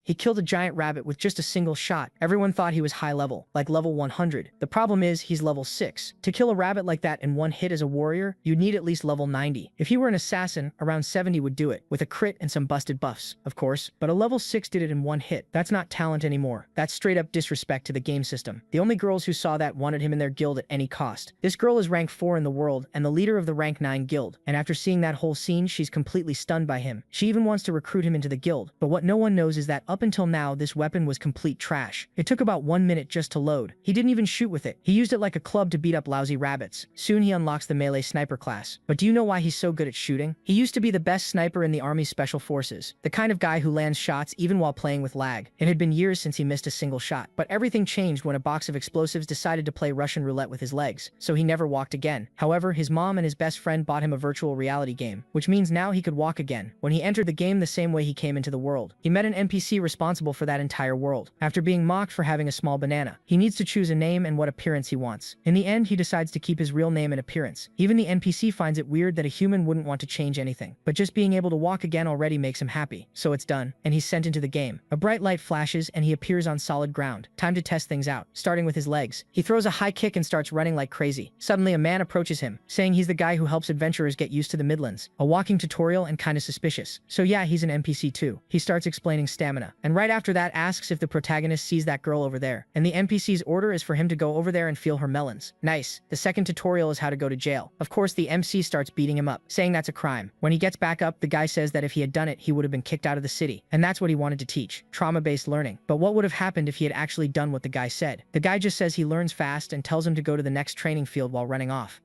He killed a giant rabbit with just a single shot. Everyone thought he was high level, like level 100. The problem is he's level 6. To kill a rabbit like that in one hit as a warrior, you'd need at least level 90. If he were an assassin, around 70 would do it, with a crit and some busted buffs, of course, but a level 6 did it in one hit. That's not talent anymore. That's straight up disrespect to the game system. The only girls who saw that wanted him in their guild at any cost. This girl is rank 4 in the world and the leader of the rank 9 guild, and after seeing that whole scene, she's completely stunned by him. She even wants to recruit him into the guild, but what no one knows is that up until now, this weapon was complete trash. It took about 1 minute just to load. He didn't even shoot with it. He used it like a club to beat up lousy rabbits. Soon he unlocks the melee sniper class. But do you know why he's so good at shooting? He used to be the best sniper in the Army's Special Forces, the kind of guy who lands shots even while playing with lag. It had been years since he missed a single shot, but everything changed when a box of explosives decided to play Russian roulette with his legs, so he never walked again. However, his mom and his best friend bought him a virtual reality game, which means now he could walk again. When he entered the game the same way he came into the world, he met an NPC responsible for that entire world. After being mocked for having a small banana, he needs to choose a name and what appearance he wants. In the end, he decides to keep his real name and appearance. Even the NPC finds it weird that a human wouldn't want to change anything, but just being able to walk again already makes him happy. So it's done, and he's sent into the game. A bright light flashes and he appears on solid ground. Time to test things out, starting with his legs. He throws a high kick and starts running like crazy. Suddenly a man approaches him, saying he's the guy who helps adventurers get used to the Midlands. A walking tutorial and kinda suspicious. So yeah, he's an NPC too. He starts explaining stamina, and right after that asks if the protagonist sees that girl over there, and the NPC's order is for him to go over there and feel her melons. Nice. The second tutorial is how to go to jail. Of course, the MC starts beating him up, saying that's a crime. When he gets back up, the guy says that if he had done it, he would have been kicked out of the city, and that's what he wanted to teach, trauma-based learning. But what would have happened if he had actually done what the guy said? The guy just says he learns fast and tells him to go to the next training field while running off.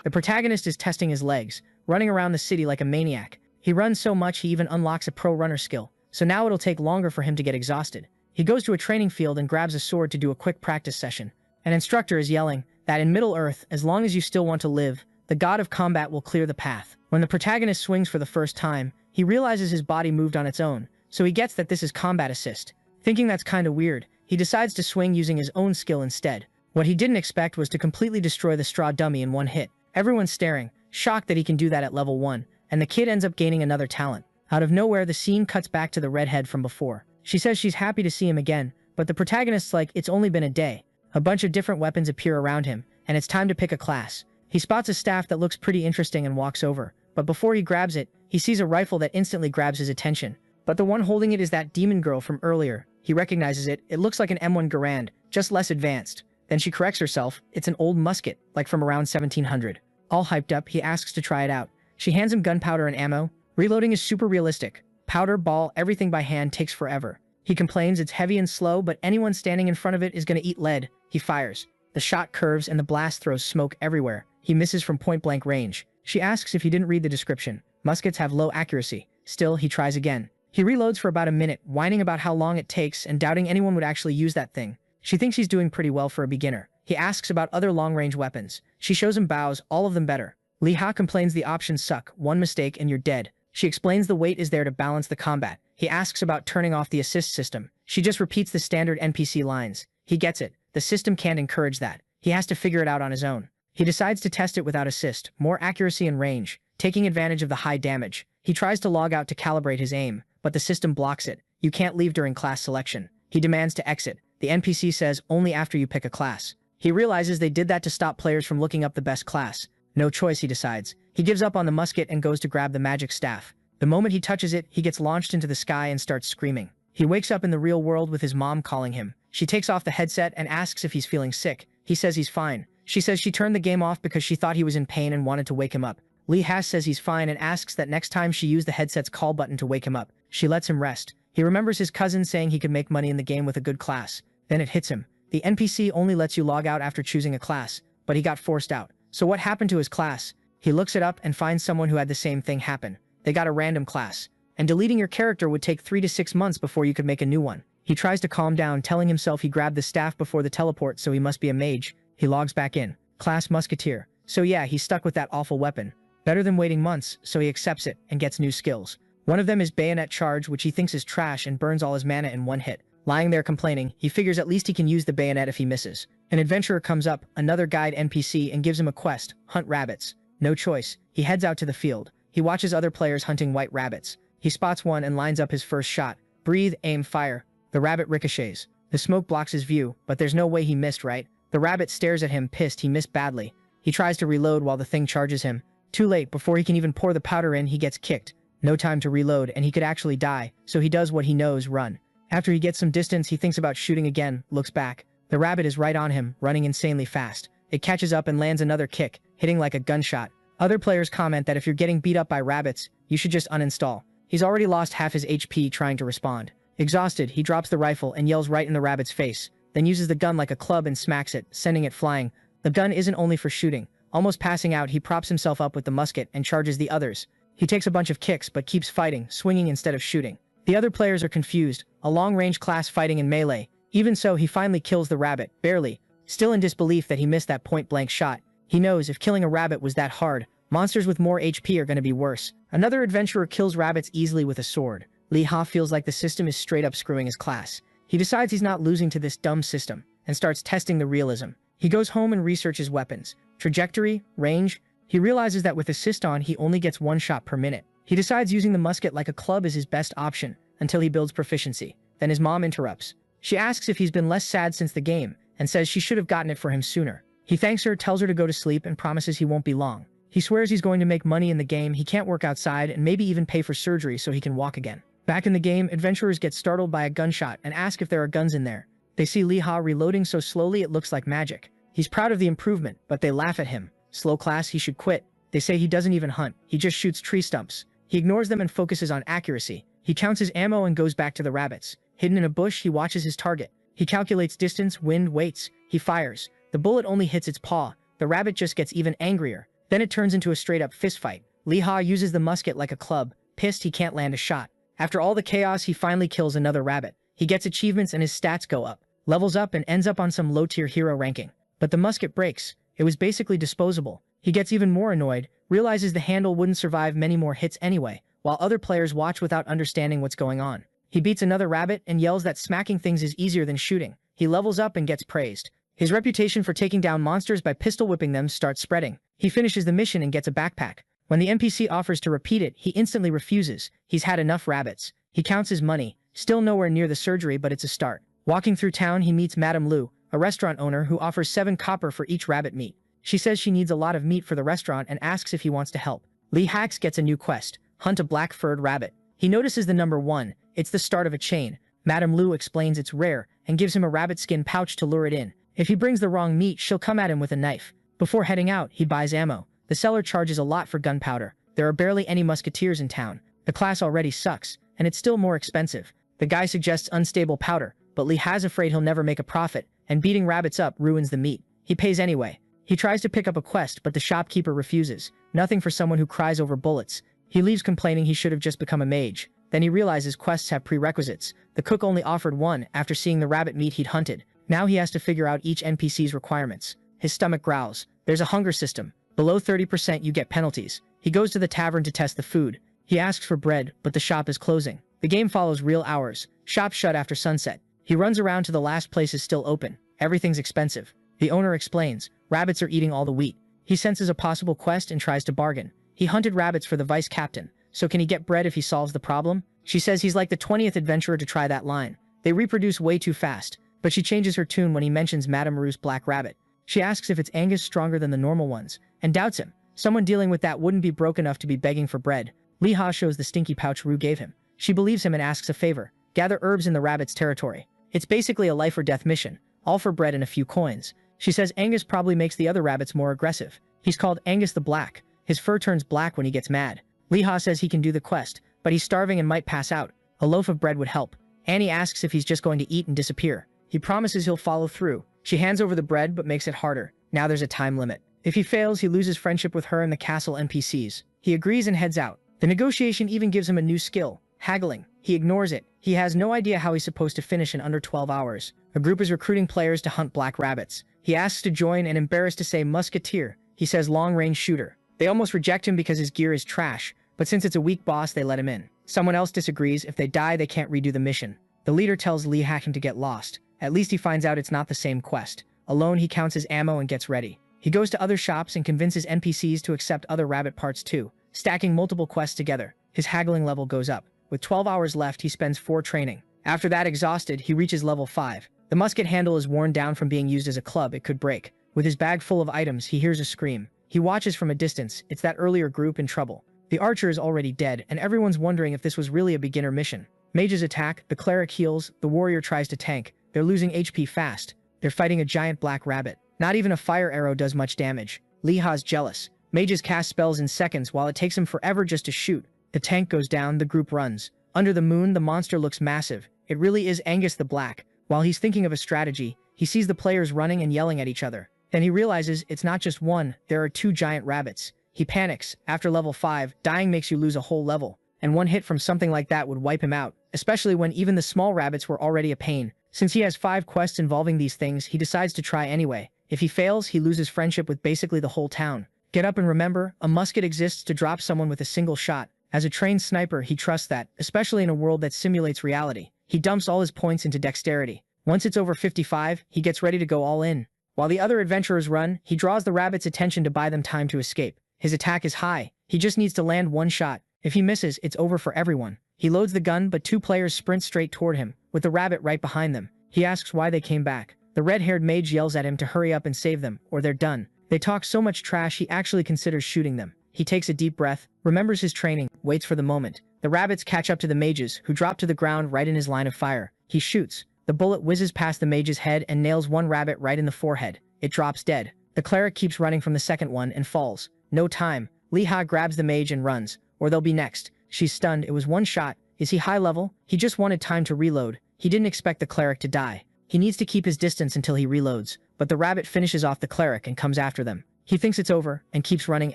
The protagonist is testing his legs, running around the city like a maniac. He runs so much he even unlocks a pro runner skill, so now it'll take longer for him to get exhausted. He goes to a training field and grabs a sword to do a quick practice session. An instructor is yelling that in Middle-earth, as long as you still want to live, the god of combat will clear the path. When the protagonist swings for the first time, he realizes his body moved on its own, so he gets that this is combat assist. Thinking that's kinda weird, he decides to swing using his own skill instead. What he didn't expect was to completely destroy the straw dummy in one hit. Everyone's staring, shocked that he can do that at level 1, and the kid ends up gaining another talent. Out of nowhere, the scene cuts back to the redhead from before. She says she's happy to see him again, but the protagonist's like, it's only been a day. A bunch of different weapons appear around him, and it's time to pick a class. He spots a staff that looks pretty interesting and walks over, but before he grabs it, he sees a rifle that instantly grabs his attention. But the one holding it is that demon girl from earlier. He recognizes it. It looks like an M1 Garand, just less advanced. Then she corrects herself. It's an old musket, like from around 1700. All hyped up, he asks to try it out. She hands him gunpowder and ammo. Reloading is super realistic. Powder, ball, everything by hand takes forever. He complains it's heavy and slow, but anyone standing in front of it is gonna eat lead. He fires. The shot curves and the blast throws smoke everywhere. He misses from point-blank range. She asks if he didn't read the description. Muskets have low accuracy. Still, he tries again. He reloads for about a minute, whining about how long it takes and doubting anyone would actually use that thing. She thinks he's doing pretty well for a beginner. He asks about other long-range weapons. She shows him bows, all of them better. Liha complains the options suck. One mistake and you're dead. She explains the weight is there to balance the combat. He asks about turning off the assist system. She just repeats the standard NPC lines. He gets it. The system can't encourage that. He has to figure it out on his own. He decides to test it without assist, more accuracy and range, taking advantage of the high damage. He tries to log out to calibrate his aim, but the system blocks it. You can't leave during class selection. He demands to exit. The NPC says only after you pick a class. He realizes they did that to stop players from looking up the best class. No choice, he decides. He gives up on the musket and goes to grab the magic staff. The moment he touches it, he gets launched into the sky and starts screaming. He wakes up in the real world with his mom calling him. She takes off the headset and asks if he's feeling sick. He says he's fine. She says she turned the game off because she thought he was in pain and wanted to wake him up. Lee Haas says he's fine and asks that next time she use the headset's call button to wake him up. She lets him rest. He remembers his cousin saying he could make money in the game with a good class. Then it hits him. The NPC only lets you log out after choosing a class, but he got forced out. So what happened to his class? He looks it up and finds someone who had the same thing happen. They got a random class. And deleting your character would take 3 to 6 months before you could make a new one. He tries to calm down, telling himself he grabbed the staff before the teleport, so he must be a mage. He logs back in. Class Musketeer. So yeah, he's stuck with that awful weapon. Better than waiting months, so he accepts it and gets new skills. One of them is Bayonet Charge, which he thinks is trash and burns all his mana in one hit. Lying there complaining, he figures at least he can use the bayonet if he misses. An adventurer comes up, another guide NPC, and gives him a quest, hunt rabbits. No choice. He heads out to the field. He watches other players hunting white rabbits. He spots one and lines up his first shot. Breathe, aim, fire. The rabbit ricochets. The smoke blocks his view, but there's no way he missed, right? The rabbit stares at him, pissed he missed badly. He tries to reload while the thing charges him. Too late, before he can even pour the powder in, he gets kicked. No time to reload, and he could actually die, so he does what he knows, run. After he gets some distance, he thinks about shooting again, looks back. The rabbit is right on him, running insanely fast. It catches up and lands another kick, hitting like a gunshot. Other players comment that if you're getting beat up by rabbits, you should just uninstall. He's already lost half his HP trying to respond. Exhausted, he drops the rifle and yells right in the rabbit's face, then uses the gun like a club and smacks it, sending it flying. The gun isn't only for shooting. Almost passing out, he props himself up with the musket and charges the others. He takes a bunch of kicks but keeps fighting, swinging instead of shooting. The other players are confused, a long-range class fighting in melee. Even so, he finally kills the rabbit, barely. Still in disbelief that he missed that point-blank shot. He knows if killing a rabbit was that hard, monsters with more HP are going to be worse. Another adventurer kills rabbits easily with a sword. Lee Ha feels like the system is straight up screwing his class. He decides he's not losing to this dumb system, and starts testing the realism. He goes home and researches weapons. Trajectory, range. He realizes that with assist on, he only gets 1 shot per minute. He decides using the musket like a club is his best option, until he builds proficiency. Then his mom interrupts. She asks if he's been less sad since the game, and says she should have gotten it for him sooner. He thanks her, tells her to go to sleep, and promises he won't be long. He swears he's going to make money in the game, he can't work outside, and maybe even pay for surgery so he can walk again. Back in the game, adventurers get startled by a gunshot and ask if there are guns in there. They see Lee Ha reloading so slowly it looks like magic. He's proud of the improvement, but they laugh at him. Slow class, he should quit. They say he doesn't even hunt, he just shoots tree stumps. He ignores them and focuses on accuracy. He counts his ammo and goes back to the rabbits. Hidden in a bush, he watches his target. He calculates distance, wind, waits. He fires. The bullet only hits its paw. The rabbit just gets even angrier. Then it turns into a straight-up fistfight. Lee Ha uses the musket like a club. Pissed he can't land a shot. After all the chaos, he finally kills another rabbit. He gets achievements and his stats go up. Levels up and ends up on some low-tier hero ranking. But the musket breaks. It was basically disposable. He gets even more annoyed, realizes the handle wouldn't survive many more hits anyway, while other players watch without understanding what's going on. He beats another rabbit and yells that smacking things is easier than shooting. He levels up and gets praised. His reputation for taking down monsters by pistol whipping them starts spreading. He finishes the mission and gets a backpack. When the NPC offers to repeat it, he instantly refuses. He's had enough rabbits. He counts his money. Still nowhere near the surgery, but it's a start. Walking through town, he meets Madame Lu, a restaurant owner who offers 7 copper for each rabbit meat. She says she needs a lot of meat for the restaurant and asks if he wants to help. Lee Hax gets a new quest, hunt a black-furred rabbit. He notices the number 1. It's the start of a chain. Madame Lu explains it's rare and gives him a rabbit skin pouch to lure it in. If he brings the wrong meat, she'll come at him with a knife. Before heading out, he buys ammo. The seller charges a lot for gunpowder. There are barely any musketeers in town. The class already sucks, and it's still more expensive. The guy suggests unstable powder, but Lee Ha's afraid he'll never make a profit, and beating rabbits up ruins the meat. He pays anyway. He tries to pick up a quest, but the shopkeeper refuses. Nothing for someone who cries over bullets. He leaves complaining he should have just become a mage. Then he realizes quests have prerequisites. The cook only offered 1 after seeing the rabbit meat he'd hunted. Now he has to figure out each NPC's requirements. His stomach growls. There's a hunger system. Below 30% you get penalties. He goes to the tavern to test the food. He asks for bread, but the shop is closing. The game follows real hours. Shops shut after sunset. He runs around to the last places still open. Everything's expensive. The owner explains. Rabbits are eating all the wheat. He senses a possible quest and tries to bargain. He hunted rabbits for the vice captain. So can he get bread if he solves the problem? She says he's like the 20th adventurer to try that line. They reproduce way too fast. But she changes her tune when he mentions Madame Rue's black rabbit. She asks if it's Angus stronger than the normal ones, and doubts him. Someone dealing with that wouldn't be broke enough to be begging for bread. Lee Ha shows the stinky pouch Rue gave him. She believes him and asks a favor. Gather herbs in the rabbit's territory. It's basically a life or death mission, all for bread and a few coins. She says Angus probably makes the other rabbits more aggressive. He's called Angus the Black. His fur turns black when he gets mad. Lee Ha says he can do the quest, but he's starving and might pass out. A loaf of bread would help. Annie asks if he's just going to eat and disappear. He promises he'll follow through. She hands over the bread but makes it harder. Now there's a time limit. If he fails, he loses friendship with her and the castle NPCs. He agrees and heads out. The negotiation even gives him a new skill, haggling. He ignores it. He has no idea how he's supposed to finish in under 12 hours. A group is recruiting players to hunt black rabbits. He asks to join and embarrassed to say musketeer. He says long-range shooter. They almost reject him because his gear is trash, but since it's a weak boss, they let him in. Someone else disagrees. If they die, they can't redo the mission. The leader tells Lee Hacken to get lost. At least he finds out it's not the same quest. Alone, he counts his ammo and gets ready. He goes to other shops and convinces NPCs to accept other rabbit parts too. Stacking multiple quests together, his haggling level goes up. With 12 hours left, he spends 4 training. After that, exhausted, he reaches level 5. The musket handle is worn down from being used as a club, it could break. With his bag full of items, he hears a scream. He watches from a distance, it's that earlier group in trouble. The archer is already dead, and everyone's wondering if this was really a beginner mission. Mages attack, the cleric heals, the warrior tries to tank. They're losing HP fast. They're fighting a giant black rabbit. Not even a fire arrow does much damage. Liha's jealous. Mages cast spells in seconds while it takes him forever just to shoot. The tank goes down, the group runs. Under the moon, the monster looks massive. It really is Angus the Black. While he's thinking of a strategy, he sees the players running and yelling at each other. Then he realizes it's not just one, there are 2 giant rabbits. He panics. After level 5, dying makes you lose a whole level. And one hit from something like that would wipe him out, especially when even the small rabbits were already a pain. Since he has 5 quests involving these things, he decides to try anyway. If he fails, he loses friendship with basically the whole town. Get up and remember, a musket exists to drop someone with a single shot. As a trained sniper, he trusts that, especially in a world that simulates reality. He dumps all his points into dexterity. Once it's over 55, he gets ready to go all in. While the other adventurers run, he draws the rabbit's attention to buy them time to escape. His attack is high. He just needs to land 1 shot. If he misses, it's over for everyone. He loads the gun, but 2 players sprint straight toward him, with the rabbit right behind them. He asks why they came back. The red-haired mage yells at him to hurry up and save them, or they're done. They talk so much trash he actually considers shooting them. He takes a deep breath, remembers his training, waits for the moment. The rabbits catch up to the mages, who drop to the ground right in his line of fire. He shoots. The bullet whizzes past the mage's head and nails one rabbit right in the forehead. It drops dead. The cleric keeps running from the second one and falls. No time. Liha grabs the mage and runs, or they'll be next. She's stunned. It was 1 shot. Is he high level? He just wanted time to reload. He didn't expect the cleric to die. He needs to keep his distance until he reloads, but the rabbit finishes off the cleric and comes after them. He thinks it's over, and keeps running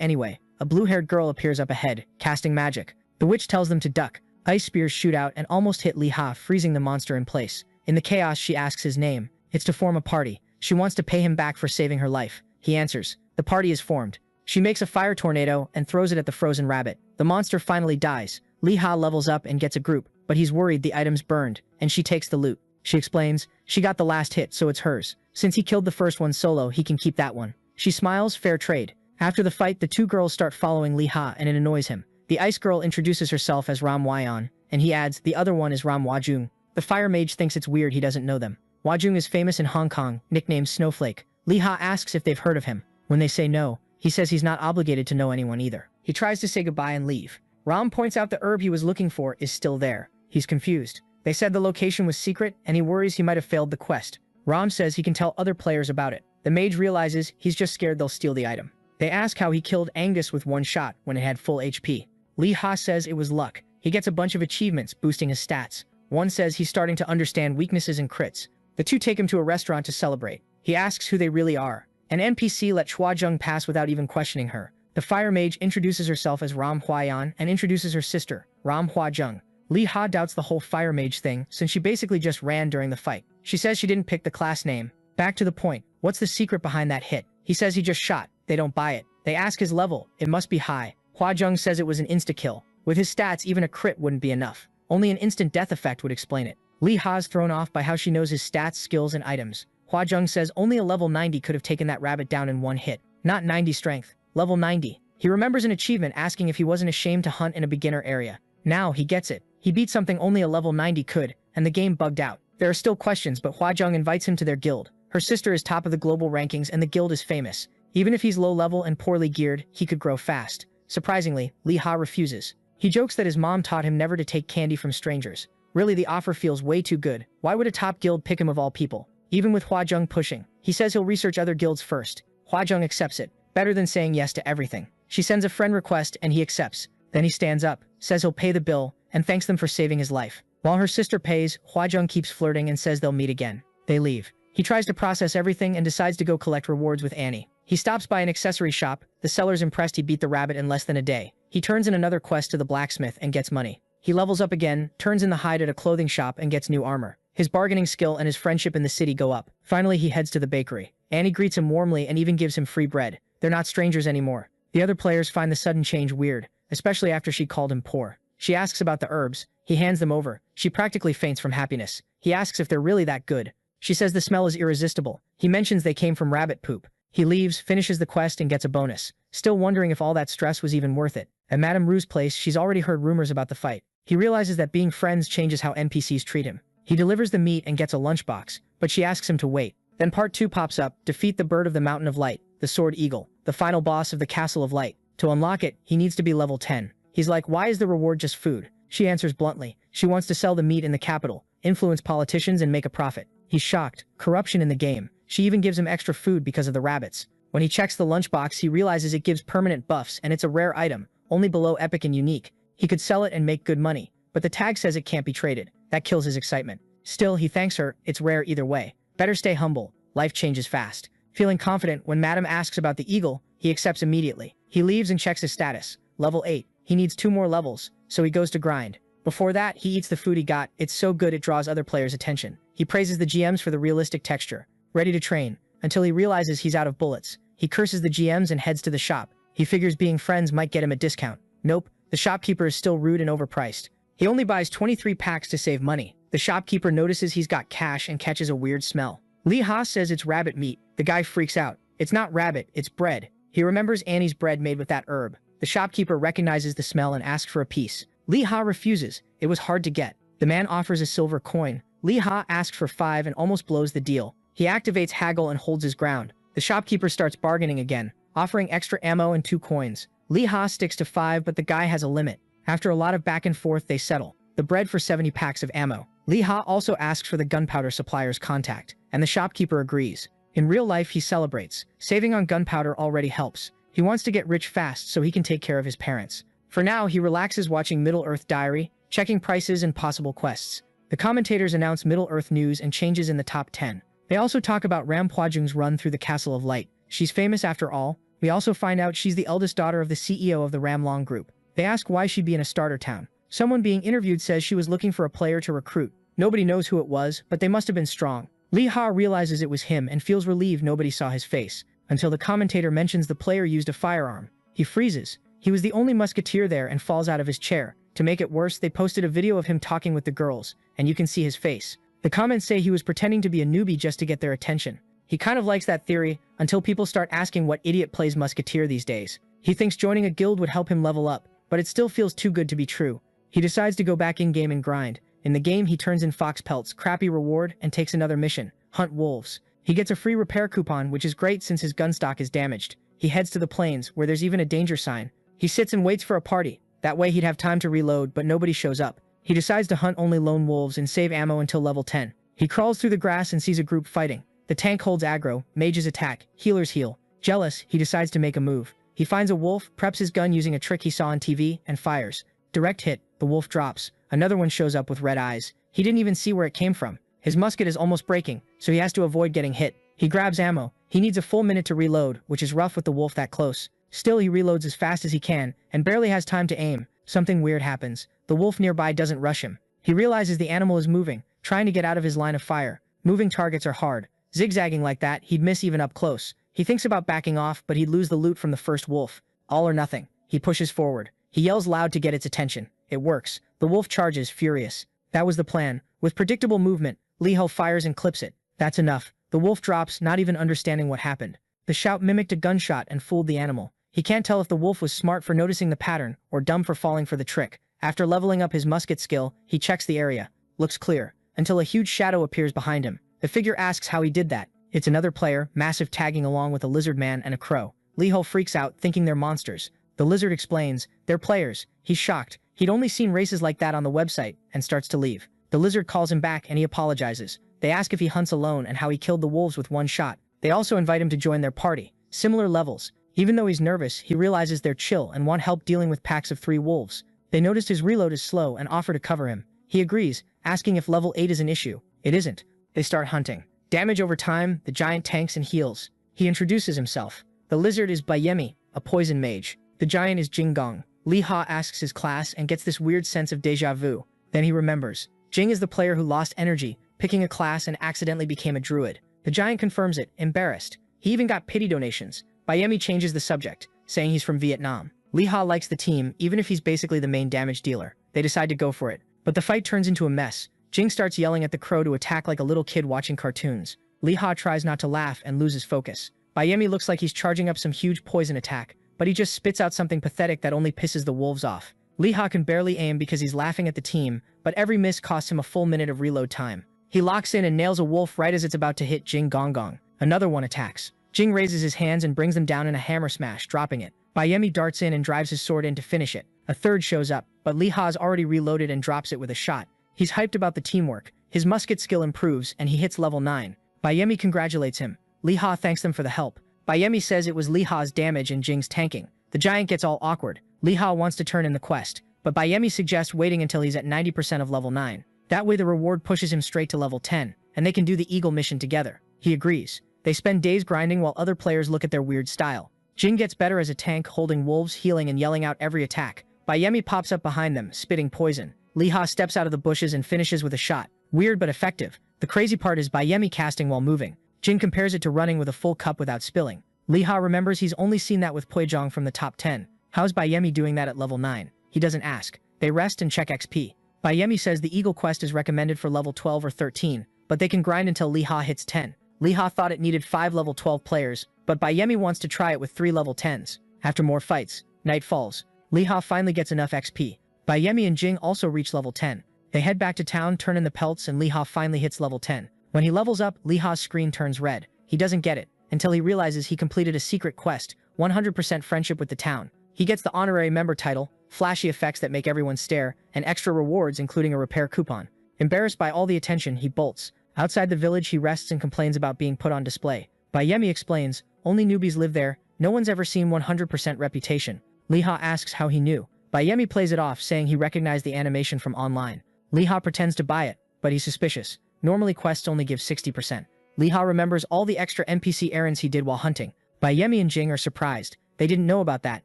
anyway. A blue-haired girl appears up ahead, casting magic. The witch tells them to duck. Ice spears shoot out and almost hit Liha, freezing the monster in place. In the chaos, she asks his name. It's to form a party. She wants to pay him back for saving her life. He answers. The party is formed. She makes a fire tornado and throws it at the frozen rabbit. The monster finally dies. Liha levels up and gets a group, but he's worried the item's burned, and she takes the loot. She explains, she got the last hit, so it's hers. Since he killed the first one solo, he can keep that one. She smiles, fair trade. After the fight, the 2 girls start following Liha, and it annoys him. The ice girl introduces herself as Ram Wayan, and he adds, the other one is Ram Wajung. The fire mage thinks it's weird he doesn't know them. Wajung is famous in Hong Kong, nicknamed Snowflake. Liha asks if they've heard of him. When they say no, he says he's not obligated to know anyone either. He tries to say goodbye and leave. Ram points out the herb he was looking for is still there. He's confused. They said the location was secret, and he worries he might have failed the quest. Ram says he can tell other players about it. The mage realizes he's just scared they'll steal the item. They ask how he killed Angus with 1 shot when it had full HP. Liha says it was luck. He gets a bunch of achievements, boosting his stats. One says he's starting to understand weaknesses and crits. The 2 take him to a restaurant to celebrate. He asks who they really are. An NPC let Chua Jung pass without even questioning her. The fire mage introduces herself as Ram Huayan and introduces her sister, Ram Hua Jung. Liha doubts the whole fire mage thing since she basically just ran during the fight. She says she didn't pick the class name. Back to the point. What's the secret behind that hit? He says he just shot. They don't buy it. They ask his level. It must be high. Hua Jung says it was an insta-kill. With his stats, even a crit wouldn't be enough. Only an instant death effect would explain it. Liha's thrown off by how she knows his stats, skills, and items. Hua Jung says only a level 90 could have taken that rabbit down in 1 hit. Not 90 strength. Level 90. He remembers an achievement asking if he wasn't ashamed to hunt in a beginner area. Now he gets it. He beat something only a level 90 could, and the game bugged out. There are still questions, but Hua Jung invites him to their guild. Her sister is top of the global rankings and the guild is famous. Even if he's low level and poorly geared, he could grow fast. Surprisingly, Liha refuses. He jokes that his mom taught him never to take candy from strangers. Really, the offer feels way too good. Why would a top guild pick him of all people? Even with Hua Jung pushing, he says he'll research other guilds first. Hua Jung accepts it, better than saying yes to everything. She sends a friend request and he accepts. Then he stands up, says he'll pay the bill, and thanks them for saving his life. While her sister pays, Hua Jung keeps flirting and says they'll meet again. They leave. He tries to process everything and decides to go collect rewards with Annie. He stops by an accessory shop. The seller's impressed he beat the rabbit in less than a day. He turns in another quest to the blacksmith and gets money. He levels up again, turns in the hide at a clothing shop and gets new armor. His bargaining skill and his friendship in the city go up. Finally, he heads to the bakery. Annie greets him warmly and even gives him free bread. They're not strangers anymore. The other players find the sudden change weird, especially after she called him poor. She asks about the herbs. He hands them over. She practically faints from happiness. He asks if they're really that good. She says the smell is irresistible. He mentions they came from rabbit poop. He leaves, finishes the quest, and gets a bonus. Still wondering if all that stress was even worth it. At Madame Rue's place, she's already heard rumors about the fight. He realizes that being friends changes how NPCs treat him. He delivers the meat and gets a lunchbox, but she asks him to wait. Then part 2 pops up, defeat the bird of the Mountain of Light, the Sword Eagle, the final boss of the Castle of Light. To unlock it, he needs to be level 10. He's like, why is the reward just food? She answers bluntly. She wants to sell the meat in the capital, influence politicians and make a profit. He's shocked. Corruption in the game. She even gives him extra food because of the rabbits. When he checks the lunchbox, he realizes it gives permanent buffs and it's a rare item, only below epic and unique. He could sell it and make good money, but the tag says it can't be traded. That kills his excitement. Still, he thanks her. It's rare either way. Better stay humble. Life changes fast. Feeling confident, when Madam asks about the eagle, he accepts immediately. He leaves and checks his status. Level 8. He needs 2 more levels, so he goes to grind. Before that, he eats the food he got. It's so good it draws other players' attention. He praises the GMs for the realistic texture. Ready to train, until he realizes he's out of bullets. He curses the GMs and heads to the shop. He figures being friends might get him a discount. Nope, the shopkeeper is still rude and overpriced. He only buys 23 packs to save money. The shopkeeper notices he's got cash and catches a weird smell. Lee Ha says it's rabbit meat. The guy freaks out. It's not rabbit, it's bread. He remembers Annie's bread made with that herb. The shopkeeper recognizes the smell and asks for a piece. Lee Ha refuses. It was hard to get. The man offers a silver coin. Lee Ha asks for 5 and almost blows the deal. He activates haggle and holds his ground. The shopkeeper starts bargaining again, offering extra ammo and 2 coins. Lee Ha sticks to 5, but the guy has a limit. After a lot of back and forth, they settle. The bread for 70 packs of ammo. Lee Ha also asks for the gunpowder supplier's contact, and the shopkeeper agrees. In real life, he celebrates. Saving on gunpowder already helps. He wants to get rich fast so he can take care of his parents. For now, he relaxes watching Middle-earth Diary, checking prices and possible quests. The commentators announce Middle-earth news and changes in the top 10. They also talk about Ram Pwajung's run through the Castle of Light. She's famous after all. We also find out she's the eldest daughter of the CEO of the Ramlong group. They ask why she'd be in a starter town. Someone being interviewed says she was looking for a player to recruit. Nobody knows who it was, but they must have been strong. Lee Ha realizes it was him and feels relieved nobody saw his face, until the commentator mentions the player used a firearm. He freezes. He was the only musketeer there and falls out of his chair. To make it worse, they posted a video of him talking with the girls, and you can see his face. The comments say he was pretending to be a newbie just to get their attention. He kind of likes that theory, until people start asking what idiot plays musketeer these days. He thinks joining a guild would help him level up, but it still feels too good to be true. He decides to go back in-game and grind. In the game, he turns in fox pelts, crappy reward, and takes another mission, hunt wolves. He gets a free repair coupon, which is great since his gun stock is damaged. He heads to the plains, where there's even a danger sign. He sits and waits for a party. That way he'd have time to reload, but nobody shows up. He decides to hunt only lone wolves and save ammo until level 10. He crawls through the grass and sees a group fighting. The tank holds aggro, mages attack, healers heal. Jealous, he decides to make a move. He finds a wolf, preps his gun using a trick he saw on TV, and fires. Direct hit, the wolf drops. Another one shows up with red eyes. He didn't even see where it came from. His musket is almost breaking, so he has to avoid getting hit. He grabs ammo. He needs a full minute to reload, which is rough with the wolf that close. Still, he reloads as fast as he can, and barely has time to aim. Something weird happens. The wolf nearby doesn't rush him. He realizes the animal is moving, trying to get out of his line of fire. Moving targets are hard. Zigzagging like that, he'd miss even up close. He thinks about backing off, but he'd lose the loot from the first wolf. All or nothing. He pushes forward. He yells loud to get its attention. It works. The wolf charges, furious. That was the plan. With predictable movement, Lee Ho fires and clips it. That's enough. The wolf drops, not even understanding what happened. The shout mimicked a gunshot and fooled the animal. He can't tell if the wolf was smart for noticing the pattern or dumb for falling for the trick. After leveling up his musket skill, he checks the area. Looks clear. Until a huge shadow appears behind him. The figure asks how he did that. It's another player, massive, tagging along with a lizard man and a crow. Lee Ho freaks out, thinking they're monsters. The lizard explains, they're players. He's shocked. He'd only seen races like that on the website, and starts to leave. The lizard calls him back and he apologizes. They ask if he hunts alone and how he killed the wolves with one shot. They also invite him to join their party. Similar levels. Even though he's nervous, he realizes they're chill and want help dealing with packs of 3 wolves. They noticed his reload is slow and offer to cover him. He agrees, asking if level 8 is an issue. It isn't. They start hunting. Damage over time, the giant tanks and heals. He introduces himself. The lizard is Bayemi, a poison mage. The giant is Jinggong. Lee Ha asks his class and gets this weird sense of deja vu. Then he remembers. Jing is the player who lost energy, picking a class and accidentally became a druid. The giant confirms it, embarrassed. He even got pity donations. Bayemi changes the subject, saying he's from Vietnam. Lee Ha likes the team, even if he's basically the main damage dealer. They decide to go for it. But the fight turns into a mess. Jing starts yelling at the crow to attack like a little kid watching cartoons. Lee Ha tries not to laugh and loses focus. Bayemi looks like he's charging up some huge poison attack, but he just spits out something pathetic that only pisses the wolves off. Lee Ha can barely aim because he's laughing at the team, but every miss costs him a full minute of reload time. He locks in and nails a wolf right as it's about to hit Jing Gong Gong. Another one attacks. Jing raises his hands and brings them down in a hammer smash, dropping it. Bayemi darts in and drives his sword in to finish it. A third shows up, but Lee Ha's already reloaded and drops it with a shot. He's hyped about the teamwork. His musket skill improves, and he hits level 9. Bayemi congratulates him. Lee Ha thanks them for the help. Bayemi says it was Lee Ha's damage and Jing's tanking. The giant gets all awkward. Lee Ha wants to turn in the quest, but Bayemi suggests waiting until he's at 90% of level 9. That way the reward pushes him straight to level 10, and they can do the Eagle mission together. He agrees. They spend days grinding while other players look at their weird style. Jing gets better as a tank, holding wolves, healing and yelling out every attack. Bayemi pops up behind them, spitting poison. Lee Ha steps out of the bushes and finishes with a shot. Weird but effective. The crazy part is Bayemi casting while moving. Jing compares it to running with a full cup without spilling. Lee Ha remembers he's only seen that with Poijong from the top 10. How's Bayemi doing that at level 9? He doesn't ask. They rest and check XP. Bayemi says the Eagle quest is recommended for level 12 or 13, but they can grind until Lee Ha hits 10. Lee Ha thought it needed 5 level 12 players, but Bayemi wants to try it with 3 level 10s. After more fights, night falls. Lee Ha finally gets enough XP. Bayemi and Jing also reach level 10. They head back to town, turn in the pelts, and Lee Ha finally hits level 10. When he levels up, Lee Ha's screen turns red. He doesn't get it, until he realizes he completed a secret quest, 100% friendship with the town. He gets the honorary member title, flashy effects that make everyone stare, and extra rewards including a repair coupon. Embarrassed by all the attention, he bolts. Outside the village, he rests and complains about being put on display. Bayemi explains, only newbies live there, no one's ever seen 100% reputation. Lee Ha asks how he knew. Bayemi plays it off, saying he recognized the animation from online. Lee Ha pretends to buy it, but he's suspicious. Normally quests only give 60%. Lee Ha remembers all the extra NPC errands he did while hunting. Bayemi and Jing are surprised. They didn't know about that.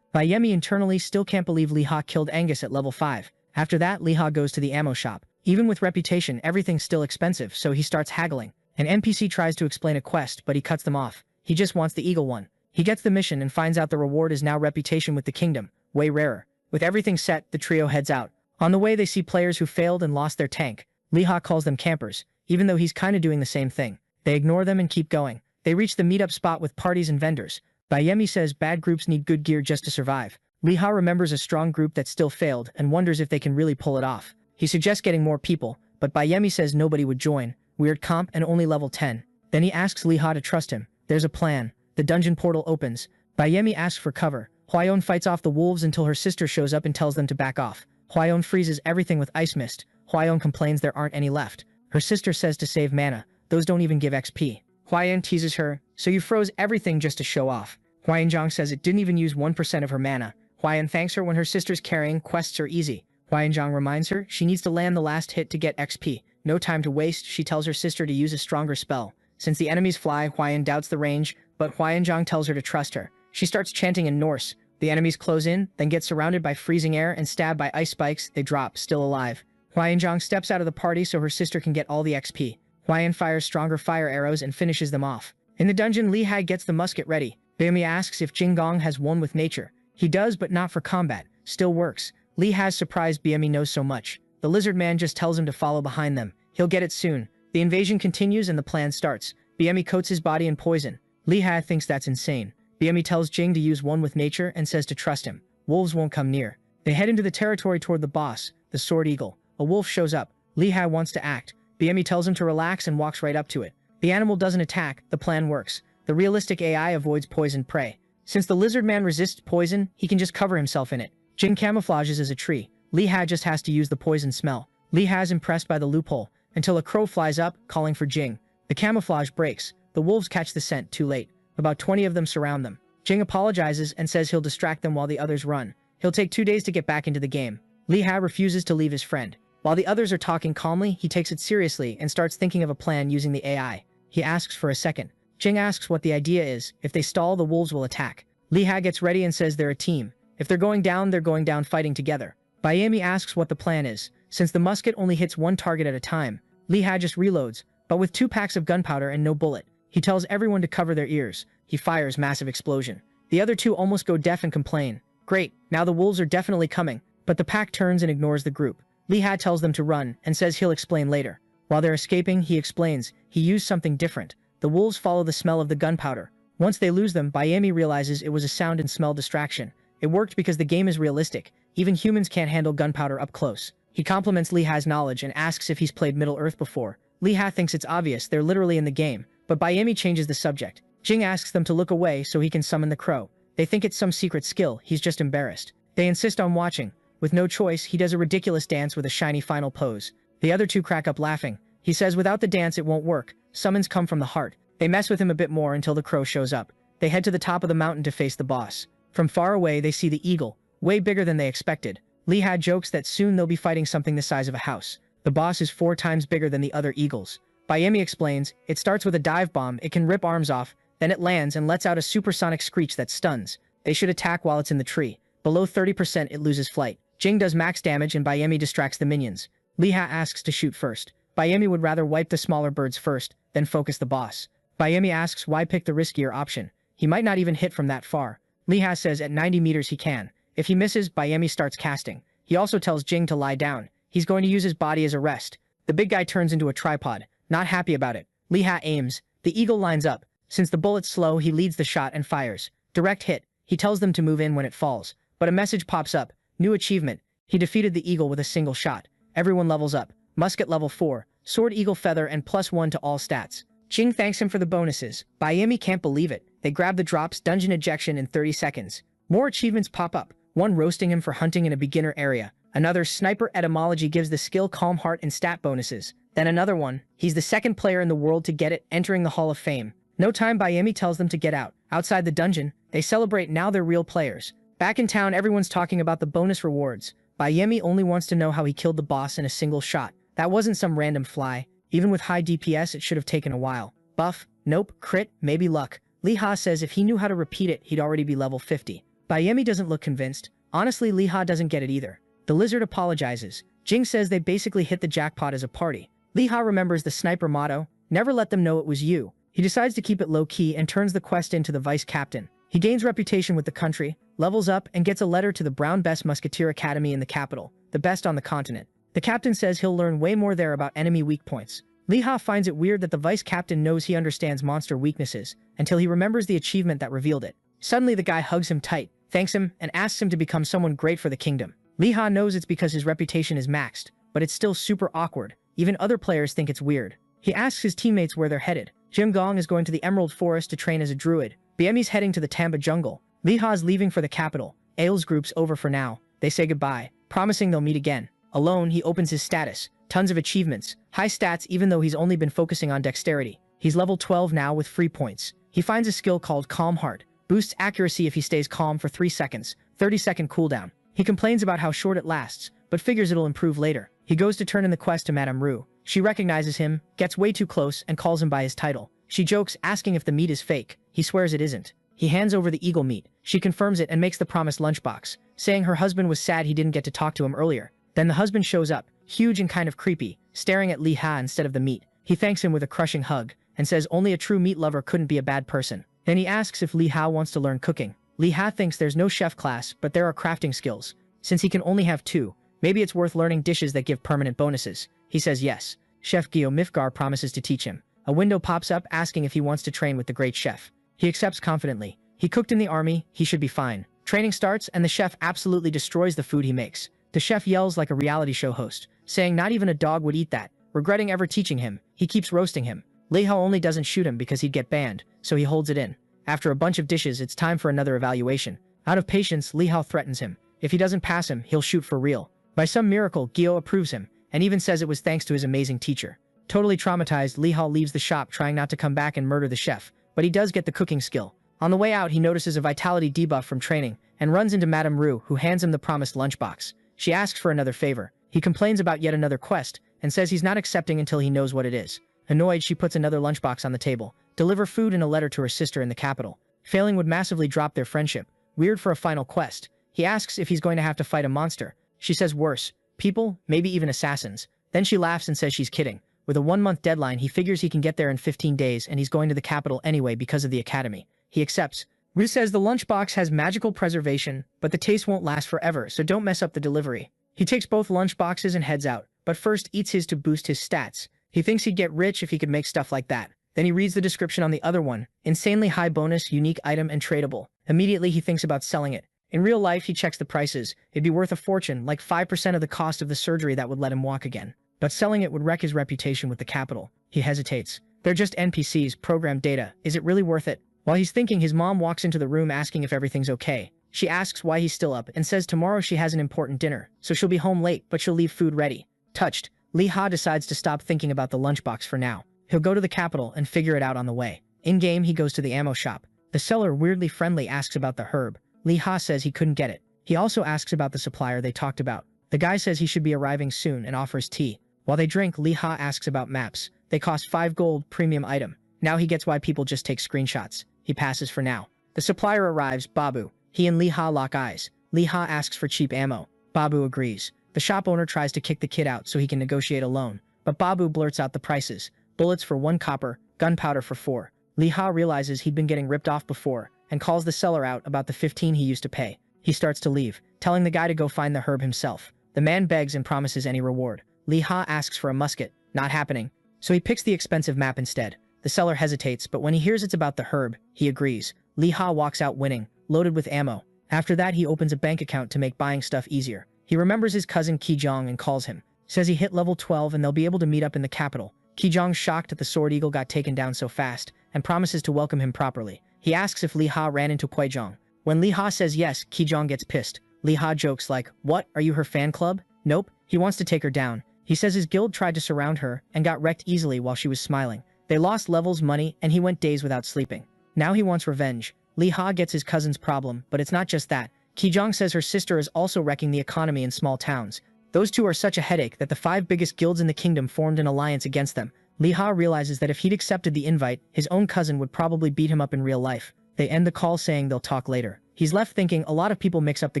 Bayemi internally still can't believe Lee Ha killed Angus at level 5. After that, Lee Ha goes to the ammo shop. Even with reputation, everything's still expensive, so he starts haggling. An NPC tries to explain a quest, but he cuts them off. He just wants the Eagle one. He gets the mission and finds out the reward is now reputation with the kingdom, way rarer. With everything set, the trio heads out. On the way, they see players who failed and lost their tank. Lee Ha calls them campers, even though he's kinda doing the same thing. They ignore them and keep going. They reach the meetup spot with parties and vendors. Bayemi says bad groups need good gear just to survive. Lee Ha remembers a strong group that still failed and wonders if they can really pull it off. He suggests getting more people, but Bayemi says nobody would join. Weird comp and only level 10. Then he asks Lee Ha to trust him. There's a plan. The dungeon portal opens. Bayemi asks for cover. Hwayeon fights off the wolves until her sister shows up and tells them to back off. Hwayeon freezes everything with ice mist. Hwayeon complains there aren't any left. Her sister says to save mana. Those don't even give XP. Hwayeon teases her, so you froze everything just to show off. Hwayeonjong says it didn't even use 1% of her mana. Hwayeon thanks her when her sister's carrying, quests are easy. Hwayeonjong reminds her she needs to land the last hit to get XP. No time to waste, she tells her sister to use a stronger spell. Since the enemies fly, Hwayeon doubts the range, but Hwayeonjong tells her to trust her. She starts chanting in Norse. The enemies close in, then get surrounded by freezing air and stabbed by ice spikes. They drop, still alive. Hwayeonjong steps out of the party so her sister can get all the XP. Hwayeon fires stronger fire arrows and finishes them off. In the dungeon, Lee Ha gets the musket ready. Bayemi asks if Jing Gong has won with nature. He does, but not for combat. Still works. Lee has surprised Bayemi knows so much. The lizard man just tells him to follow behind them. He'll get it soon. The invasion continues and the plan starts. Bayemi coats his body in poison. Lee Ha thinks that's insane. Bayemi tells Jing to use one with nature and says to trust him. Wolves won't come near. They head into the territory toward the boss, the Sword Eagle. A wolf shows up. Lee Ha wants to act. Bayemi tells him to relax and walks right up to it. The animal doesn't attack. The plan works. The realistic AI avoids poisoned prey. Since the lizard man resists poison, he can just cover himself in it. Jing camouflages as a tree. Lee Ha just has to use the poison smell. Lee Ha's impressed by the loophole, until a crow flies up, calling for Jing. The camouflage breaks. The wolves catch the scent too late. About 20 of them surround them. Jing apologizes and says he'll distract them while the others run. He'll take 2 days to get back into the game. Lee Ha refuses to leave his friend. While the others are talking calmly, he takes it seriously and starts thinking of a plan using the AI. He asks for a second. Jing asks what the idea is. If they stall, the wolves will attack. Lee Ha gets ready and says they're a team. If they're going down fighting together. Bayemi asks what the plan is. Since the musket only hits one target at a time, Lee Ha just reloads, but with 2 packs of gunpowder and no bullet. He tells everyone to cover their ears. He fires massive explosion. The other 2 almost go deaf and complain. Great, now the wolves are definitely coming. But the pack turns and ignores the group. Lee Ha tells them to run and says he'll explain later. While they're escaping, he explains he used something different. The wolves follow the smell of the gunpowder. Once they lose them, Bayemi realizes it was a sound and smell distraction. It worked because the game is realistic. Even humans can't handle gunpowder up close. He compliments Lee Ha's knowledge and asks if he's played Middle-earth before. Lee Ha thinks it's obvious, they're literally in the game, but Bayemi changes the subject. Jing asks them to look away so he can summon the crow. They think it's some secret skill, he's just embarrassed. They insist on watching. With no choice, he does a ridiculous dance with a shiny final pose. The other two crack up laughing. He says without the dance it won't work. Summons come from the heart. They mess with him a bit more until the crow shows up. They head to the top of the mountain to face the boss. From far away they see the eagle, way bigger than they expected. Lee Ha jokes that soon they'll be fighting something the size of a house. The boss is 4 times bigger than the other eagles. Bayemi explains, it starts with a dive bomb, it can rip arms off, then it lands and lets out a supersonic screech that stuns. They should attack while it's in the tree. Below 30% it loses flight. Jing does max damage and Bayemi distracts the minions. Lee Ha asks to shoot first. Bayemi would rather wipe the smaller birds first, then focus the boss. Bayemi asks why pick the riskier option. He might not even hit from that far. Lee Ha says at 90 meters he can. If he misses, Bayemi starts casting. He also tells Jing to lie down. He's going to use his body as a rest. The big guy turns into a tripod. Not happy about it. Lee Ha aims. The eagle lines up. Since the bullet's slow, he leads the shot and fires. Direct hit. He tells them to move in when it falls. But a message pops up. New achievement. He defeated the eagle with a single shot. Everyone levels up. Musket level 4. Sword eagle feather and +1 to all stats. Jing thanks him for the bonuses. Bayemi can't believe it. They grab the drops, dungeon ejection in 30 seconds. More achievements pop up. One roasting him for hunting in a beginner area. Another sniper etymology gives the skill calm heart and stat bonuses. Then another one. He's the second player in the world to get it, entering the Hall of Fame. No time, Bayemi tells them to get out. Outside the dungeon, they celebrate now they're real players. Back in town, everyone's talking about the bonus rewards. Bayemi only wants to know how he killed the boss in a single shot. That wasn't some random fly. Even with high DPS, it should have taken a while. Buff? Nope. Crit? Maybe luck. Lee Ha says if he knew how to repeat it, he'd already be level 50. Bayemi doesn't look convinced. Honestly, Lee Ha doesn't get it either. The lizard apologizes. Jing says they basically hit the jackpot as a party. Lee Ha remembers the sniper motto, never let them know it was you. He decides to keep it low-key and turns the quest into the vice captain. He gains reputation with the country, levels up, and gets a letter to the Brown Best Musketeer Academy in the capital, the best on the continent. The captain says he'll learn way more there about enemy weak points. Lee Ha finds it weird that the vice captain knows he understands monster weaknesses, until he remembers the achievement that revealed it. Suddenly the guy hugs him tight, thanks him, and asks him to become someone great for the kingdom. Lee Ha knows it's because his reputation is maxed, but it's still super awkward. Even other players think it's weird. He asks his teammates where they're headed. Jim Gong is going to the Emerald Forest to train as a druid. Bayemi's heading to the Tamba jungle. Lee Ha's leaving for the capital. Ail's group's over for now. They say goodbye, promising they'll meet again. Alone, he opens his status. Tons of achievements. High stats even though he's only been focusing on dexterity. He's level 12 now with free points. He finds a skill called Calm Heart. Boosts accuracy if he stays calm for 3 seconds. 30-second cooldown. He complains about how short it lasts, but figures it'll improve later. He goes to turn in the quest to Madame Rue. She recognizes him, gets way too close, and calls him by his title. She jokes, asking if the meat is fake. He swears it isn't. He hands over the eagle meat. She confirms it and makes the promised lunchbox, saying her husband was sad he didn't get to talk to him earlier. Then the husband shows up, huge and kind of creepy, staring at Lee Ha instead of the meat. He thanks him with a crushing hug, and says only a true meat lover couldn't be a bad person. Then he asks if Lee Ha wants to learn cooking. Lee Ha thinks there's no chef class, but there are crafting skills. Since he can only have 2, maybe it's worth learning dishes that give permanent bonuses. He says yes. Chef Gyo Mifgar promises to teach him. A window pops up asking if he wants to train with the great chef. He accepts confidently. He cooked in the army, he should be fine. Training starts and the chef absolutely destroys the food he makes. The chef yells like a reality show host, saying not even a dog would eat that. Regretting ever teaching him, he keeps roasting him. Lee Ha only doesn't shoot him because he'd get banned, so he holds it in. After a bunch of dishes, it's time for another evaluation. Out of patience, Lee Ha threatens him. If he doesn't pass him, he'll shoot for real. By some miracle, Gyo approves him, and even says it was thanks to his amazing teacher. Totally traumatized, Lee Ha leaves the shop trying not to come back and murder the chef, but he does get the cooking skill. On the way out, he notices a vitality debuff from training, and runs into Madame Rue, who hands him the promised lunchbox. She asks for another favor. He complains about yet another quest, and says he's not accepting until he knows what it is. Annoyed, she puts another lunchbox on the table. Deliver food and a letter to her sister in the capital. Failing would massively drop their friendship. Weird for a final quest. He asks if he's going to have to fight a monster. She says worse. People, maybe even assassins. Then she laughs and says she's kidding. With a 1-month deadline, he figures he can get there in 15 days and he's going to the capital anyway because of the academy. He accepts. Rue says the lunchbox has magical preservation, but the taste won't last forever, so don't mess up the delivery. He takes both lunchboxes and heads out, but first eats his to boost his stats. He thinks he'd get rich if he could make stuff like that. Then he reads the description on the other one. Insanely high bonus, unique item, and tradable. Immediately he thinks about selling it. In real life, he checks the prices. It'd be worth a fortune, like 5% of the cost of the surgery that would let him walk again. But selling it would wreck his reputation with the capital. He hesitates. They're just NPCs, programmed data. Is it really worth it? While he's thinking, his mom walks into the room asking if everything's okay. She asks why he's still up and says tomorrow she has an important dinner, so she'll be home late, but she'll leave food ready. Touched, Lee Ha decides to stop thinking about the lunchbox for now. He'll go to the capital and figure it out on the way. In-game, he goes to the ammo shop. The seller, weirdly friendly, asks about the herb. Lee Ha says he couldn't get it. He also asks about the supplier they talked about. The guy says he should be arriving soon and offers tea. While they drink, Lee Ha asks about maps. They cost 5 gold, premium item. Now he gets why people just take screenshots. He passes for now. The supplier arrives, Babu. He and Lee Ha lock eyes. Lee Ha asks for cheap ammo. Babu agrees. The shop owner tries to kick the kid out so he can negotiate a loan. But Babu blurts out the prices. Bullets for 1 copper, gunpowder for 4. Lee Ha realizes he'd been getting ripped off before and calls the seller out about the 15 he used to pay. He starts to leave, telling the guy to go find the herb himself. The man begs and promises any reward. Lee Ha asks for a musket. Not happening. So he picks the expensive map instead. The seller hesitates, but when he hears it's about the herb, he agrees. Lee Ha walks out winning, loaded with ammo. After that, he opens a bank account to make buying stuff easier. He remembers his cousin Kijong and calls him. Says he hit level 12 and they'll be able to meet up in the capital. Kijong's shocked that the Sword Eagle got taken down so fast and promises to welcome him properly. He asks if Lee Ha ran into Kuijong. When Lee Ha says yes, Kijong gets pissed. Lee Ha jokes like, "What, are you her fan club?" Nope, he wants to take her down. He says his guild tried to surround her and got wrecked easily while she was smiling. They lost levels, money, and he went days without sleeping. Now he wants revenge. Lee Ha gets his cousin's problem, but it's not just that. Kijong says her sister is also wrecking the economy in small towns. Those two are such a headache that the 5 biggest guilds in the kingdom formed an alliance against them. Lee Ha realizes that if he'd accepted the invite, his own cousin would probably beat him up in real life. They end the call saying they'll talk later. He's left thinking a lot of people mix up the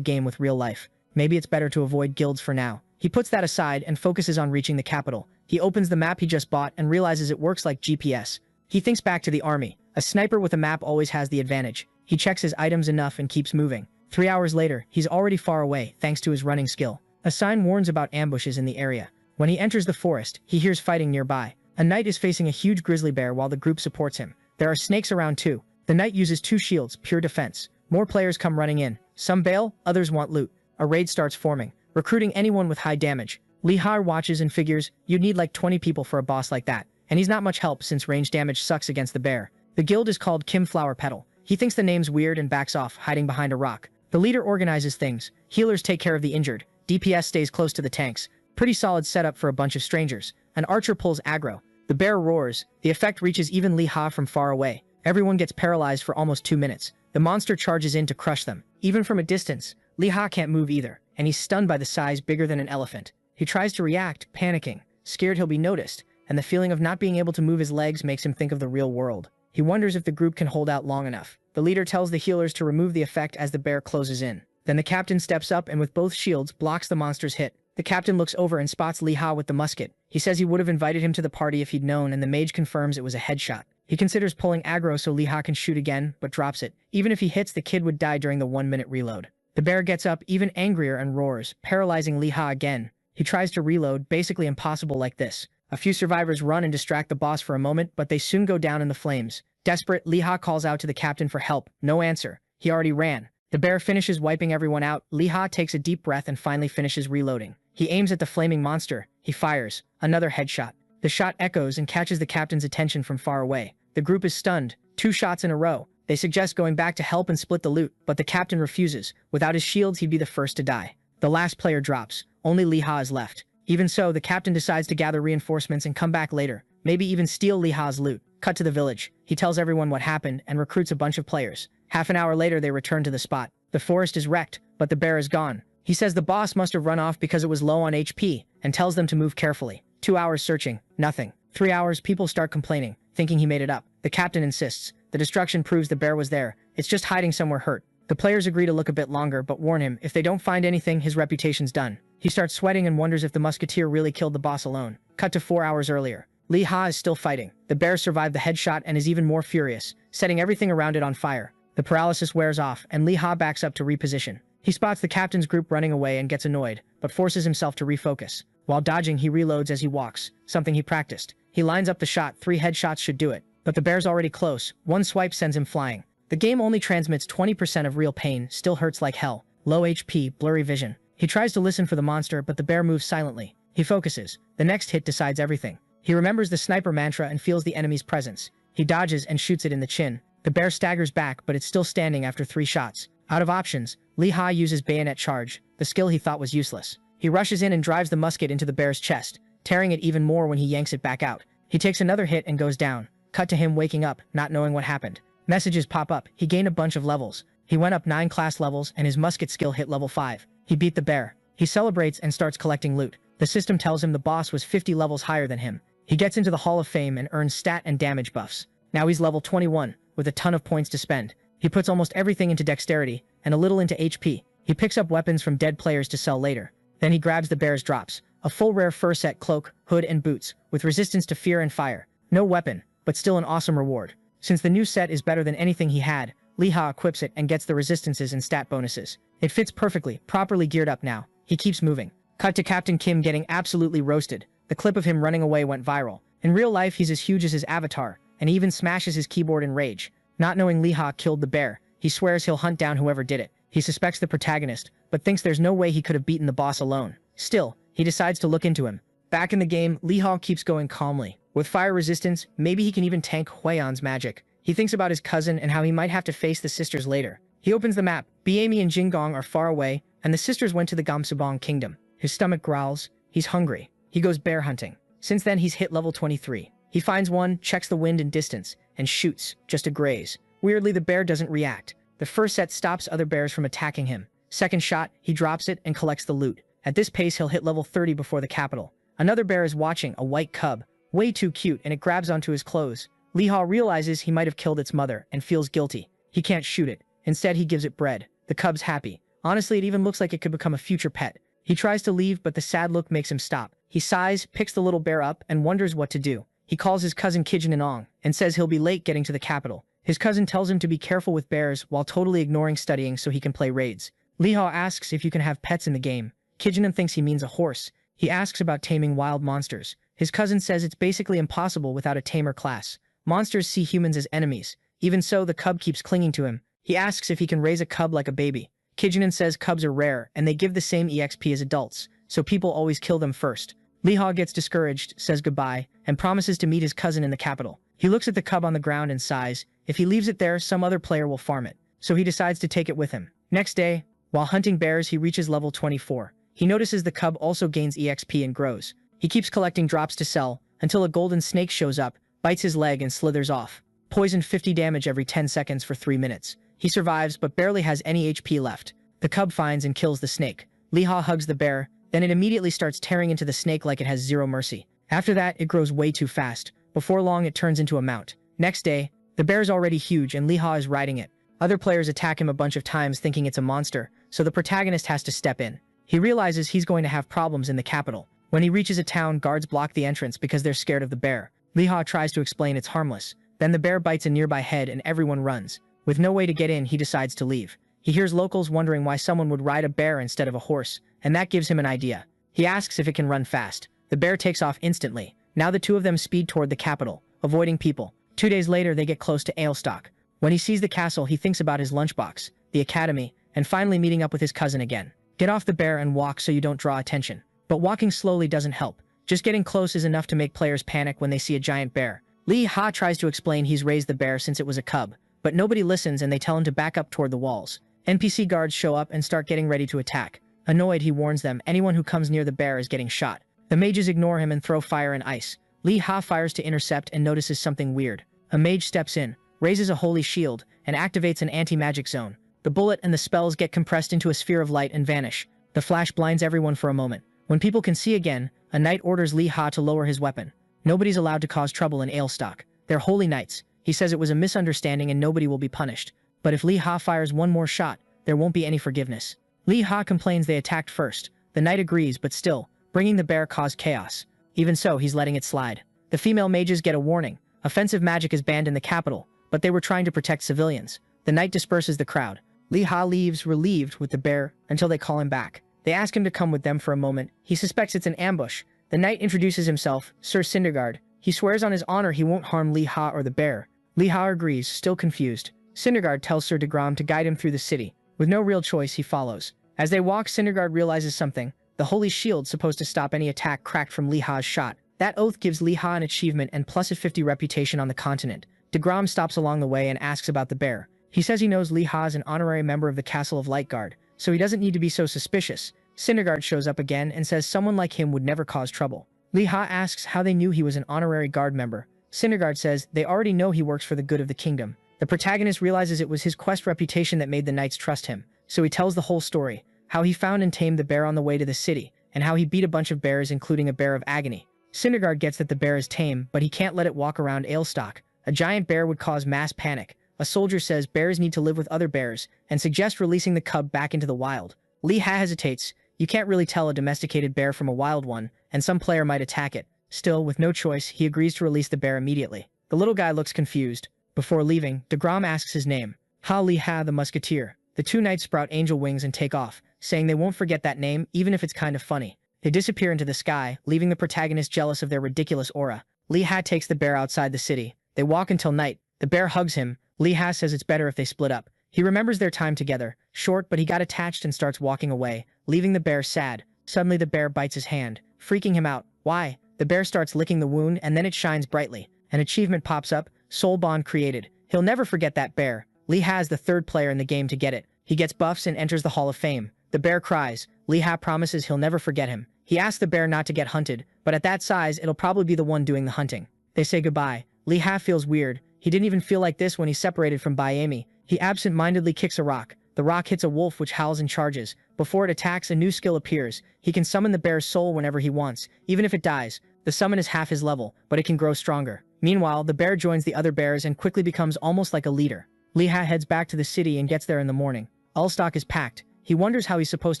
game with real life. Maybe it's better to avoid guilds for now. He puts that aside and focuses on reaching the capital. He opens the map he just bought and realizes it works like GPS. He thinks back to the army. A sniper with a map always has the advantage. He checks his items enough and keeps moving. 3 hours later, he's already far away thanks to his running skill. A sign warns about ambushes in the area. When he enters the forest, he hears fighting nearby. A knight is facing a huge grizzly bear while the group supports him. There are snakes around too. The knight uses 2 shields, pure defense. More players come running in. Some bail, others want loot. A raid starts forming, recruiting anyone with high damage. Lee Ha watches and figures you'd need like 20 people for a boss like that. And he's not much help since range damage sucks against the bear. The guild is called Kim Flower Petal. He thinks the name's weird and backs off, hiding behind a rock. The leader organizes things. Healers take care of the injured. DPS stays close to the tanks. Pretty solid setup for a bunch of strangers. An archer pulls aggro. The bear roars. The effect reaches even Lee Ha from far away. Everyone gets paralyzed for almost 2 minutes. The monster charges in to crush them. Even from a distance, Lee Ha can't move either, and he's stunned by the size bigger than an elephant. He tries to react, panicking, scared he'll be noticed, and the feeling of not being able to move his legs makes him think of the real world. He wonders if the group can hold out long enough. The leader tells the healers to remove the effect as the bear closes in. Then the captain steps up and with both shields blocks the monster's hit. The captain looks over and spots Lee Ha with the musket. He says he would have invited him to the party if he'd known, and the mage confirms it was a headshot. He considers pulling aggro so Lee Ha can shoot again, but drops it. Even if he hits, the kid would die during the 1-minute reload. The bear gets up even angrier and roars, paralyzing Lee Ha again. He tries to reload, basically impossible like this. A few survivors run and distract the boss for a moment, but they soon go down in the flames. Desperate, Lee Ha calls out to the captain for help. No answer. He already ran. The bear finishes wiping everyone out. Lee Ha takes a deep breath and finally finishes reloading. He aims at the flaming monster. He fires. Another headshot. The shot echoes and catches the captain's attention from far away. The group is stunned. 2 shots in a row. They suggest going back to help and split the loot, but the captain refuses. Without his shields, he'd be the first to die. The last player drops. Only Lee Ha is left. Even so, the captain decides to gather reinforcements and come back later. Maybe even steal Lee Ha's loot. Cut to the village. He tells everyone what happened and recruits a bunch of players. Half an hour later, they return to the spot. The forest is wrecked, but the bear is gone. He says the boss must have run off because it was low on HP and tells them to move carefully. 2 hours searching. Nothing. 3 hours, people start complaining, thinking he made it up. The captain insists. The destruction proves the bear was there. It's just hiding somewhere hurt. The players agree to look a bit longer, but warn him, if they don't find anything, his reputation's done. He starts sweating and wonders if the musketeer really killed the boss alone. Cut to 4 hours earlier. Lee Ha is still fighting. The bear survived the headshot and is even more furious, setting everything around it on fire. The paralysis wears off, and Lee Ha backs up to reposition. He spots the captain's group running away and gets annoyed, but forces himself to refocus. While dodging, he reloads as he walks, something he practiced. He lines up the shot. 3 headshots should do it. But the bear's already close. 1 swipe sends him flying. The game only transmits 20% of real pain, still hurts like hell. low HP, blurry vision. He tries to listen for the monster, but the bear moves silently. He focuses. The next hit decides everything. He remembers the sniper mantra and feels the enemy's presence. He dodges and shoots it in the chin. The bear staggers back, but it's still standing after 3 shots. Out of options, Lee Ha uses bayonet charge, the skill he thought was useless. He rushes in and drives the musket into the bear's chest, tearing it even more when he yanks it back out. He takes another hit and goes down. Cut to him waking up, not knowing what happened. Messages pop up. He gained a bunch of levels. He went up 9 class levels and his musket skill hit level 5. He beat the bear. He celebrates and starts collecting loot. The system tells him the boss was 50 levels higher than him. He gets into the Hall of Fame and earns stat and damage buffs. Now he's level 21, with a ton of points to spend. He puts almost everything into dexterity, and a little into HP. He picks up weapons from dead players to sell later. Then he grabs the bear's drops. A full rare fur set cloak, hood and boots, with resistance to fear and fire. No weapon, but still an awesome reward. Since the new set is better than anything he had, Lee Ha equips it and gets the resistances and stat bonuses. It fits perfectly, properly geared up now. He keeps moving. Cut to Captain Kim getting absolutely roasted. The clip of him running away went viral. In real life, he's as huge as his avatar, and he even smashes his keyboard in rage. Not knowing Lee Ha killed the bear, he swears he'll hunt down whoever did it. He suspects the protagonist, but thinks there's no way he could have beaten the boss alone. Still, he decides to look into him. Back in the game, Lee Ha keeps going calmly. With fire resistance, maybe he can even tank Huion's magic. He thinks about his cousin and how he might have to face the sisters later. He opens the map. Biemi and Jingong are far away, and the sisters went to the Gamsubong kingdom. His stomach growls. He's hungry. He goes bear hunting. Since then, he's hit level 23. He finds one, checks the wind and distance, and shoots, just to graze. Weirdly, the bear doesn't react. The first set stops other bears from attacking him. Second shot, he drops it and collects the loot. At this pace, he'll hit level 30 before the capital. Another bear is watching, a white cub. Way too cute, and it grabs onto his clothes. Lee Ha realizes he might have killed its mother and feels guilty. He can't shoot it. Instead, he gives it bread. The cub's happy. Honestly, it even looks like it could become a future pet. He tries to leave, but the sad look makes him stop. He sighs, picks the little bear up, and wonders what to do. He calls his cousin Kijin and Ong, and says he'll be late getting to the capital. His cousin tells him to be careful with bears while totally ignoring studying so he can play raids. Lee Ha asks if you can have pets in the game. Kijin thinks he means a horse. He asks about taming wild monsters. His cousin says it's basically impossible without a tamer class. Monsters see humans as enemies. Even so, the cub keeps clinging to him. He asks if he can raise a cub like a baby. Kijin says cubs are rare, and they give the same EXP as adults, so people always kill them first. Lee Ha gets discouraged, says goodbye, and promises to meet his cousin in the capital. He looks at the cub on the ground and sighs. If he leaves it there, some other player will farm it. So he decides to take it with him. Next day, while hunting bears, he reaches level 24. He notices the cub also gains EXP and grows. He keeps collecting drops to sell, until a golden snake shows up, bites his leg and slithers off. Poison 50 damage every 10 seconds for 3 minutes. He survives, but barely has any HP left. The cub finds and kills the snake. Lee Ha hugs the bear, then it immediately starts tearing into the snake like it has zero mercy. After that, it grows way too fast. Before long, it turns into a mount. Next day, the bear's already huge and Lee Ha is riding it. Other players attack him a bunch of times thinking it's a monster, so the protagonist has to step in. He realizes he's going to have problems in the capital. When he reaches a town, guards block the entrance because they're scared of the bear. Lee Ha tries to explain it's harmless. Then the bear bites a nearby head and everyone runs. With no way to get in, he decides to leave. He hears locals wondering why someone would ride a bear instead of a horse, and that gives him an idea. He asks if it can run fast. The bear takes off instantly. Now the two of them speed toward the capital, avoiding people. 2 days later, they get close to Alestock. When he sees the castle, he thinks about his lunchbox, the academy, and finally meeting up with his cousin again. Get off the bear and walk so you don't draw attention. But walking slowly doesn't help. Just getting close is enough to make players panic when they see a giant bear. Lee Ha tries to explain he's raised the bear since it was a cub, but nobody listens and they tell him to back up toward the walls. NPC guards show up and start getting ready to attack. Annoyed, he warns them anyone who comes near the bear is getting shot. The mages ignore him and throw fire and ice. Lee Ha fires to intercept and notices something weird. A mage steps in, raises a holy shield, and activates an anti-magic zone. The bullet and the spells get compressed into a sphere of light and vanish. The flash blinds everyone for a moment. When people can see again, a knight orders Lee Ha to lower his weapon. Nobody's allowed to cause trouble in Alestock. They're holy knights. He says it was a misunderstanding and nobody will be punished. But if Lee Ha fires one more shot, there won't be any forgiveness. Lee Ha complains they attacked first. The knight agrees, but still, bringing the bear caused chaos. Even so, he's letting it slide. The female mages get a warning. Offensive magic is banned in the capital, but they were trying to protect civilians. The knight disperses the crowd. Lee Ha leaves, relieved, with the bear, until they call him back. They ask him to come with them for a moment. He suspects it's an ambush. The knight introduces himself, Sir Cindergaard. He swears on his honor he won't harm Lee Ha or the bear. Lee Ha agrees, still confused. Cindergaard tells Sir DeGrom to guide him through the city. With no real choice, he follows. As they walk, Syndergaard realizes something. The holy shield supposed to stop any attack cracked from Lee Ha's shot. That oath gives Lee Ha an achievement and plus a 50 reputation on the continent. DeGrom stops along the way and asks about the bear. He says he knows Lee Ha is an honorary member of the Castle of Lightguard, so he doesn't need to be so suspicious. Syndergaard shows up again and says someone like him would never cause trouble. Lee Ha asks how they knew he was an honorary guard member. Syndergaard says they already know he works for the good of the kingdom. The protagonist realizes it was his quest reputation that made the knights trust him, so he tells the whole story, how he found and tamed the bear on the way to the city, and how he beat a bunch of bears including a bear of agony. Syndergaard gets that the bear is tame, but he can't let it walk around Ailstock. A giant bear would cause mass panic. A soldier says bears need to live with other bears, and suggests releasing the cub back into the wild. Lee Ha hesitates. You can't really tell a domesticated bear from a wild one, and some player might attack it. Still, with no choice, he agrees to release the bear immediately. The little guy looks confused. Before leaving, DeGrom asks his name. Lee Ha the Musketeer. The two knights sprout angel wings and take off, saying they won't forget that name even if it's kind of funny. They disappear into the sky, leaving the protagonist jealous of their ridiculous aura. Lee Ha takes the bear outside the city. They walk until night. The bear hugs him. Lee Ha says it's better if they split up. He remembers their time together. Short, but he got attached and starts walking away, leaving the bear sad. Suddenly the bear bites his hand, freaking him out. Why? The bear starts licking the wound and then it shines brightly. An achievement pops up, soul bond created. He'll never forget that bear. Lee Ha is the third player in the game to get it. He gets buffs and enters the Hall of Fame. The bear cries. Lee Ha promises he'll never forget him. He asks the bear not to get hunted, but at that size, it'll probably be the one doing the hunting. They say goodbye. Lee Ha feels weird. He didn't even feel like this when he separated from Bayami. He absent-mindedly kicks a rock. The rock hits a wolf which howls and charges. Before it attacks, a new skill appears. He can summon the bear's soul whenever he wants, even if it dies. The summon is half his level, but it can grow stronger. Meanwhile, the bear joins the other bears and quickly becomes almost like a leader. Lee Ha heads back to the city and gets there in the morning. Ulstock is packed. He wonders how he's supposed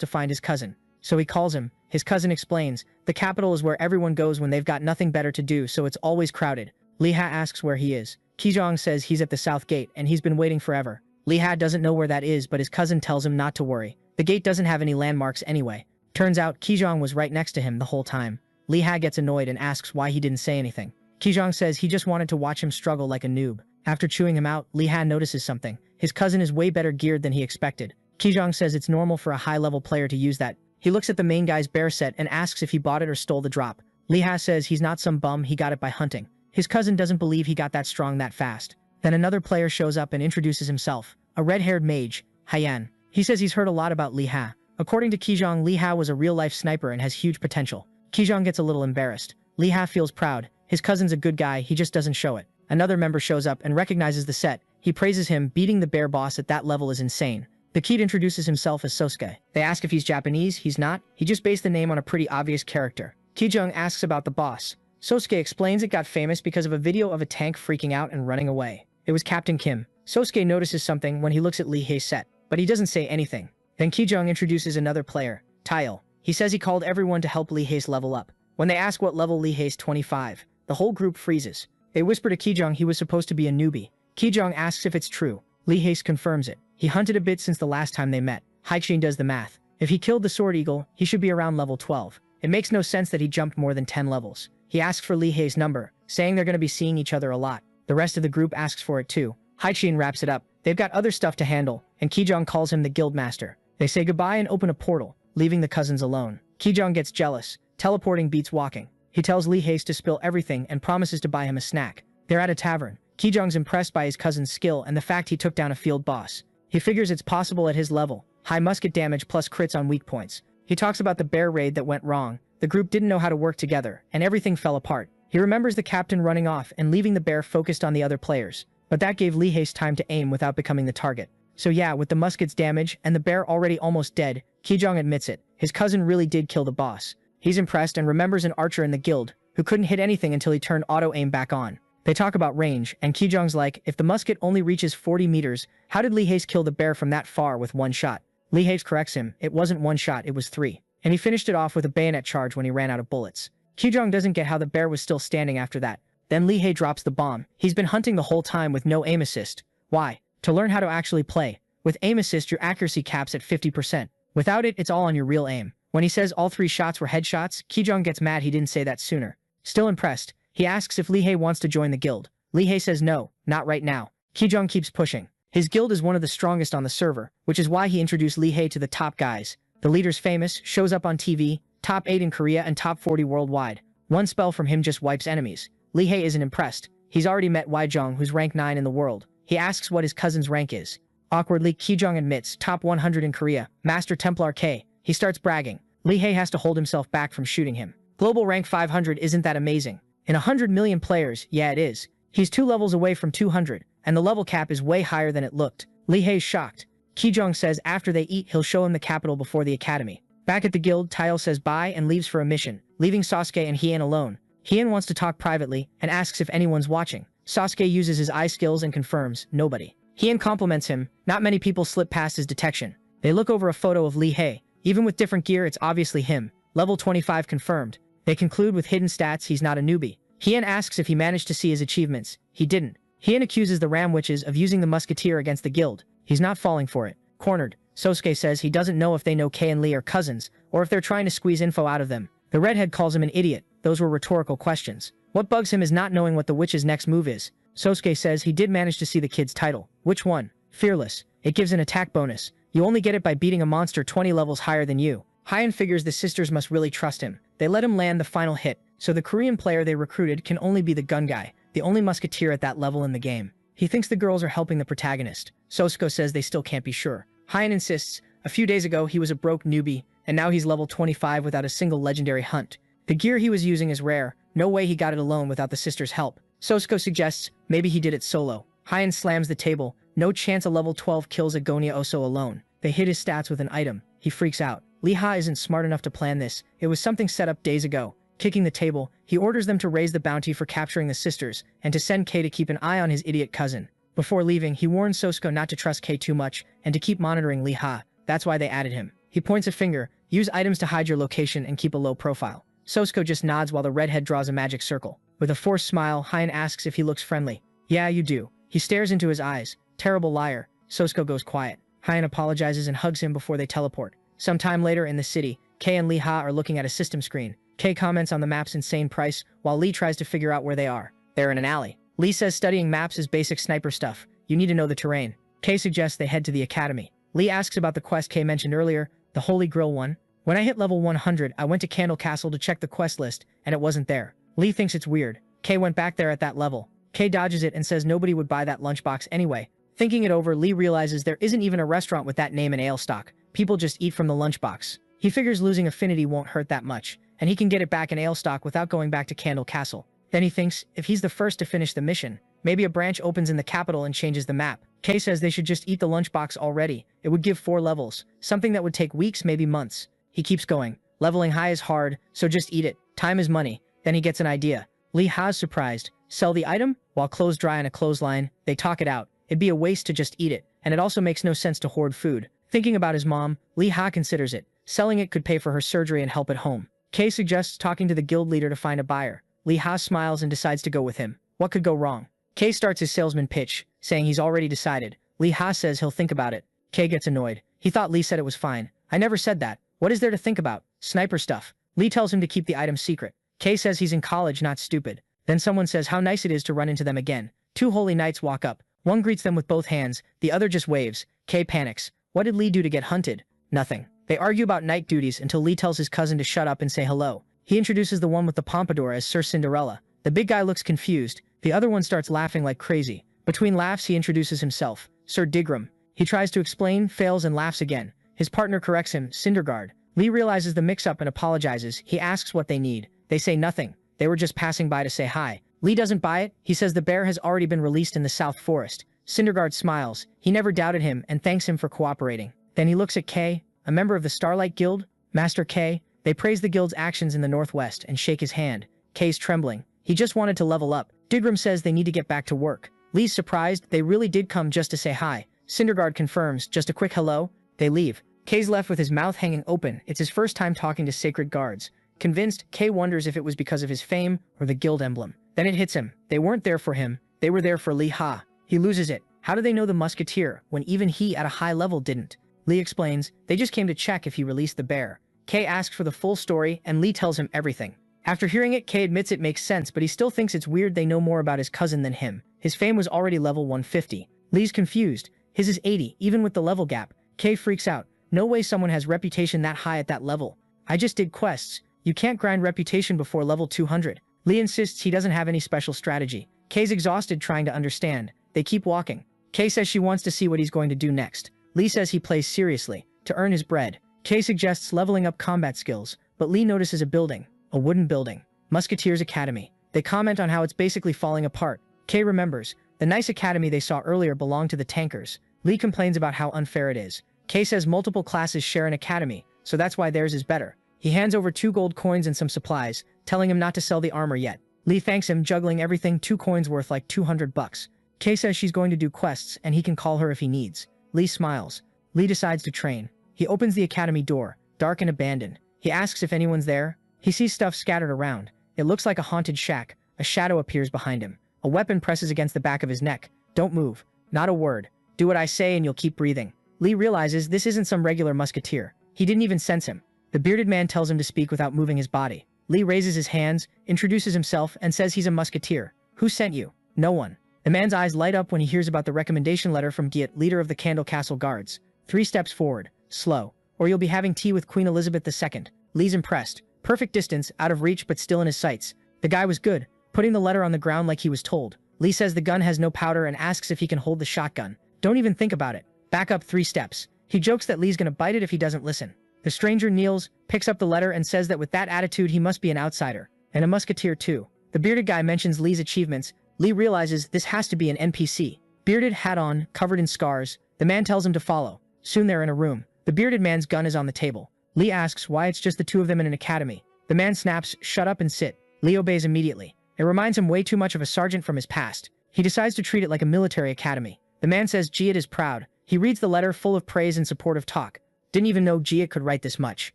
to find his cousin. So he calls him. His cousin explains, the capital is where everyone goes when they've got nothing better to do, so it's always crowded. Lee Ha asks where he is. Kijong says he's at the south gate and he's been waiting forever. Lee Ha doesn't know where that is, but his cousin tells him not to worry. The gate doesn't have any landmarks anyway. Turns out Kijong was right next to him the whole time. Lee Ha gets annoyed and asks why he didn't say anything. Kijong says he just wanted to watch him struggle like a noob. After chewing him out, Lee Ha notices something. His cousin is way better geared than he expected. Kijong says it's normal for a high-level player to use that. He looks at the main guy's bear set and asks if he bought it or stole the drop. Lee Ha says he's not some bum, he got it by hunting. His cousin doesn't believe he got that strong that fast. Then another player shows up and introduces himself. A red-haired mage, Haiyan. He says he's heard a lot about Lee Ha. According to Kijong, Lee Ha was a real-life sniper and has huge potential. Kijong gets a little embarrassed. Lee Ha feels proud. His cousin's a good guy, he just doesn't show it. Another member shows up and recognizes the set. He praises him. Beating the bear boss at that level is insane. The kid introduces himself as Sosuke. They ask if he's Japanese. He's not. He just based the name on a pretty obvious character. Kijong asks about the boss. Sosuke explains it got famous because of a video of a tank freaking out and running away. It was Captain Kim. Sosuke notices something when he looks at Lee Hei's set, but he doesn't say anything. Then Kijong introduces another player, Tail. He says he called everyone to help Lee Hei's level up. When they ask what level Lee Hei's 25, the whole group freezes. They whisper to Kijong he was supposed to be a newbie. Kijong asks if it's true. Lee Hei's confirms it. He hunted a bit since the last time they met. Haichin does the math. If he killed the Sword Eagle, he should be around level 12. It makes no sense that he jumped more than 10 levels. He asks for Lee Hei's number, saying they're going to be seeing each other a lot. The rest of the group asks for it too. Haichin wraps it up. They've got other stuff to handle, and Kijong calls him the Guildmaster. They say goodbye and open a portal, leaving the cousins alone. Kijong gets jealous. Teleporting beats walking. He tells Lee Hei's to spill everything and promises to buy him a snack. They're at a tavern. Kijong's impressed by his cousin's skill and the fact he took down a field boss. He figures it's possible at his level. High musket damage plus crits on weak points. He talks about the bear raid that went wrong. The group didn't know how to work together, and everything fell apart. He remembers the captain running off and leaving the bear focused on the other players. But that gave Lee Hei's time to aim without becoming the target. So yeah, with the musket's damage and the bear already almost dead, Kijong admits it. His cousin really did kill the boss. He's impressed and remembers an archer in the guild who couldn't hit anything until he turned auto-aim back on. They talk about range, and Kijong's like, if the musket only reaches 40 meters, how did Lee Hei's kill the bear from that far with one shot? Lee Hei's corrects him, it wasn't one shot, it was 3. And he finished it off with a bayonet charge when he ran out of bullets. Kijong doesn't get how the bear was still standing after that. Then Lee Hai drops the bomb. He's been hunting the whole time with no aim assist. Why? To learn how to actually play. With aim assist, your accuracy caps at 50%. Without it, it's all on your real aim. When he says all 3 shots were headshots, Kijong gets mad he didn't say that sooner. Still impressed, he asks if Lee Hai wants to join the guild. Lee Hai says no, not right now. Kijong keeps pushing. His guild is one of the strongest on the server, which is why he introduced Lee Hae to the top guys. The leader's famous, shows up on TV, top 8 in Korea and top 40 worldwide. One spell from him just wipes enemies. Lee Hae isn't impressed. He's already met Waijong, who's rank 9 in the world. He asks what his cousin's rank is. Awkwardly, Kijong admits, top 100 in Korea, Master Templar K. He starts bragging. Lee Hae has to hold himself back from shooting him. Global rank 500 isn't that amazing. In 100 million players, yeah it is. He's 2 levels away from 200, and the level cap is way higher than it looked. Lee Hae's shocked. Kijong says after they eat he'll show him the capital before the academy. Back at the guild, Taeyol says bye and leaves for a mission, leaving Sasuke and Hien alone. Hien wants to talk privately and asks if anyone's watching. Sasuke uses his eye skills and confirms, nobody. Hien compliments him, not many people slip past his detection. They look over a photo of Lee Hae. Even with different gear it's obviously him. Level 25 confirmed. They conclude with hidden stats he's not a newbie. Hien asks if he managed to see his achievements. He didn't. Hien accuses the Ram Witches of using the musketeer against the guild. He's not falling for it. Cornered, Sosuke says he doesn't know if they know Kei and Lee are cousins, or if they're trying to squeeze info out of them. The redhead calls him an idiot. Those were rhetorical questions. What bugs him is not knowing what the witch's next move is. Sosuke says he did manage to see the kid's title. Which one? Fearless. It gives an attack bonus. You only get it by beating a monster 20 levels higher than you. Hien figures the sisters must really trust him. They let him land the final hit, so the Korean player they recruited can only be the gun guy, the only musketeer at that level in the game. He thinks the girls are helping the protagonist. Sosuke says they still can't be sure. Hien insists, a few days ago he was a broke newbie, and now he's level 25 without a single legendary hunt. The gear he was using is rare, no way he got it alone without the sisters' help. Sosuke suggests maybe he did it solo. Hien slams the table, no chance a level 12 kills Agonia Oso alone. They hit his stats with an item. He freaks out. Lee Ha isn't smart enough to plan this. It was something set up days ago. Kicking the table, he orders them to raise the bounty for capturing the sisters, and to send Kei to keep an eye on his idiot cousin. Before leaving, he warns Sosuke not to trust Kei too much, and to keep monitoring Lee Ha. That's why they added him. He points a finger, use items to hide your location and keep a low profile. Sosuke just nods while the redhead draws a magic circle. With a forced smile, Hien asks if he looks friendly. Yeah, you do. He stares into his eyes. Terrible liar. Sosuke goes quiet. Hien apologizes and hugs him before they teleport. Sometime later in the city, Kei and Lee Ha are looking at a system screen. Kei comments on the map's insane price, while Lee tries to figure out where they are. They're in an alley. Lee says studying maps is basic sniper stuff. You need to know the terrain. Kei suggests they head to the academy. Lee asks about the quest Kei mentioned earlier, the Holy Grill one. When I hit level 100, I went to Candle Castle to check the quest list, and it wasn't there. Lee thinks it's weird. Kei went back there at that level. Kei dodges it and says nobody would buy that lunchbox anyway. Thinking it over, Lee realizes there isn't even a restaurant with that name in ale stock. People just eat from the lunchbox. He figures losing affinity won't hurt that much, and he can get it back in ale stock without going back to Candle Castle. Then he thinks, if he's the first to finish the mission, maybe a branch opens in the capital and changes the map. Kei says they should just eat the lunchbox already. It would give 4 levels, something that would take weeks, maybe months. He keeps going. Leveling high is hard, so just eat it. Time is money. Then he gets an idea. Lee Ha's surprised. Sell the item? While clothes dry on a clothesline, they talk it out. It'd be a waste to just eat it, and it also makes no sense to hoard food. Thinking about his mom, Lee Ha considers it. Selling it could pay for her surgery and help at home. Kei suggests talking to the guild leader to find a buyer. Lee Ha smiles and decides to go with him. What could go wrong? Kei starts his salesman pitch, saying he's already decided. Lee Ha says he'll think about it. Kei gets annoyed. He thought Lee said it was fine. I never said that. What is there to think about? Sniper stuff. Lee tells him to keep the item secret. Kei says he's in college, not stupid. Then someone says how nice it is to run into them again. 2 holy knights walk up. One greets them with both hands, the other just waves. Kei panics. What did Lee do to get hunted? Nothing. They argue about night duties until Lee tells his cousin to shut up and say hello. He introduces the one with the pompadour as Sir Cinderella. The big guy looks confused. The other one starts laughing like crazy. Between laughs, he introduces himself. Sir Digram. He tries to explain, fails, and laughs again. His partner corrects him, Cinderguard. Lee realizes the mix-up and apologizes. He asks what they need. They say nothing. They were just passing by to say hi. Lee doesn't buy it. He says the bear has already been released in the South Forest. Cinderguard smiles. He never doubted him and thanks him for cooperating. Then he looks at Kei, a member of the Starlight Guild. Master Kei. They praise the guild's actions in the Northwest and shake his hand. Kei's trembling. He just wanted to level up. Digram says they need to get back to work. Lee's surprised. They really did come just to say hi. Cinderguard confirms. Just a quick hello. They leave. Kei's left with his mouth hanging open. It's his first time talking to sacred guards. Convinced, Kei wonders if it was because of his fame or the guild emblem. Then it hits him. They weren't there for him. They were there for Lee Ha. He loses it. How do they know the musketeer when even he at a high level didn't? Lee explains, they just came to check if he released the bear. Kei asks for the full story and Lee tells him everything. After hearing it, Kei admits it makes sense, but he still thinks it's weird they know more about his cousin than him. His fame was already level 150. Lee's confused. His is 80, even with the level gap. K freaks out. No way someone has reputation that high at that level. I just did quests. You can't grind reputation before level 200. Lee insists he doesn't have any special strategy. K's exhausted trying to understand. They keep walking. K says she wants to see what he's going to do next. Lee says he plays seriously, to earn his bread. K suggests leveling up combat skills, but Lee notices a building. A wooden building. Musketeers Academy. They comment on how it's basically falling apart. K remembers. The nice academy they saw earlier belonged to the tankers. Lee complains about how unfair it is. K says multiple classes share an academy, so that's why theirs is better. He hands over 2 gold coins and some supplies, telling him not to sell the armor yet. Lee thanks him, juggling everything, 2 coins worth like 200 bucks. K says she's going to do quests and he can call her if he needs. Lee smiles. Lee decides to train. He opens the academy door, dark and abandoned. He asks if anyone's there. He sees stuff scattered around. It looks like a haunted shack. A shadow appears behind him. A weapon presses against the back of his neck. Don't move. Not a word. Do what I say and you'll keep breathing. Lee realizes this isn't some regular musketeer. He didn't even sense him. The bearded man tells him to speak without moving his body. Lee raises his hands, introduces himself, and says he's a musketeer. Who sent you? No one. The man's eyes light up when he hears about the recommendation letter from Giat, leader of the Candle Castle Guards. 3 steps forward. Slow. Or you'll be having tea with Queen Elizabeth II. Lee's impressed. Perfect distance, out of reach but still in his sights. The guy was good, putting the letter on the ground like he was told. Lee says the gun has no powder and asks if he can hold the shotgun. Don't even think about it. Back up 3 steps. He jokes that Lee's gonna bite it if he doesn't listen. The stranger kneels, picks up the letter and says that with that attitude he must be an outsider. And a musketeer too. The bearded guy mentions Lee's achievements. Lee realizes this has to be an NPC. Bearded, hat on, covered in scars. The man tells him to follow. Soon they're in a room. The bearded man's gun is on the table. Lee asks why it's just the 2 of them in an academy. The man snaps, shut up and sit. Lee obeys immediately. It reminds him way too much of a sergeant from his past. He decides to treat it like a military academy. The man says Giat is proud. He reads the letter full of praise and supportive talk. Didn't even know Giat could write this much.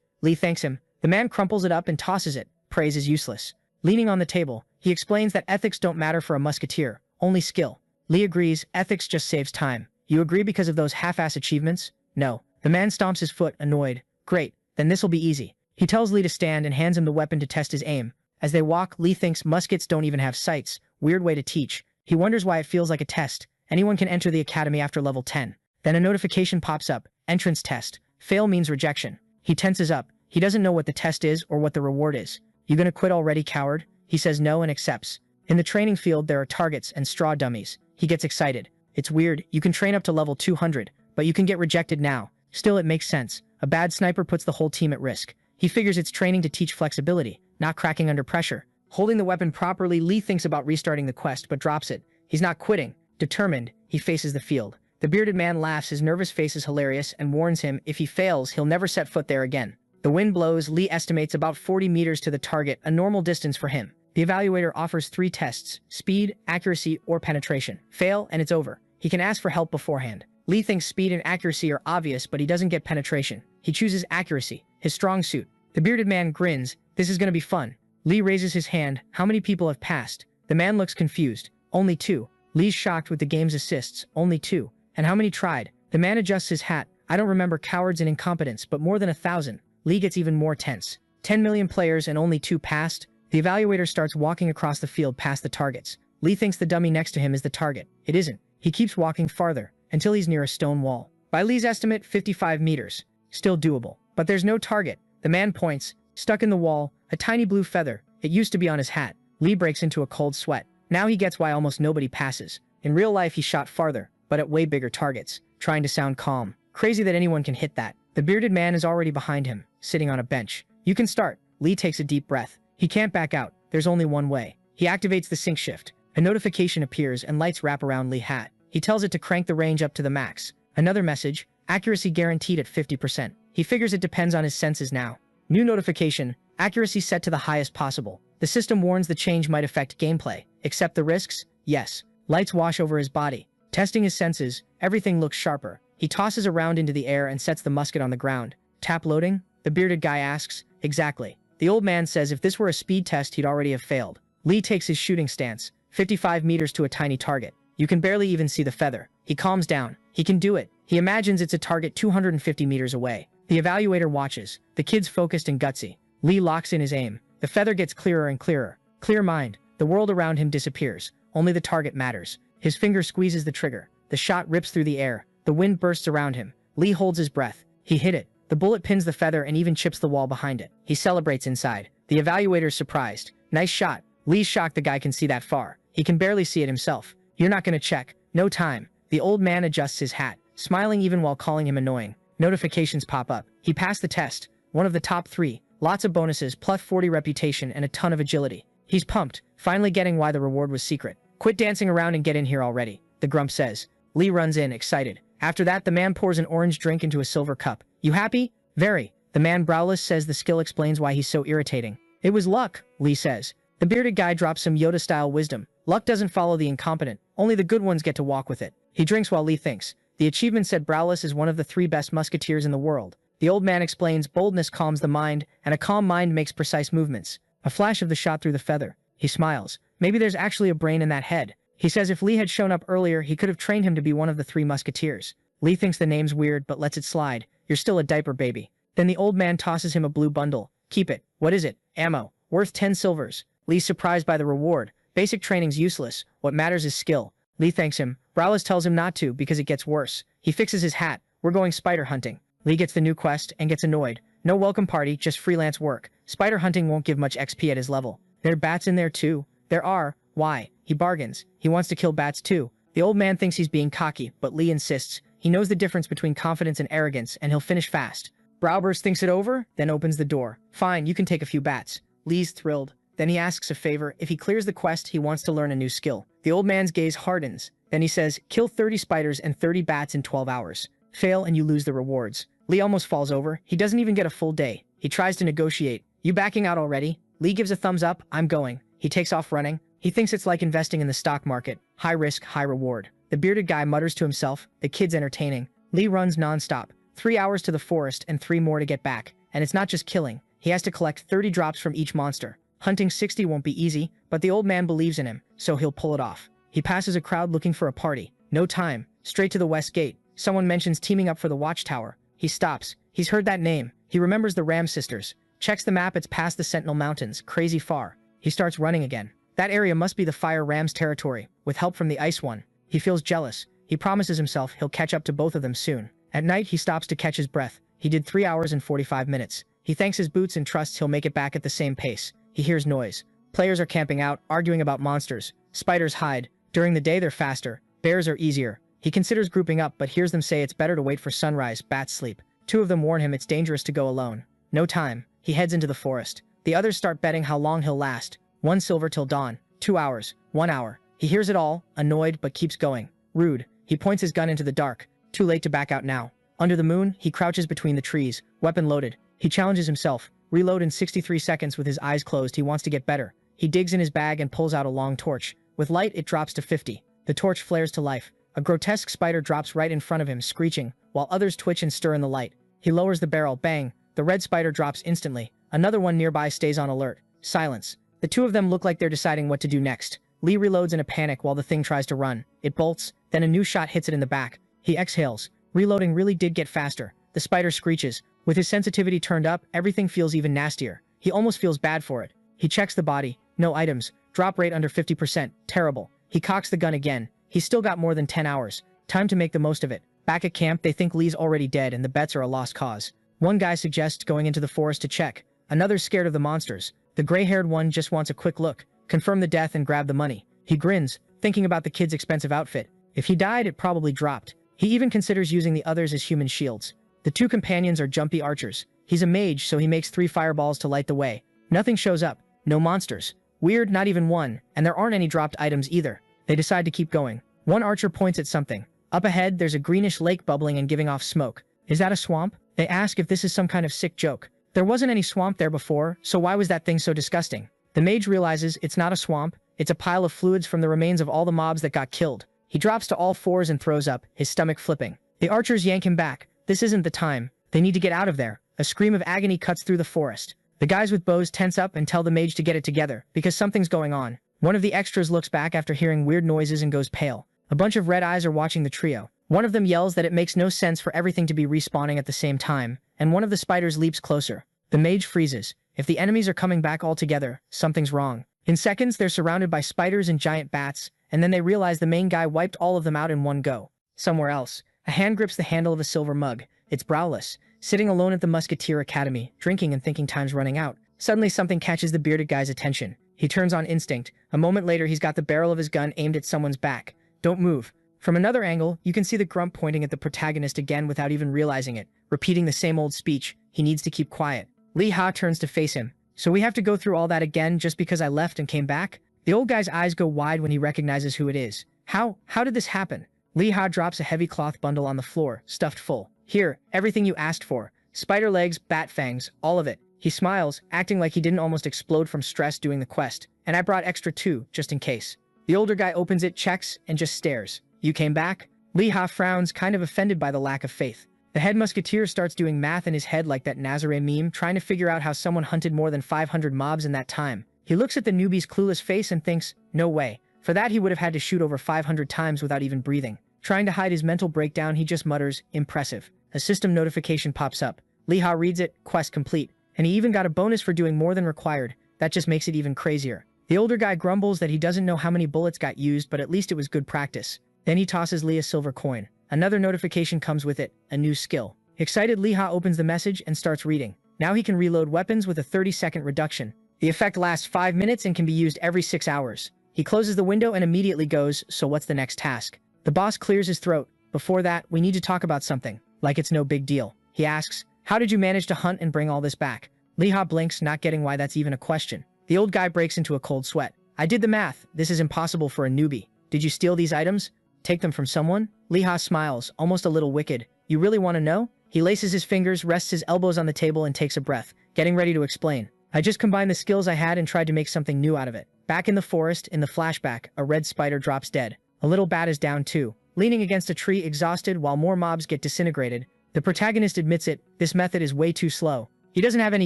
Lee thanks him. The man crumples it up and tosses it. Praise is useless. Leaning on the table, he explains that ethics don't matter for a musketeer, only skill. Lee agrees, ethics just saves time. You agree because of those half-ass achievements? No. The man stomps his foot, annoyed. Great, then this'll be easy. He tells Lee to stand and hands him the weapon to test his aim. As they walk, Lee thinks muskets don't even have sights. Weird way to teach. He wonders why it feels like a test. Anyone can enter the academy after level 10. Then a notification pops up. Entrance test. Fail means rejection. He tenses up. He doesn't know what the test is or what the reward is. You gonna quit already, coward? He says no and accepts. In the training field, there are targets and straw dummies. He gets excited. It's weird. You can train up to level 200, but you can get rejected now. Still, it makes sense. A bad sniper puts the whole team at risk. He figures it's training to teach flexibility, not cracking under pressure. Holding the weapon properly, Lee thinks about restarting the quest, but drops it. He's not quitting. Determined, he faces the field. The bearded man laughs, his nervous face is hilarious, and warns him if he fails, he'll never set foot there again. The wind blows. Lee estimates about 40 meters to the target, a normal distance for him. The evaluator offers 3 tests: speed, accuracy, or penetration. Fail, and it's over. He can ask for help beforehand. Lee thinks speed and accuracy are obvious, but he doesn't get penetration. He chooses accuracy, his strong suit. The bearded man grins. This is gonna be fun. Lee raises his hand. How many people have passed? The man looks confused. Only 2. Lee's shocked with the game's assists. Only 2. And how many tried? The man adjusts his hat. I don't remember cowards and incompetents, but more than 1,000. Lee gets even more tense. 10 million players and only 2 passed? The evaluator starts walking across the field past the targets. Lee thinks the dummy next to him is the target. It isn't. He keeps walking farther, until he's near a stone wall. By Lee's estimate, 55 meters. Still doable. But there's no target. The man points. Stuck in the wall, a tiny blue feather. It used to be on his hat. Lee breaks into a cold sweat. Now he gets why almost nobody passes. In real life, he shot farther, but at way bigger targets, trying to sound calm. Crazy that anyone can hit that. The bearded man is already behind him, sitting on a bench. You can start. Lee takes a deep breath. He can't back out. There's only one way. He activates the sync shift. A notification appears and lights wrap around Lee's hat. He tells it to crank the range up to the max. Another message. Accuracy guaranteed at 50%. He figures it depends on his senses now. New notification. Accuracy set to the highest possible. The system warns the change might affect gameplay. Accept the risks? Yes. Lights wash over his body. Testing his senses, everything looks sharper. He tosses around into the air and sets the musket on the ground. Tap loading? The bearded guy asks. Exactly. The old man says if this were a speed test, he'd already have failed. Lee takes his shooting stance. 55 meters to a tiny target. You can barely even see the feather. He calms down. He can do it. He imagines it's a target 250 meters away. The evaluator watches. The kid's focused and gutsy. Lee locks in his aim. The feather gets clearer and clearer. Clear mind. The world around him disappears. Only the target matters. His finger squeezes the trigger. The shot rips through the air. The wind bursts around him. Lee holds his breath. He hit it. The bullet pins the feather and even chips the wall behind it. He celebrates inside. The evaluator's surprised. Nice shot. Lee's shocked the guy can see that far. He can barely see it himself. You're not gonna check. No time. The old man adjusts his hat, smiling even while calling him annoying. Notifications pop up. He passed the test. One of the top 3. Lots of bonuses, plus 40 reputation and a ton of agility. He's pumped, finally getting why the reward was secret. Quit dancing around and get in here already, the grump says. Lee runs in, excited. After that, the man pours an orange drink into a silver cup. You happy? Very. The man browless says the skill explains why he's so irritating. It was luck, Lee says. The bearded guy drops some Yoda-style wisdom. Luck doesn't follow the incompetent. Only the good ones get to walk with it. He drinks while Lee thinks. The achievement said Browless is one of the 3 best musketeers in the world. The old man explains boldness calms the mind, and a calm mind makes precise movements. A flash of the shot through the feather. He smiles. Maybe there's actually a brain in that head. He says if Lee had shown up earlier, he could have trained him to be one of the 3 musketeers. Lee thinks the name's weird, but lets it slide. You're still a diaper baby. Then the old man tosses him a blue bundle. Keep it. What is it? Ammo. Worth 10 silvers. Lee's surprised by the reward. Basic training's useless. What matters is skill. Lee thanks him. Browless tells him not to because it gets worse. He fixes his hat. We're going spider hunting. Lee gets the new quest and gets annoyed. No welcome party, just freelance work. Spider hunting won't give much XP at his level. There are bats in there too. There are. Why? He bargains. He wants to kill bats too. The old man thinks he's being cocky, but Lee insists. He knows the difference between confidence and arrogance, and he'll finish fast. Browburst thinks it over, then opens the door. Fine, you can take a few bats. Lee's thrilled. Then he asks a favor. If he clears the quest, he wants to learn a new skill. The old man's gaze hardens. Then he says, kill 30 spiders and 30 bats in 12 hours. Fail and you lose the rewards. Lee almost falls over. He doesn't even get a full day. He tries to negotiate. You backing out already? Lee gives a thumbs up. I'm going. He takes off running. He thinks it's like investing in the stock market. High risk, high reward. The bearded guy mutters to himself. The kid's entertaining. Lee runs non-stop. 3 hours to the forest and 3 more to get back. And it's not just killing. He has to collect 30 drops from each monster. Hunting 60 won't be easy, but the old man believes in him, so he'll pull it off. He passes a crowd looking for a party. No time. Straight to the west gate. Someone mentions teaming up for the watchtower. He stops. He's heard that name. He remembers the Ram sisters. Checks the map. It's past the Sentinel Mountains. Crazy far. He starts running again. That area must be the Fire Ram's territory, with help from the Ice one. He feels jealous. He promises himself he'll catch up to both of them soon. At night, he stops to catch his breath. He did 3 hours and 45 minutes. He thanks his boots and trusts he'll make it back at the same pace. He hears noise. Players are camping out, arguing about monsters. Spiders hide. During the day, they're faster. Bears are easier. He considers grouping up, but hears them say it's better to wait for sunrise. Bats sleep. 2 of them warn him it's dangerous to go alone. No time. He heads into the forest. The others start betting how long he'll last. 1 silver till dawn. 2 hours. 1 hour. He hears it all, annoyed, but keeps going. Rude. He points his gun into the dark. Too late to back out now. Under the moon, he crouches between the trees, weapon loaded. He challenges himself. Reload in 63 seconds with his eyes closed. He wants to get better. He digs in his bag and pulls out a long torch. With light, it drops to 50. The torch flares to life. A grotesque spider drops right in front of him, screeching, while others twitch and stir in the light. He lowers the barrel. Bang. The red spider drops instantly. Another one nearby stays on alert. Silence. The 2 of them look like they're deciding what to do next. Lee reloads in a panic while the thing tries to run. It bolts, then a new shot hits it in the back. He exhales. Reloading really did get faster. The spider screeches. With his sensitivity turned up, everything feels even nastier. He almost feels bad for it. He checks the body. No items. Drop rate under 50%. Terrible. He cocks the gun again. He's still got more than 10 hours. Time to make the most of it. Back at camp, they think Lee's already dead and the bets are a lost cause. One guy suggests going into the forest to check. Another's scared of the monsters. The gray-haired one just wants a quick look, confirm the death and grab the money. He grins, thinking about the kid's expensive outfit. If he died, it probably dropped. He even considers using the others as human shields. The 2 companions are jumpy archers. He's a mage, so he makes 3 fireballs to light the way. Nothing shows up. No monsters. Weird, not even one, and there aren't any dropped items either. They decide to keep going. One archer points at something. Up ahead, there's a greenish lake bubbling and giving off smoke. Is that a swamp? They ask if this is some kind of sick joke. There wasn't any swamp there before, so why was that thing so disgusting? The mage realizes it's not a swamp, it's a pile of fluids from the remains of all the mobs that got killed. He drops to all 4s and throws up, his stomach flipping. The archers yank him back. This isn't the time. They need to get out of there. A scream of agony cuts through the forest. The guys with bows tense up and tell the mage to get it together, because something's going on. One of the extras looks back after hearing weird noises and goes pale. A bunch of red eyes are watching the trio. One of them yells that it makes no sense for everything to be respawning at the same time, and one of the spiders leaps closer. The mage freezes. If the enemies are coming back all together, something's wrong. In seconds, they're surrounded by spiders and giant bats, and then they realize the main guy wiped all of them out in one go. Somewhere else, A hand grips the handle of a silver mug. It's browless, sitting alone at the Musketeer Academy, drinking and thinking time's running out. Suddenly something catches the bearded guy's attention. He turns on instinct. A moment later he's got the barrel of his gun aimed at someone's back. Don't move. From another angle, you can see the grump pointing at the protagonist again without even realizing it, repeating the same old speech. He needs to keep quiet. Lee Ha turns to face him. So we have to go through all that again just because I left and came back? The old guy's eyes go wide when he recognizes who it is. How did this happen? Lee Ha drops a heavy cloth bundle on the floor, stuffed full. Here, everything you asked for. Spider legs, bat fangs, all of it. He smiles, acting like he didn't almost explode from stress doing the quest. And I brought extra too, just in case. The older guy opens it, checks, and just stares. You came back? Lee Ha frowns, kind of offended by the lack of faith. The head musketeer starts doing math in his head like that Nazare meme, trying to figure out how someone hunted more than 500 mobs in that time. He looks at the newbie's clueless face and thinks, no way. For that he would have had to shoot over 500 times without even breathing. Trying to hide his mental breakdown, he just mutters, impressive. A system notification pops up. Lee Ha reads it, quest complete. And he even got a bonus for doing more than required. That just makes it even crazier. The older guy grumbles that he doesn't know how many bullets got used, but at least it was good practice. Then he tosses Lee a silver coin. Another notification comes with it, a new skill. Excited, Lee Ha opens the message and starts reading. Now he can reload weapons with a 30-second reduction. The effect lasts 5 minutes and can be used every 6 hours. He closes the window and immediately goes, so what's the next task? The boss clears his throat. Before that, we need to talk about something. Like it's no big deal. He asks, how did you manage to hunt and bring all this back? Lee Ha blinks, not getting why that's even a question. The old guy breaks into a cold sweat. I did the math. This is impossible for a newbie. Did you steal these items? Take them from someone? Lee Ha smiles, almost a little wicked. You really want to know? He laces his fingers, rests his elbows on the table, and takes a breath, getting ready to explain. I just combined the skills I had and tried to make something new out of it. Back in the forest, in the flashback, a red spider drops dead. A little bat is down too, leaning against a tree exhausted while more mobs get disintegrated. The protagonist admits it, this method is way too slow. He doesn't have any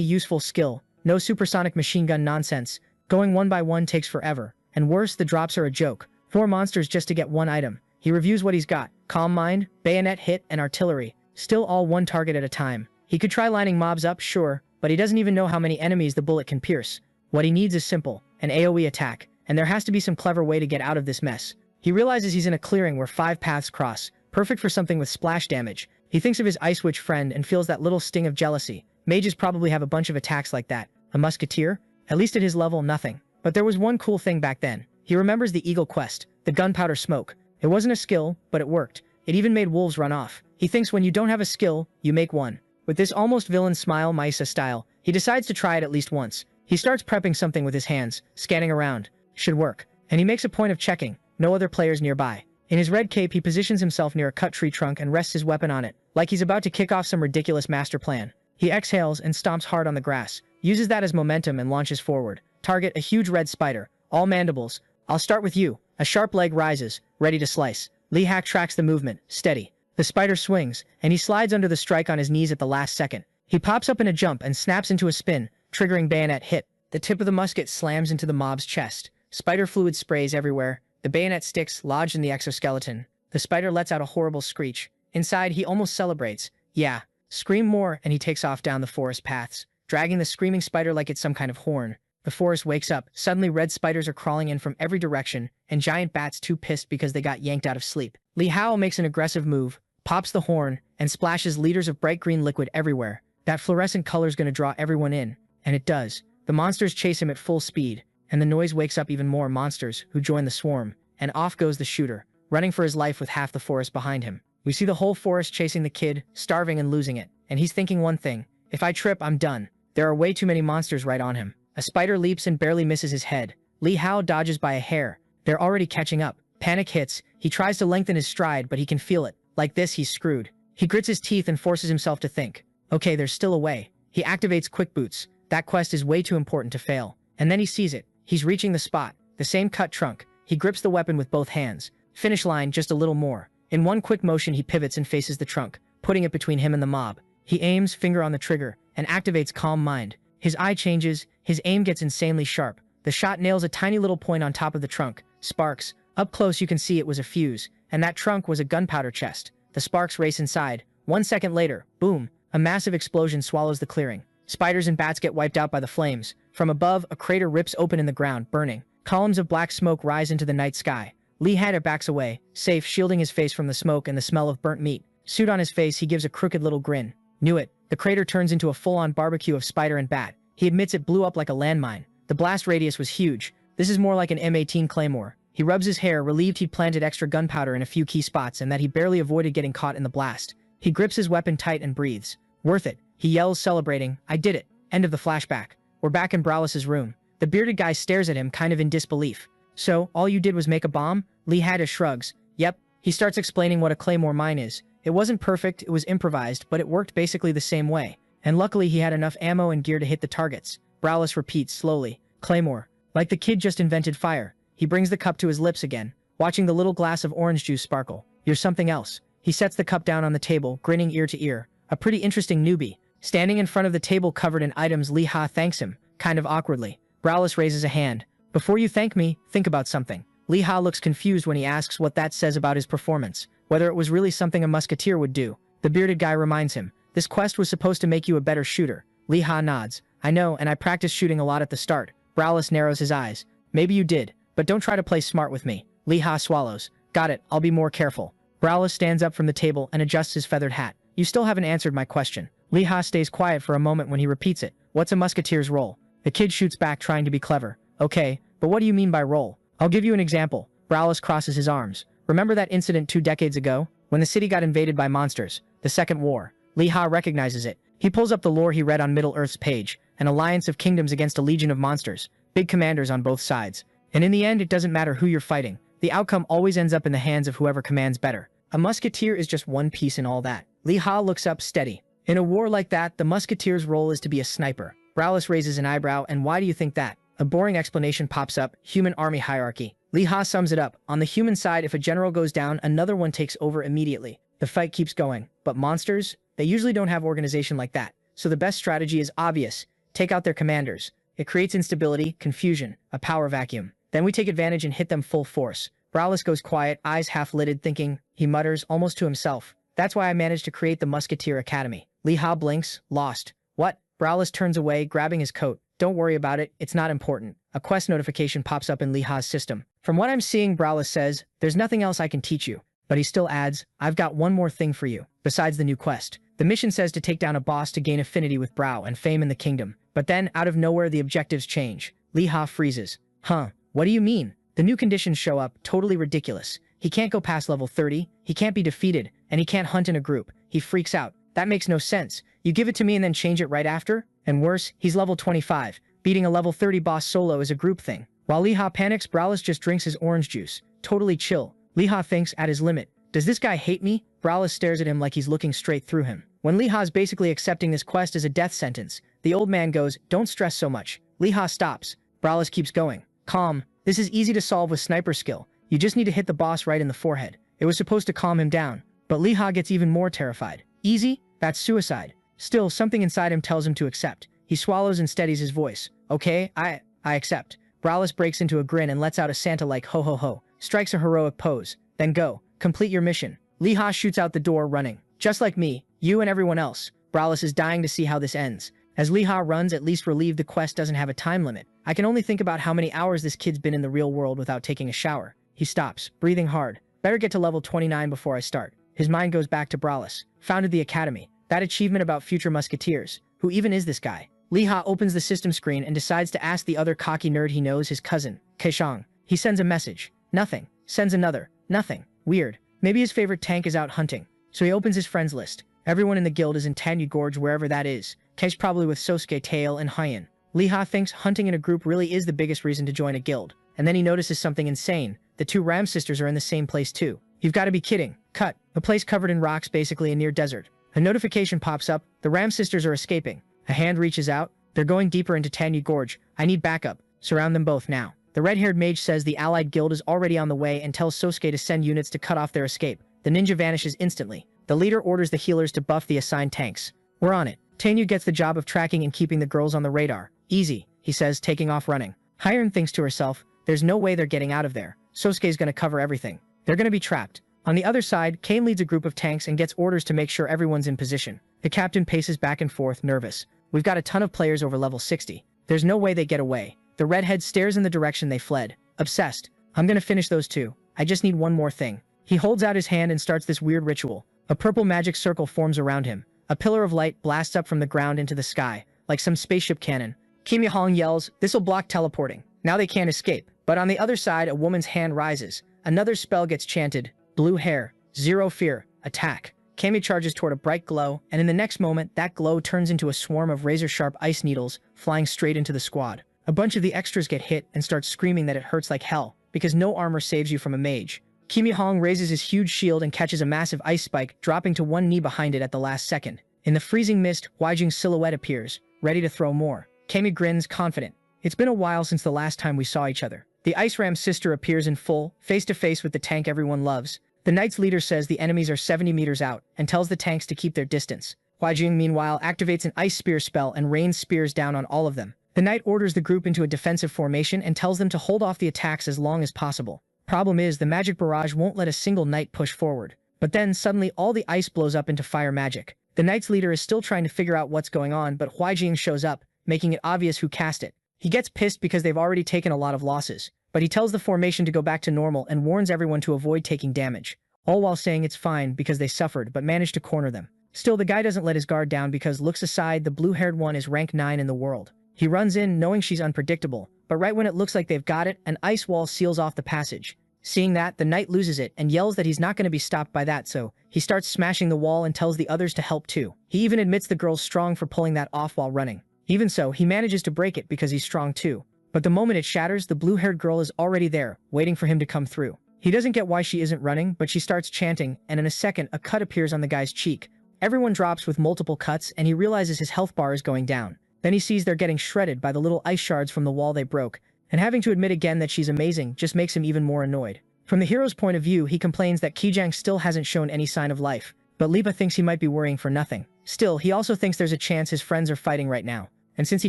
useful skill, no supersonic machine gun nonsense. Going one by one takes forever. And worse, the drops are a joke. 4 monsters just to get one item. He reviews what he's got. Calm mind, bayonet hit, and artillery. Still all one target at a time. He could try lining mobs up, sure, but he doesn't even know how many enemies the bullet can pierce. What he needs is simple, an AoE attack, and there has to be some clever way to get out of this mess. He realizes he's in a clearing where 5 paths cross, perfect for something with splash damage. He thinks of his Ice Witch friend and feels that little sting of jealousy. Mages probably have a bunch of attacks like that. A musketeer? At least at his level, nothing. But there was one cool thing back then. He remembers the Eagle quest, the gunpowder smoke. It wasn't a skill, but it worked. It even made wolves run off. He thinks when you don't have a skill, you make one. With this almost villain smile, Maisa style, he decides to try it at least once. He starts prepping something with his hands, scanning around. Should work. And he makes a point of checking. No other players nearby. In his red cape, he positions himself near a cut tree trunk and rests his weapon on it, like he's about to kick off some ridiculous master plan. He exhales and stomps hard on the grass, uses that as momentum and launches forward. Target, a huge red spider, all mandibles. I'll start with you. A sharp leg rises, ready to slice. Lee Ha tracks the movement, steady. The spider swings, and he slides under the strike on his knees at the last second. He pops up in a jump and snaps into a spin, triggering bayonet hit. The tip of the musket slams into the mob's chest. Spider fluid sprays everywhere. The bayonet sticks, lodged in the exoskeleton. The spider lets out a horrible screech. Inside, he almost celebrates. Yeah. Scream more, and he takes off down the forest paths, dragging the screaming spider like it's some kind of horn. The forest wakes up. Suddenly, red spiders are crawling in from every direction, and giant bats too pissed because they got yanked out of sleep. Li Hao makes an aggressive move, pops the horn, and splashes liters of bright green liquid everywhere. That fluorescent color's gonna draw everyone in. And it does. The monsters chase him at full speed, and the noise wakes up even more monsters, who join the swarm, and off goes the shooter, running for his life with half the forest behind him. We see the whole forest chasing the kid, starving and losing it, and he's thinking one thing. If I trip, I'm done. There are way too many monsters right on him. A spider leaps and barely misses his head. Li Hao dodges by a hair. They're already catching up. Panic hits. He tries to lengthen his stride, but he can feel it. Like this, he's screwed. He grits his teeth and forces himself to think. Okay, there's still a way. He activates Quick Boots. That quest is way too important to fail. And then he sees it. He's reaching the spot. The same cut trunk. He grips the weapon with both hands. Finish line, just a little more. In one quick motion, he pivots and faces the trunk, putting it between him and the mob. He aims, finger on the trigger, and activates Calm Mind. His eye changes. His aim gets insanely sharp. The shot nails a tiny little point on top of the trunk. Sparks. Up close, you can see it was a fuse, and that trunk was a gunpowder chest. The sparks race inside. 1 second later, boom, a massive explosion swallows the clearing. Spiders and bats get wiped out by the flames. From above, a crater rips open in the ground, burning. Columns of black smoke rise into the night sky. Lee Hatter backs away, safe, shielding his face from the smoke and the smell of burnt meat. Suit on his face, he gives a crooked little grin. Knew it. The crater turns into a full-on barbecue of spider and bat. He admits it blew up like a landmine. The blast radius was huge. This is more like an M18 Claymore. He rubs his hair, relieved he'd planted extra gunpowder in a few key spots and that he barely avoided getting caught in the blast. He grips his weapon tight and breathes. Worth it. He yells, celebrating, I did it. End of the flashback. We're back in Browless's room. The bearded guy stares at him, kind of in disbelief. So, all you did was make a bomb? Lee Hadda shrugs. Yep. He starts explaining what a claymore mine is. It wasn't perfect, it was improvised, but it worked basically the same way. And luckily he had enough ammo and gear to hit the targets. Browless repeats slowly. Claymore. Like the kid just invented fire. He brings the cup to his lips again, watching the little glass of orange juice sparkle. You're something else. He sets the cup down on the table, grinning ear to ear. A pretty interesting newbie. Standing in front of the table covered in items, Lee Ha thanks him, kind of awkwardly. Browless raises a hand. Before you thank me, think about something. Lee Ha looks confused when he asks what that says about his performance, whether it was really something a musketeer would do. The bearded guy reminds him, this quest was supposed to make you a better shooter. Lee Ha nods. I know, and I practiced shooting a lot at the start. Browless narrows his eyes. Maybe you did, but don't try to play smart with me. Lee Ha swallows. Got it, I'll be more careful. Browless stands up from the table and adjusts his feathered hat. You still haven't answered my question. Lee Ha stays quiet for a moment when he repeats it. What's a musketeer's role? The kid shoots back, trying to be clever. Okay, but what do you mean by role? I'll give you an example. Browless crosses his arms. Remember that incident 2 decades ago? When the city got invaded by monsters. The Second War. Lee Ha recognizes it. He pulls up the lore he read on Middle-earth's page. An alliance of kingdoms against a legion of monsters. Big commanders on both sides. And in the end, it doesn't matter who you're fighting. The outcome always ends up in the hands of whoever commands better. A musketeer is just one piece in all that. Lee Ha looks up, steady. In a war like that, the musketeer's role is to be a sniper. Browless raises an eyebrow, and why do you think that? A boring explanation pops up, human army hierarchy. Lee Ha sums it up. On the human side, if a general goes down, another one takes over immediately. The fight keeps going. But monsters? They usually don't have organization like that. So the best strategy is obvious. Take out their commanders. It creates instability, confusion, a power vacuum. Then we take advantage and hit them full force. Browless goes quiet, eyes half-lidded, thinking. He mutters, almost to himself. That's why I managed to create the Musketeer Academy. Lee Ha blinks, lost. What? Browless turns away, grabbing his coat. Don't worry about it, it's not important. A quest notification pops up in Lee Ha's system. From what I'm seeing, Browless says, there's nothing else I can teach you. But he still adds, I've got one more thing for you, besides the new quest. The mission says to take down a boss to gain affinity with Brow and fame in the kingdom. But then, out of nowhere, the objectives change. Lee Ha freezes. Huh, what do you mean? The new conditions show up, totally ridiculous. He can't go past level 30, he can't be defeated, and he can't hunt in a group. He freaks out. That makes no sense. You give it to me and then change it right after? And worse, he's level 25. Beating a level 30 boss solo is a group thing. While Lee Ha panics, Browless just drinks his orange juice. Totally chill. Lee Ha thinks, at his limit. Does this guy hate me? Browless stares at him like he's looking straight through him. When Lee Ha's basically accepting this quest as a death sentence, the old man goes, don't stress so much. Lee Ha stops. Browless keeps going. Calm. This is easy to solve with sniper skill. You just need to hit the boss right in the forehead. It was supposed to calm him down. But Lee Ha gets even more terrified. Easy? That's suicide. Still, something inside him tells him to accept. He swallows and steadies his voice. Okay, I accept. Browless breaks into a grin and lets out a Santa-like ho ho ho. Strikes a heroic pose. Then go. Complete your mission. Lee Ha shoots out the door, running. Just like me, you and everyone else. Browless is dying to see how this ends. As Lee Ha runs, at least relieved the quest doesn't have a time limit. I can only think about how many hours this kid's been in the real world without taking a shower. He stops, breathing hard. Better get to level 29 before I start. His mind goes back to Browless. Founded the academy. That achievement about future musketeers. Who even is this guy? Lee Ha opens the system screen and decides to ask the other cocky nerd he knows, his cousin, Kaishang. He sends a message. Nothing. Sends another. Nothing. Weird. Maybe his favorite tank is out hunting. So he opens his friends list. Everyone in the guild is in Tanyu Gorge, wherever that is. Kei's probably with Sosuke, Tail, and Hyen. Lee Ha thinks hunting in a group really is the biggest reason to join a guild. And then he notices something insane. The 2 Ram sisters are in the same place too. You've got to be kidding. Cut. A place covered in rocks, basically a near desert. A notification pops up. The Ram sisters are escaping. A hand reaches out. They're going deeper into Tanyu Gorge. I need backup. Surround them both now. The red-haired mage says the allied guild is already on the way and tells Sosuke to send units to cut off their escape. The ninja vanishes instantly. The leader orders the healers to buff the assigned tanks. We're on it. Tanyu gets the job of tracking and keeping the girls on the radar. Easy, he says, taking off running. Hyen thinks to herself, there's no way they're getting out of there. Sosuke's gonna cover everything. They're gonna be trapped. On the other side, Kane leads a group of tanks and gets orders to make sure everyone's in position. The captain paces back and forth, nervous. We've got a ton of players over level 60. There's no way they get away. The redhead stares in the direction they fled. Obsessed. I'm gonna finish those 2. I just need one more thing. He holds out his hand and starts this weird ritual. A purple magic circle forms around him. A pillar of light blasts up from the ground into the sky, like some spaceship cannon. Kim Yahong yells, "This'll block teleporting." Now they can't escape. But on the other side, a woman's hand rises. Another spell gets chanted. Blue hair, zero fear, attack. Cammy charges toward a bright glow, and in the next moment, that glow turns into a swarm of razor-sharp ice needles, flying straight into the squad. A bunch of the extras get hit and start screaming that it hurts like hell, because no armor saves you from a mage. Kim Yahong raises his huge shield and catches a massive ice spike, dropping to one knee behind it at the last second. In the freezing mist, Huijing's silhouette appears, ready to throw more. Cammy grins, confident. It's been a while since the last time we saw each other. The Ice Ram's sister appears in full, face-to-face with the tank everyone loves. The Knight's leader says the enemies are 70 meters out, and tells the tanks to keep their distance. Huijing, meanwhile, activates an Ice Spear spell and rains spears down on all of them. The Knight orders the group into a defensive formation and tells them to hold off the attacks as long as possible. Problem is, the magic barrage won't let a single Knight push forward. But then, suddenly, all the ice blows up into fire magic. The Knight's leader is still trying to figure out what's going on, but Huijing shows up, making it obvious who cast it. He gets pissed because they've already taken a lot of losses, but he tells the formation to go back to normal and warns everyone to avoid taking damage, all while saying it's fine because they suffered but managed to corner them. Still, the guy doesn't let his guard down because, looks aside, the blue-haired one is rank 9 in the world. He runs in, knowing she's unpredictable, but right when it looks like they've got it, an ice wall seals off the passage. Seeing that, the Knight loses it and yells that he's not going to be stopped by that, so he starts smashing the wall and tells the others to help too. He even admits the girl's strong for pulling that off while running. Even so, he manages to break it because he's strong too. But the moment it shatters, the blue-haired girl is already there, waiting for him to come through. He doesn't get why she isn't running, but she starts chanting, and in a second, a cut appears on the guy's cheek. Everyone drops with multiple cuts, and he realizes his health bar is going down. Then he sees they're getting shredded by the little ice shards from the wall they broke, and having to admit again that she's amazing just makes him even more annoyed. From the hero's point of view, he complains that Kijang still hasn't shown any sign of life, but Lipa thinks he might be worrying for nothing. Still, he also thinks there's a chance his friends are fighting right now, and since he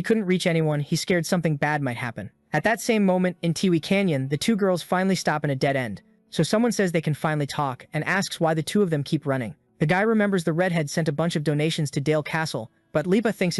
couldn't reach anyone, he's scared something bad might happen. At that same moment, in Tiwi Canyon, the two girls finally stop in a dead end, so someone says they can finally talk, and asks why the two of them keep running. The guy remembers the redhead sent a bunch of donations to Dale Castle, but Lipa thinks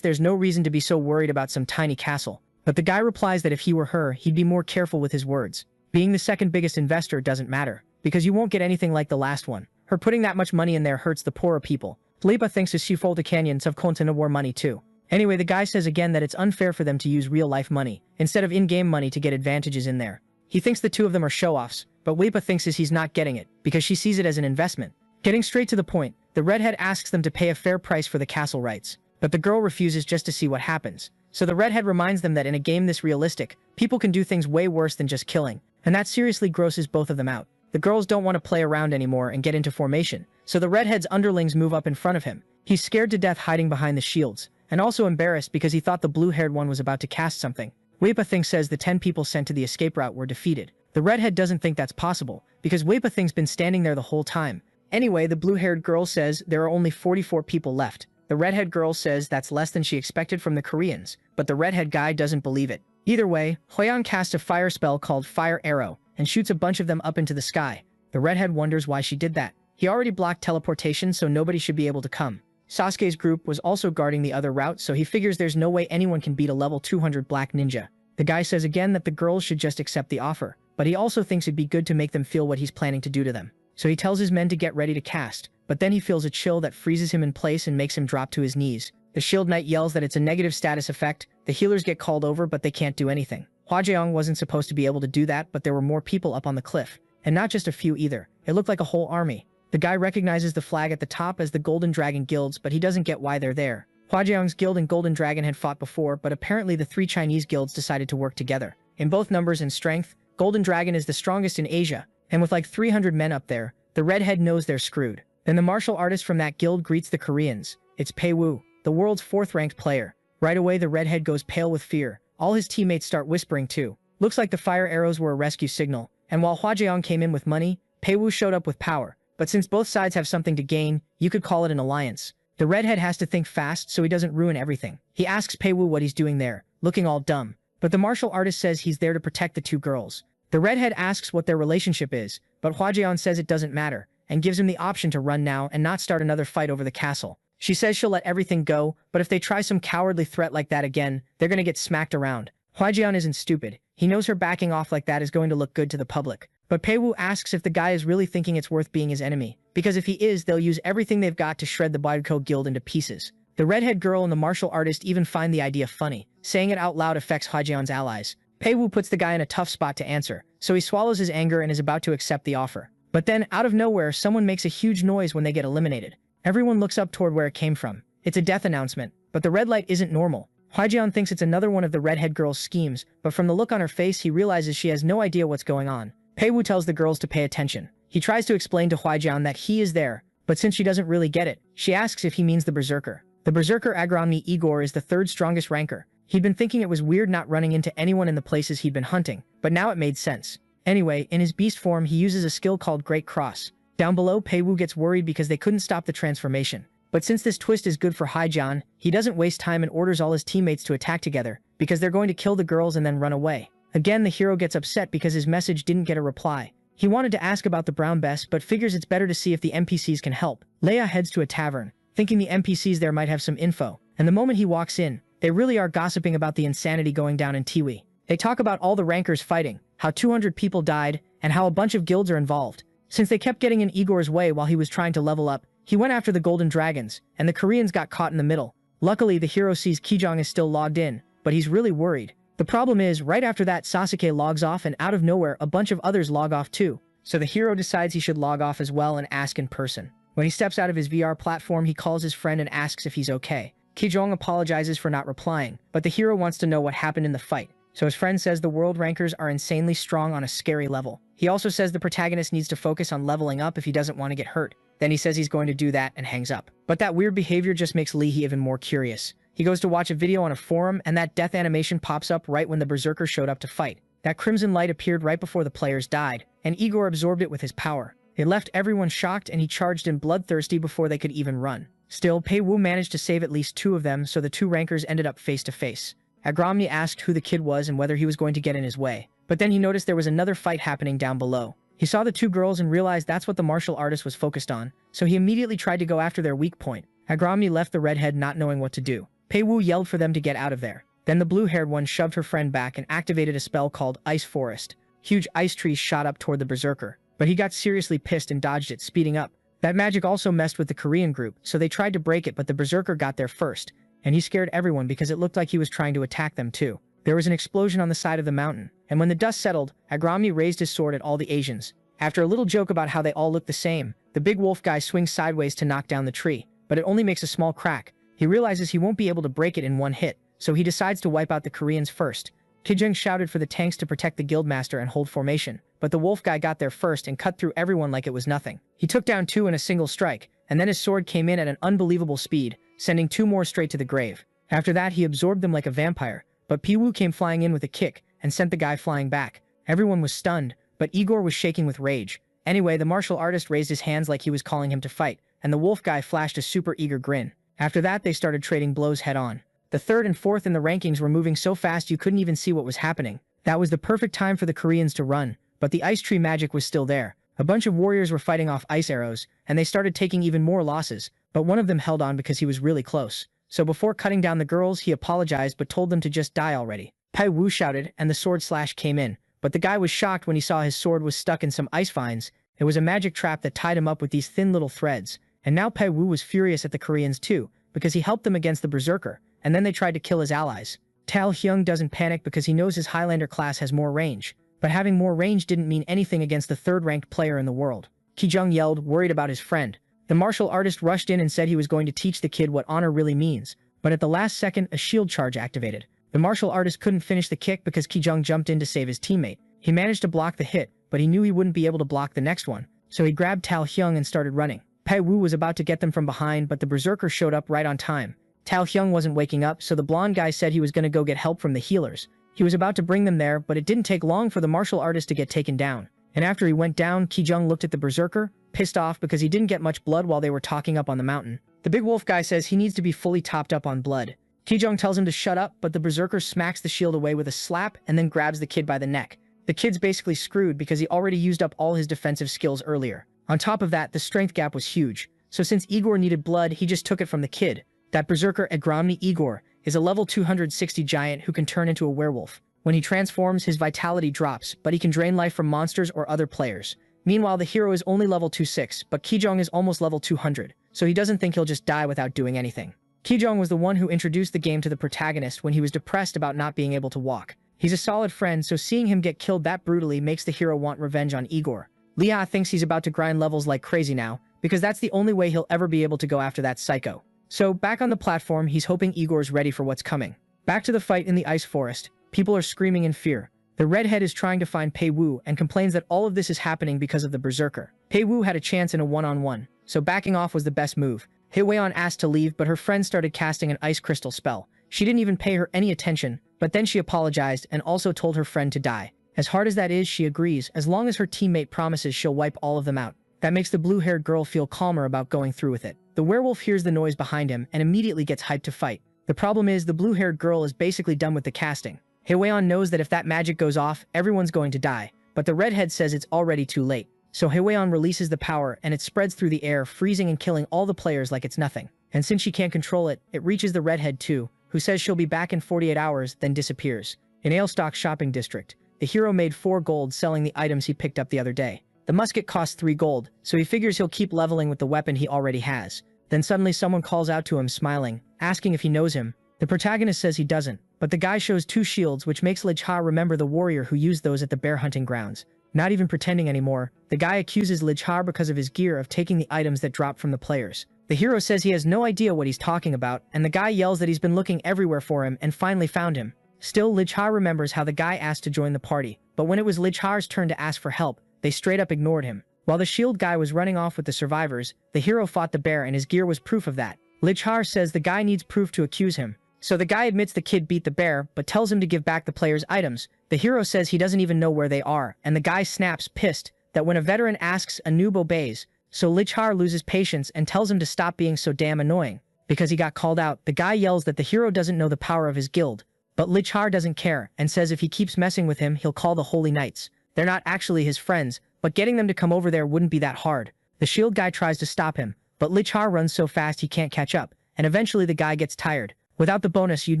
there's no reason to be so worried about some tiny castle. But the guy replies that if he were her, he'd be more careful with his words. Being the second biggest investor doesn't matter, because you won't get anything like the last one. Her putting that much money in there hurts the poorer people. Lipa thinks his Shifolta Canyons have content war money too. Anyway, the guy says again that it's unfair for them to use real-life money, instead of in-game money to get advantages in there. He thinks the two of them are show-offs, but Lipa thinks he's not getting it, because she sees it as an investment. Getting straight to the point, the redhead asks them to pay a fair price for the castle rights, but the girl refuses just to see what happens. So the redhead reminds them that in a game this realistic, people can do things way worse than just killing, and that seriously grosses both of them out. The girls don't want to play around anymore and get into formation, so the redhead's underlings move up in front of him. He's scared to death hiding behind the shields, and also embarrassed because he thought the blue-haired one was about to cast something. Weipa Thing says the 10 people sent to the escape route were defeated. The redhead doesn't think that's possible, because Weipa Thing's been standing there the whole time. Anyway, the blue-haired girl says there are only 44 people left. The redhead girl says that's less than she expected from the Koreans, but the redhead guy doesn't believe it. Either way, Hoyan casts a fire spell called Fire Arrow, and shoots a bunch of them up into the sky. The redhead wonders why she did that. He already blocked teleportation, so nobody should be able to come. Sasuke's group was also guarding the other route, so he figures there's no way anyone can beat a level 200 black ninja. The guy says again that the girls should just accept the offer, but he also thinks it'd be good to make them feel what he's planning to do to them. So he tells his men to get ready to cast, but then he feels a chill that freezes him in place and makes him drop to his knees. The Shield Knight yells that it's a negative status effect. The healers get called over, but they can't do anything. Hwajeong wasn't supposed to be able to do that, but there were more people up on the cliff. And not just a few either. It looked like a whole army. The guy recognizes the flag at the top as the Golden Dragon Guilds, but he doesn't get why they're there. Hwajeong's guild and Golden Dragon had fought before, but apparently the 3 Chinese guilds decided to work together. In both numbers and strength, Golden Dragon is the strongest in Asia, and with like 300 men up there, the redhead knows they're screwed. Then the martial artist from that guild greets the Koreans. It's Pei Wu, the world's 4th-ranked player. Right away the redhead goes pale with fear. All his teammates start whispering too. Looks like the fire arrows were a rescue signal, and while Hwajeong came in with money, Pei Wu showed up with power. But since both sides have something to gain, you could call it an alliance. The redhead has to think fast so he doesn't ruin everything. He asks Pei Wu what he's doing there, looking all dumb. But the martial artist says he's there to protect the 2 girls. The redhead asks what their relationship is, but Hwajeong says it doesn't matter, and gives him the option to run now and not start another fight over the castle. She says she'll let everything go, but if they try some cowardly threat like that again, they're gonna get smacked around. Hwajeong isn't stupid. He knows her backing off like that is going to look good to the public. But Pei Wu asks if the guy is really thinking it's worth being his enemy, because if he is, they'll use everything they've got to shred the Baidoko guild into pieces. The redhead girl and the martial artist even find the idea funny. Saying it out loud affects Hwajeon's allies. Pei-woo puts the guy in a tough spot to answer, so he swallows his anger and is about to accept the offer. But then, out of nowhere, someone makes a huge noise when they get eliminated. Everyone looks up toward where it came from. It's a death announcement, but the red light isn't normal. Hwajeon thinks it's another one of the redhead girl's schemes, but from the look on her face he realizes she has no idea what's going on. Pei-woo tells the girls to pay attention. He tries to explain to Hwajeon that he is there, but since she doesn't really get it, she asks if he means the berserker. The berserker Agromny Igor is the third strongest ranker. He'd been thinking it was weird not running into anyone in the places he'd been hunting, but now it made sense. Anyway, in his beast form he uses a skill called Great Cross. Down below, Pei-woo gets worried because they couldn't stop the transformation. But since this twist is good for Hwajeon, he doesn't waste time and orders all his teammates to attack together, because they're going to kill the girls and then run away. Again, the hero gets upset because his message didn't get a reply. He wanted to ask about the brown bess but figures it's better to see if the NPCs can help. Leia heads to a tavern, thinking the NPCs there might have some info, and the moment he walks in, they really are gossiping about the insanity going down in Tiwi. They talk about all the rankers fighting, how 200 people died, and how a bunch of guilds are involved. Since they kept getting in Igor's way while he was trying to level up, he went after the golden dragons, and the Koreans got caught in the middle. Luckily, the hero sees Kijong is still logged in, but he's really worried. The problem is, right after that Sasuke logs off and out of nowhere a bunch of others log off too. So the hero decides he should log off as well and ask in person. When he steps out of his VR platform, he calls his friend and asks if he's okay. Kijong apologizes for not replying, but the hero wants to know what happened in the fight. So his friend says the world rankers are insanely strong on a scary level. He also says the protagonist needs to focus on leveling up if he doesn't want to get hurt. Then he says he's going to do that and hangs up. But that weird behavior just makes Lee even more curious. He goes to watch a video on a forum and that death animation pops up right when the berserker showed up to fight. That crimson light appeared right before the players died, and Igor absorbed it with his power. It left everyone shocked and he charged in bloodthirsty before they could even run. Still, Pei-woo managed to save at least 2 of them, so the 2 rankers ended up face to face. Agromny asked who the kid was and whether he was going to get in his way. But then he noticed there was another fight happening down below. He saw the 2 girls and realized that's what the martial artist was focused on, so he immediately tried to go after their weak point. Agromny left the redhead not knowing what to do. Pei-woo yelled for them to get out of there. Then the blue-haired one shoved her friend back and activated a spell called Ice Forest. Huge ice trees shot up toward the berserker, but he got seriously pissed and dodged it, speeding up. That magic also messed with the Korean group, so they tried to break it, but the berserker got there first, and he scared everyone because it looked like he was trying to attack them too. There was an explosion on the side of the mountain, and when the dust settled, Agromny raised his sword at all the Asians. After a little joke about how they all look the same, the big wolf guy swings sideways to knock down the tree, but it only makes a small crack. He realizes he won't be able to break it in one hit, so he decides to wipe out the Koreans first. Kijong shouted for the tanks to protect the guildmaster and hold formation, but the wolf guy got there first and cut through everyone like it was nothing. He took down 2 in a single strike, and then his sword came in at an unbelievable speed, sending 2 more straight to the grave. After that, he absorbed them like a vampire, but Pei-woo came flying in with a kick and sent the guy flying back. Everyone was stunned, but Igor was shaking with rage. Anyway, the martial artist raised his hands like he was calling him to fight, and the wolf guy flashed a super eager grin. After that, they started trading blows head-on. The 3rd and 4th in the rankings were moving so fast you couldn't even see what was happening. That was the perfect time for the Koreans to run, but the ice tree magic was still there. A bunch of warriors were fighting off ice arrows, and they started taking even more losses, but one of them held on because he was really close. So before cutting down the girls, he apologized but told them to just die already. Pei-woo shouted, and the sword slash came in, but the guy was shocked when he saw his sword was stuck in some ice vines. It was a magic trap that tied him up with these thin little threads, and now Pei-woo was furious at the Koreans too, because he helped them against the berserker, and then they tried to kill his allies. Tal Hyung doesn't panic because he knows his Highlander class has more range, but having more range didn't mean anything against the 3rd-ranked player in the world. Kijong yelled, worried about his friend. The martial artist rushed in and said he was going to teach the kid what honor really means, but at the last second, a shield charge activated. The martial artist couldn't finish the kick because Kijong jumped in to save his teammate. He managed to block the hit, but he knew he wouldn't be able to block the next one, so he grabbed Tal Hyung and started running. Pei-woo was about to get them from behind, but the berserker showed up right on time. Tal Hyung wasn't waking up, so the blonde guy said he was going to go get help from the healers. He was about to bring them there, but it didn't take long for the martial artist to get taken down. And after he went down, Kijong looked at the berserker, pissed off because he didn't get much blood while they were talking up on the mountain. The big wolf guy says he needs to be fully topped up on blood. Kijong tells him to shut up, but the berserker smacks the shield away with a slap and then grabs the kid by the neck. The kid's basically screwed because he already used up all his defensive skills earlier. On top of that, the strength gap was huge, so since Igor needed blood, he just took it from the kid. That berserker Agromny Igor is a level 260 giant who can turn into a werewolf. When he transforms, his vitality drops, but he can drain life from monsters or other players. Meanwhile, the hero is only level 26, but Kijong is almost level 200, so he doesn't think he'll just die without doing anything. Kijong was the one who introduced the game to the protagonist when he was depressed about not being able to walk. He's a solid friend, so seeing him get killed that brutally makes the hero want revenge on Igor. Liha thinks he's about to grind levels like crazy now, because that's the only way he'll ever be able to go after that psycho. So, back on the platform, he's hoping Igor's ready for what's coming. Back to the fight in the ice forest. People are screaming in fear. The redhead is trying to find Pei Wu and complains that all of this is happening because of the berserker. Pei Wu had a chance in a one-on-one, so backing off was the best move. Hye-Weon asked to leave, but her friend started casting an ice crystal spell. She didn't even pay her any attention, but then she apologized and also told her friend to die. As hard as that is, she agrees, as long as her teammate promises she'll wipe all of them out. That makes the blue-haired girl feel calmer about going through with it. The werewolf hears the noise behind him and immediately gets hyped to fight. The problem is, the blue-haired girl is basically done with the casting. Hye-Weon knows that if that magic goes off, everyone's going to die, but the redhead says it's already too late. So Hye-Weon releases the power and it spreads through the air, freezing and killing all the players like it's nothing. And since she can't control it, it reaches the redhead too, who says she'll be back in 48 hours, then disappears. In Alestock shopping district, the hero made 4 gold selling the items he picked up the other day. The musket costs 3 gold, so he figures he'll keep leveling with the weapon he already has. Then suddenly someone calls out to him smiling, asking if he knows him. The protagonist says he doesn't, but the guy shows 2 shields which makes Lijha remember the warrior who used those at the bear hunting grounds. Not even pretending anymore, the guy accuses Lijha because of his gear of taking the items that dropped from the players. The hero says he has no idea what he's talking about, and the guy yells that he's been looking everywhere for him and finally found him. Still, Lijha remembers how the guy asked to join the party, but when it was Lijha's turn to ask for help, they straight up ignored him. While the shield guy was running off with the survivors, the hero fought the bear and his gear was proof of that. Lijha says the guy needs proof to accuse him. So the guy admits the kid beat the bear, but tells him to give back the player's items. The hero says he doesn't even know where they are, and the guy snaps, pissed, that when a veteran asks, a noob obeys. So Lijha loses patience and tells him to stop being so damn annoying. Because he got called out, the guy yells that the hero doesn't know the power of his guild. But Lijha doesn't care, and says if he keeps messing with him, he'll call the Holy Knights. They're not actually his friends, but getting them to come over there wouldn't be that hard. The shield guy tries to stop him, but Lijha runs so fast he can't catch up, and eventually the guy gets tired. Without the bonus, you'd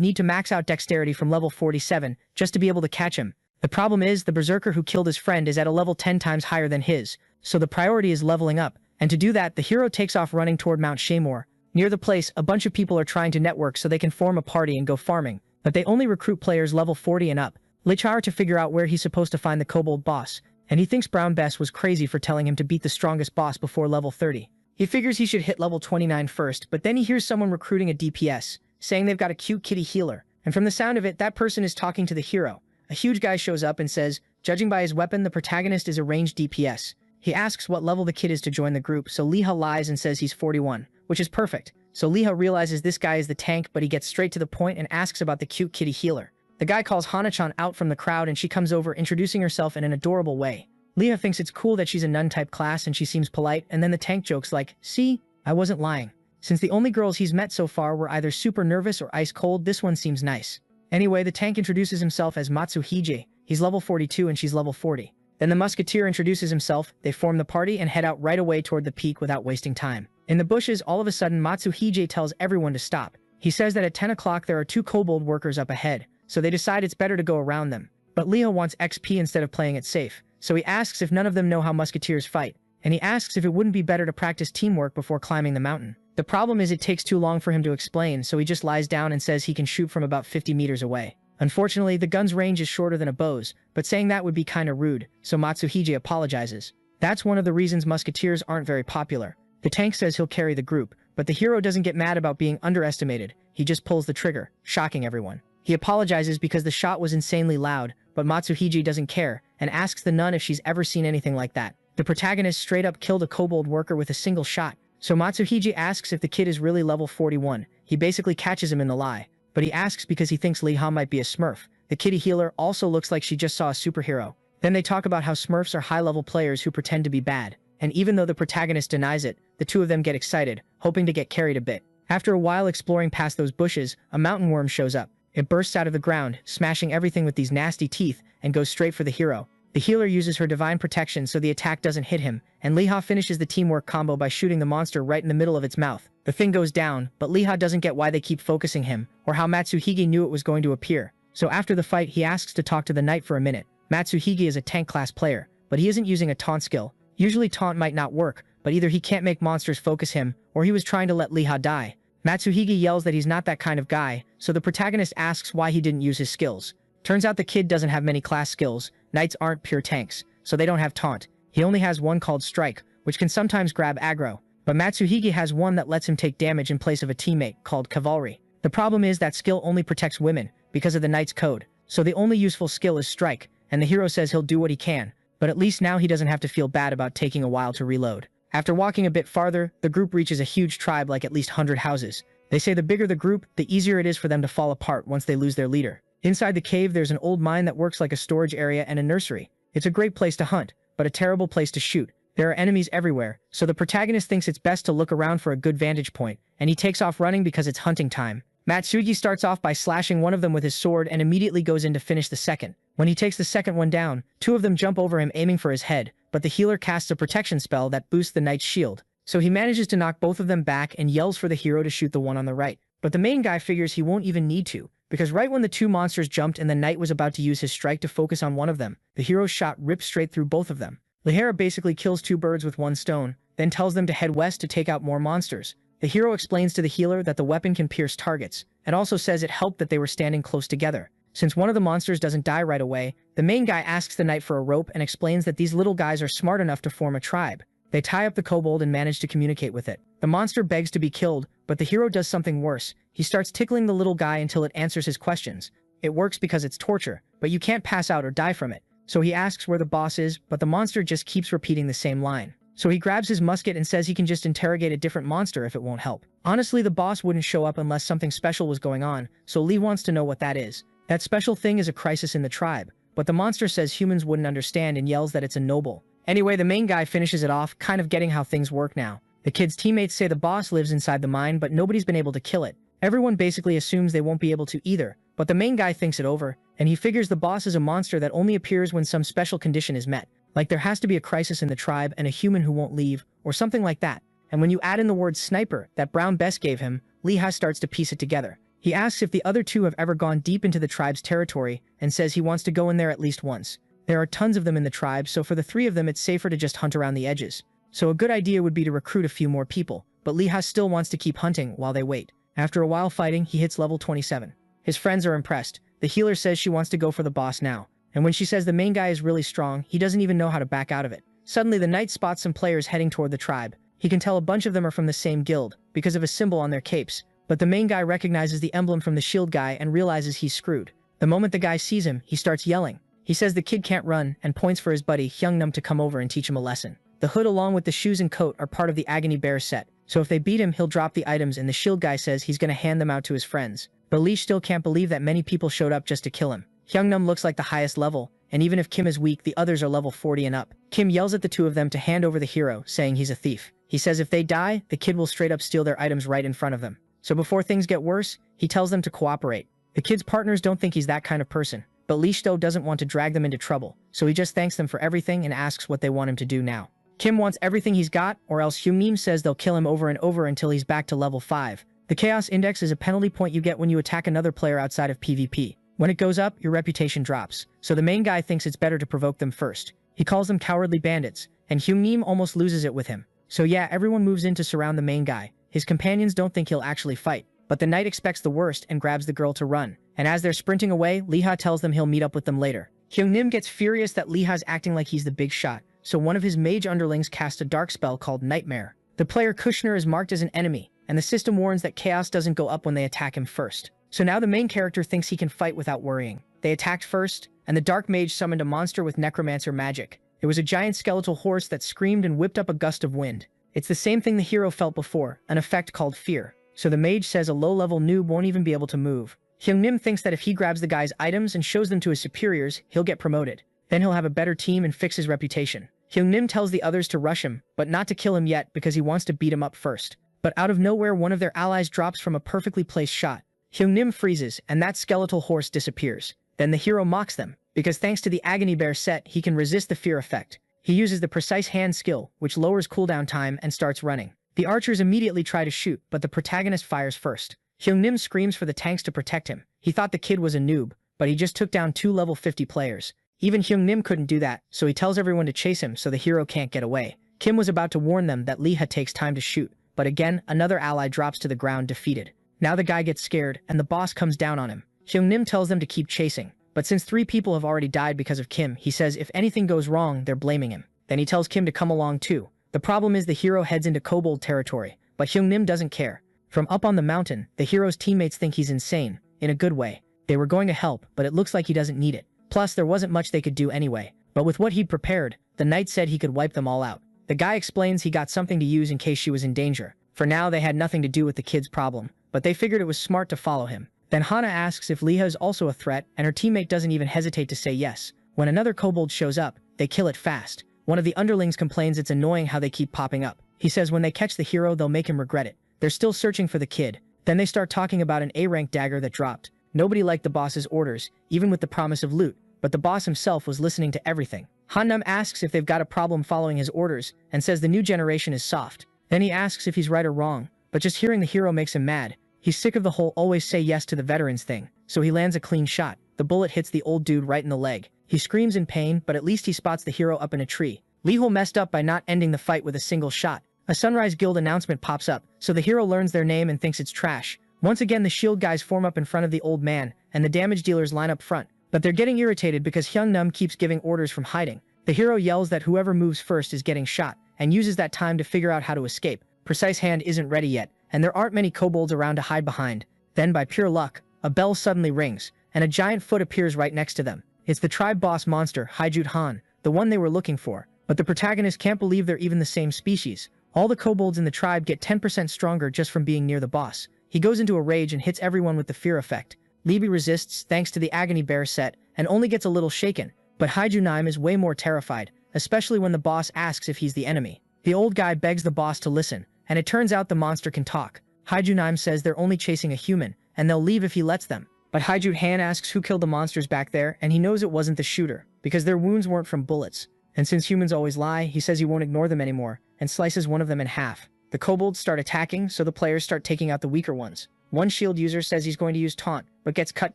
need to max out dexterity from level 47 just to be able to catch him. The problem is, the berserker who killed his friend is at a level 10 times higher than his, so the priority is leveling up, and to do that, the hero takes off running toward Mount Shaymore. Near the place, a bunch of people are trying to network so they can form a party and go farming, but they only recruit players level 40 and up. Lijha to figure out where he's supposed to find the kobold boss, and he thinks Brown Bess was crazy for telling him to beat the strongest boss before level 30. He figures he should hit level 29 first, but then he hears someone recruiting a DPS, saying they've got a cute kitty healer, and from the sound of it, that person is talking to the hero. A huge guy shows up and says, judging by his weapon, the protagonist is a ranged DPS. He asks what level the kid is to join the group, so Liha lies and says he's 41, which is perfect. So Liha realizes this guy is the tank, but he gets straight to the point and asks about the cute kitty healer. The guy calls Hana-chan out from the crowd and she comes over, introducing herself in an adorable way. Liha thinks it's cool that she's a nun-type class and she seems polite, and then the tank jokes like, see, I wasn't lying. Since the only girls he's met so far were either super nervous or ice cold, this one seems nice. Anyway, the tank introduces himself as Matsuhige. He's level 42 and she's level 40. Then the musketeer introduces himself, they form the party and head out right away toward the peak without wasting time. In the bushes, all of a sudden Matsuhige tells everyone to stop. He says that at 10 o'clock there are 2 kobold workers up ahead, so they decide it's better to go around them. But Liha wants XP instead of playing it safe, so he asks if none of them know how musketeers fight, and he asks if it wouldn't be better to practice teamwork before climbing the mountain. The problem is it takes too long for him to explain, so he just lies down and says he can shoot from about 50 meters away. Unfortunately, the gun's range is shorter than a bow's, but saying that would be kinda rude, so Matsuhige apologizes. That's one of the reasons musketeers aren't very popular. The tank says he'll carry the group, but the hero doesn't get mad about being underestimated, he just pulls the trigger, shocking everyone. He apologizes because the shot was insanely loud, but Matsuhige doesn't care, and asks the nun if she's ever seen anything like that. The protagonist straight up killed a kobold worker with a single shot, so Matsuhige asks if the kid is really level 41. He basically catches him in the lie, but he asks because he thinks Liha might be a smurf. The kitty healer also looks like she just saw a superhero. Then they talk about how smurfs are high-level players who pretend to be bad, and even though the protagonist denies it, the two of them get excited, hoping to get carried a bit. After a while exploring past those bushes, a mountain worm shows up. It bursts out of the ground, smashing everything with these nasty teeth, and goes straight for the hero. The healer uses her divine protection so the attack doesn't hit him, and Liha finishes the teamwork combo by shooting the monster right in the middle of its mouth. The thing goes down, but Liha doesn't get why they keep focusing him, or how Matsuhige knew it was going to appear. So after the fight, he asks to talk to the knight for a minute. Matsuhige is a tank class player, but he isn't using a taunt skill, Usually taunt might not work, but either he can't make monsters focus him, or he was trying to let Liha die. Matsuhige yells that he's not that kind of guy, so the protagonist asks why he didn't use his skills. Turns out the kid doesn't have many class skills. Knights aren't pure tanks, so they don't have taunt. He only has one called strike, which can sometimes grab aggro, but Matsuhige has one that lets him take damage in place of a teammate called cavalry. The problem is that skill only protects women because of the knight's code, so the only useful skill is strike, and the hero says he'll do what he can, but at least now he doesn't have to feel bad about taking a while to reload. After walking a bit farther, the group reaches a huge tribe like at least 100 houses. They say the bigger the group, the easier it is for them to fall apart once they lose their leader. Inside the cave there's an old mine that works like a storage area and a nursery. It's a great place to hunt, but a terrible place to shoot. There are enemies everywhere, so the protagonist thinks it's best to look around for a good vantage point, and he takes off running because it's hunting time. Matsugi starts off by slashing one of them with his sword and immediately goes in to finish the second. When he takes the second one down, two of them jump over him aiming for his head, but the healer casts a protection spell that boosts the knight's shield. So he manages to knock both of them back and yells for the hero to shoot the one on the right. But the main guy figures he won't even need to, because right when the two monsters jumped and the knight was about to use his strike to focus on one of them, the hero's shot ripped straight through both of them. Lihera basically kills two birds with one stone, then tells them to head west to take out more monsters. The hero explains to the healer that the weapon can pierce targets, and also says it helped that they were standing close together. Since one of the monsters doesn't die right away, the main guy asks the knight for a rope and explains that these little guys are smart enough to form a tribe. They tie up the kobold and manage to communicate with it. The monster begs to be killed, but the hero does something worse. He starts tickling the little guy until it answers his questions. It works because it's torture, but you can't pass out or die from it. So he asks where the boss is, but the monster just keeps repeating the same line. So he grabs his musket and says he can just interrogate a different monster if it won't help. Honestly, the boss wouldn't show up unless something special was going on, so Lee wants to know what that is. That special thing is a crisis in the tribe, but the monster says humans wouldn't understand and yells that it's a noble. Anyway, the main guy finishes it off, kind of getting how things work now. The kid's teammates say the boss lives inside the mine, but nobody's been able to kill it. Everyone basically assumes they won't be able to either, but the main guy thinks it over, and he figures the boss is a monster that only appears when some special condition is met. Like there has to be a crisis in the tribe and a human who won't leave, or something like that. And when you add in the word sniper that Brown Bess gave him, Liha starts to piece it together. He asks if the other two have ever gone deep into the tribe's territory, and says he wants to go in there at least once. There are tons of them in the tribe, so for the three of them it's safer to just hunt around the edges. So a good idea would be to recruit a few more people, but Liha still wants to keep hunting while they wait. After a while fighting, he hits level 27. His friends are impressed. The healer says she wants to go for the boss now, and when she says the main guy is really strong, he doesn't even know how to back out of it. Suddenly the knight spots some players heading toward the tribe. He can tell a bunch of them are from the same guild, because of a symbol on their capes, but the main guy recognizes the emblem from the shield guy and realizes he's screwed. The moment the guy sees him, he starts yelling. He says the kid can't run, and points for his buddy Hyungnam to come over and teach him a lesson. The hood along with the shoes and coat are part of the Agony Bear set, so if they beat him he'll drop the items and the shield guy says he's gonna hand them out to his friends. But Lee still can't believe that many people showed up just to kill him. Hyungnam looks like the highest level, and even if Kim is weak, the others are level 40 and up. Kim yells at the two of them to hand over the hero, saying he's a thief. He says if they die, the kid will straight up steal their items right in front of them. So before things get worse, he tells them to cooperate. The kid's partners don't think he's that kind of person, but Listo doesn't want to drag them into trouble, so he just thanks them for everything and asks what they want him to do now. Kim wants everything he's got, or else Hyungnam says they'll kill him over and over until he's back to level 5. The Chaos Index is a penalty point you get when you attack another player outside of PvP. When it goes up, your reputation drops, so the main guy thinks it's better to provoke them first. He calls them cowardly bandits, and Hyungnam almost loses it with him. So yeah, everyone moves in to surround the main guy. His companions don't think he'll actually fight, but the knight expects the worst and grabs the girl to run. And as they're sprinting away, Liha tells them he'll meet up with them later. Hyungnam gets furious that Liha's acting like he's the big shot, so one of his mage underlings casts a dark spell called Nightmare. The player Kushner is marked as an enemy, and the system warns that chaos doesn't go up when they attack him first. So now the main character thinks he can fight without worrying. They attacked first, and the dark mage summoned a monster with necromancer magic. It was a giant skeletal horse that screamed and whipped up a gust of wind. It's the same thing the hero felt before, an effect called fear. So the mage says a low-level noob won't even be able to move. Hyungnam thinks that if he grabs the guy's items and shows them to his superiors, he'll get promoted. Then he'll have a better team and fix his reputation. Hyungnam tells the others to rush him, but not to kill him yet because he wants to beat him up first. But out of nowhere, one of their allies drops from a perfectly placed shot. Hyungnam freezes, and that skeletal horse disappears. Then the hero mocks them, because thanks to the Agony Bear set, he can resist the fear effect. He uses the precise hand skill, which lowers cooldown time, and starts running. The archers immediately try to shoot, but the protagonist fires first. Hyungnam screams for the tanks to protect him. He thought the kid was a noob, but he just took down 2 level 50 players. Even Hyungnim couldn't do that, so he tells everyone to chase him so the hero can't get away. Kim was about to warn them that Lee takes time to shoot, but again, another ally drops to the ground defeated. Now the guy gets scared, and the boss comes down on him. Hyungnim tells them to keep chasing, but since 3 people have already died because of Kim, he says if anything goes wrong, they're blaming him. Then he tells Kim to come along too. The problem is the hero heads into kobold territory, but Hyungnim doesn't care. From up on the mountain, the hero's teammates think he's insane, in a good way. They were going to help, but it looks like he doesn't need it. Plus, there wasn't much they could do anyway. But with what he'd prepared, the knight said he could wipe them all out. The guy explains he got something to use in case she was in danger. For now, they had nothing to do with the kid's problem, but they figured it was smart to follow him. Then Hana asks if Leha is also a threat, and her teammate doesn't even hesitate to say yes. When another kobold shows up, they kill it fast. One of the underlings complains it's annoying how they keep popping up. He says when they catch the hero, they'll make him regret it. They're still searching for the kid. Then they start talking about an A-rank dagger that dropped. Nobody liked the boss's orders, even with the promise of loot, but the boss himself was listening to everything. Hannam asks if they've got a problem following his orders, and says the new generation is soft. Then he asks if he's right or wrong, but just hearing the hero makes him mad. He's sick of the whole always say yes to the veterans thing, so he lands a clean shot. The bullet hits the old dude right in the leg. He screams in pain, but at least he spots the hero up in a tree. Lihul messed up by not ending the fight with a single shot. A Sunrise Guild announcement pops up, so the hero learns their name and thinks it's trash. Once again, the shield guys form up in front of the old man, and the damage dealers line up front. But they're getting irritated because Hyungnam keeps giving orders from hiding. The hero yells that whoever moves first is getting shot, and uses that time to figure out how to escape. Precise Hand isn't ready yet, and there aren't many kobolds around to hide behind. Then, by pure luck, a bell suddenly rings, and a giant foot appears right next to them. It's the tribe boss monster, Haijut Han, the one they were looking for. But the protagonist can't believe they're even the same species. All the kobolds in the tribe get 10% stronger just from being near the boss. He goes into a rage and hits everyone with the fear effect. Libby resists thanks to the Agony Bear set, and only gets a little shaken. But Haijunaim is way more terrified, especially when the boss asks if he's the enemy. The old guy begs the boss to listen, and it turns out the monster can talk. Haijunaim says they're only chasing a human, and they'll leave if he lets them. But Haijut Han asks who killed the monsters back there, and he knows it wasn't the shooter, because their wounds weren't from bullets. And since humans always lie, he says he won't ignore them anymore, and slices one of them in half. The kobolds start attacking, so the players start taking out the weaker ones. One shield user says he's going to use taunt, but gets cut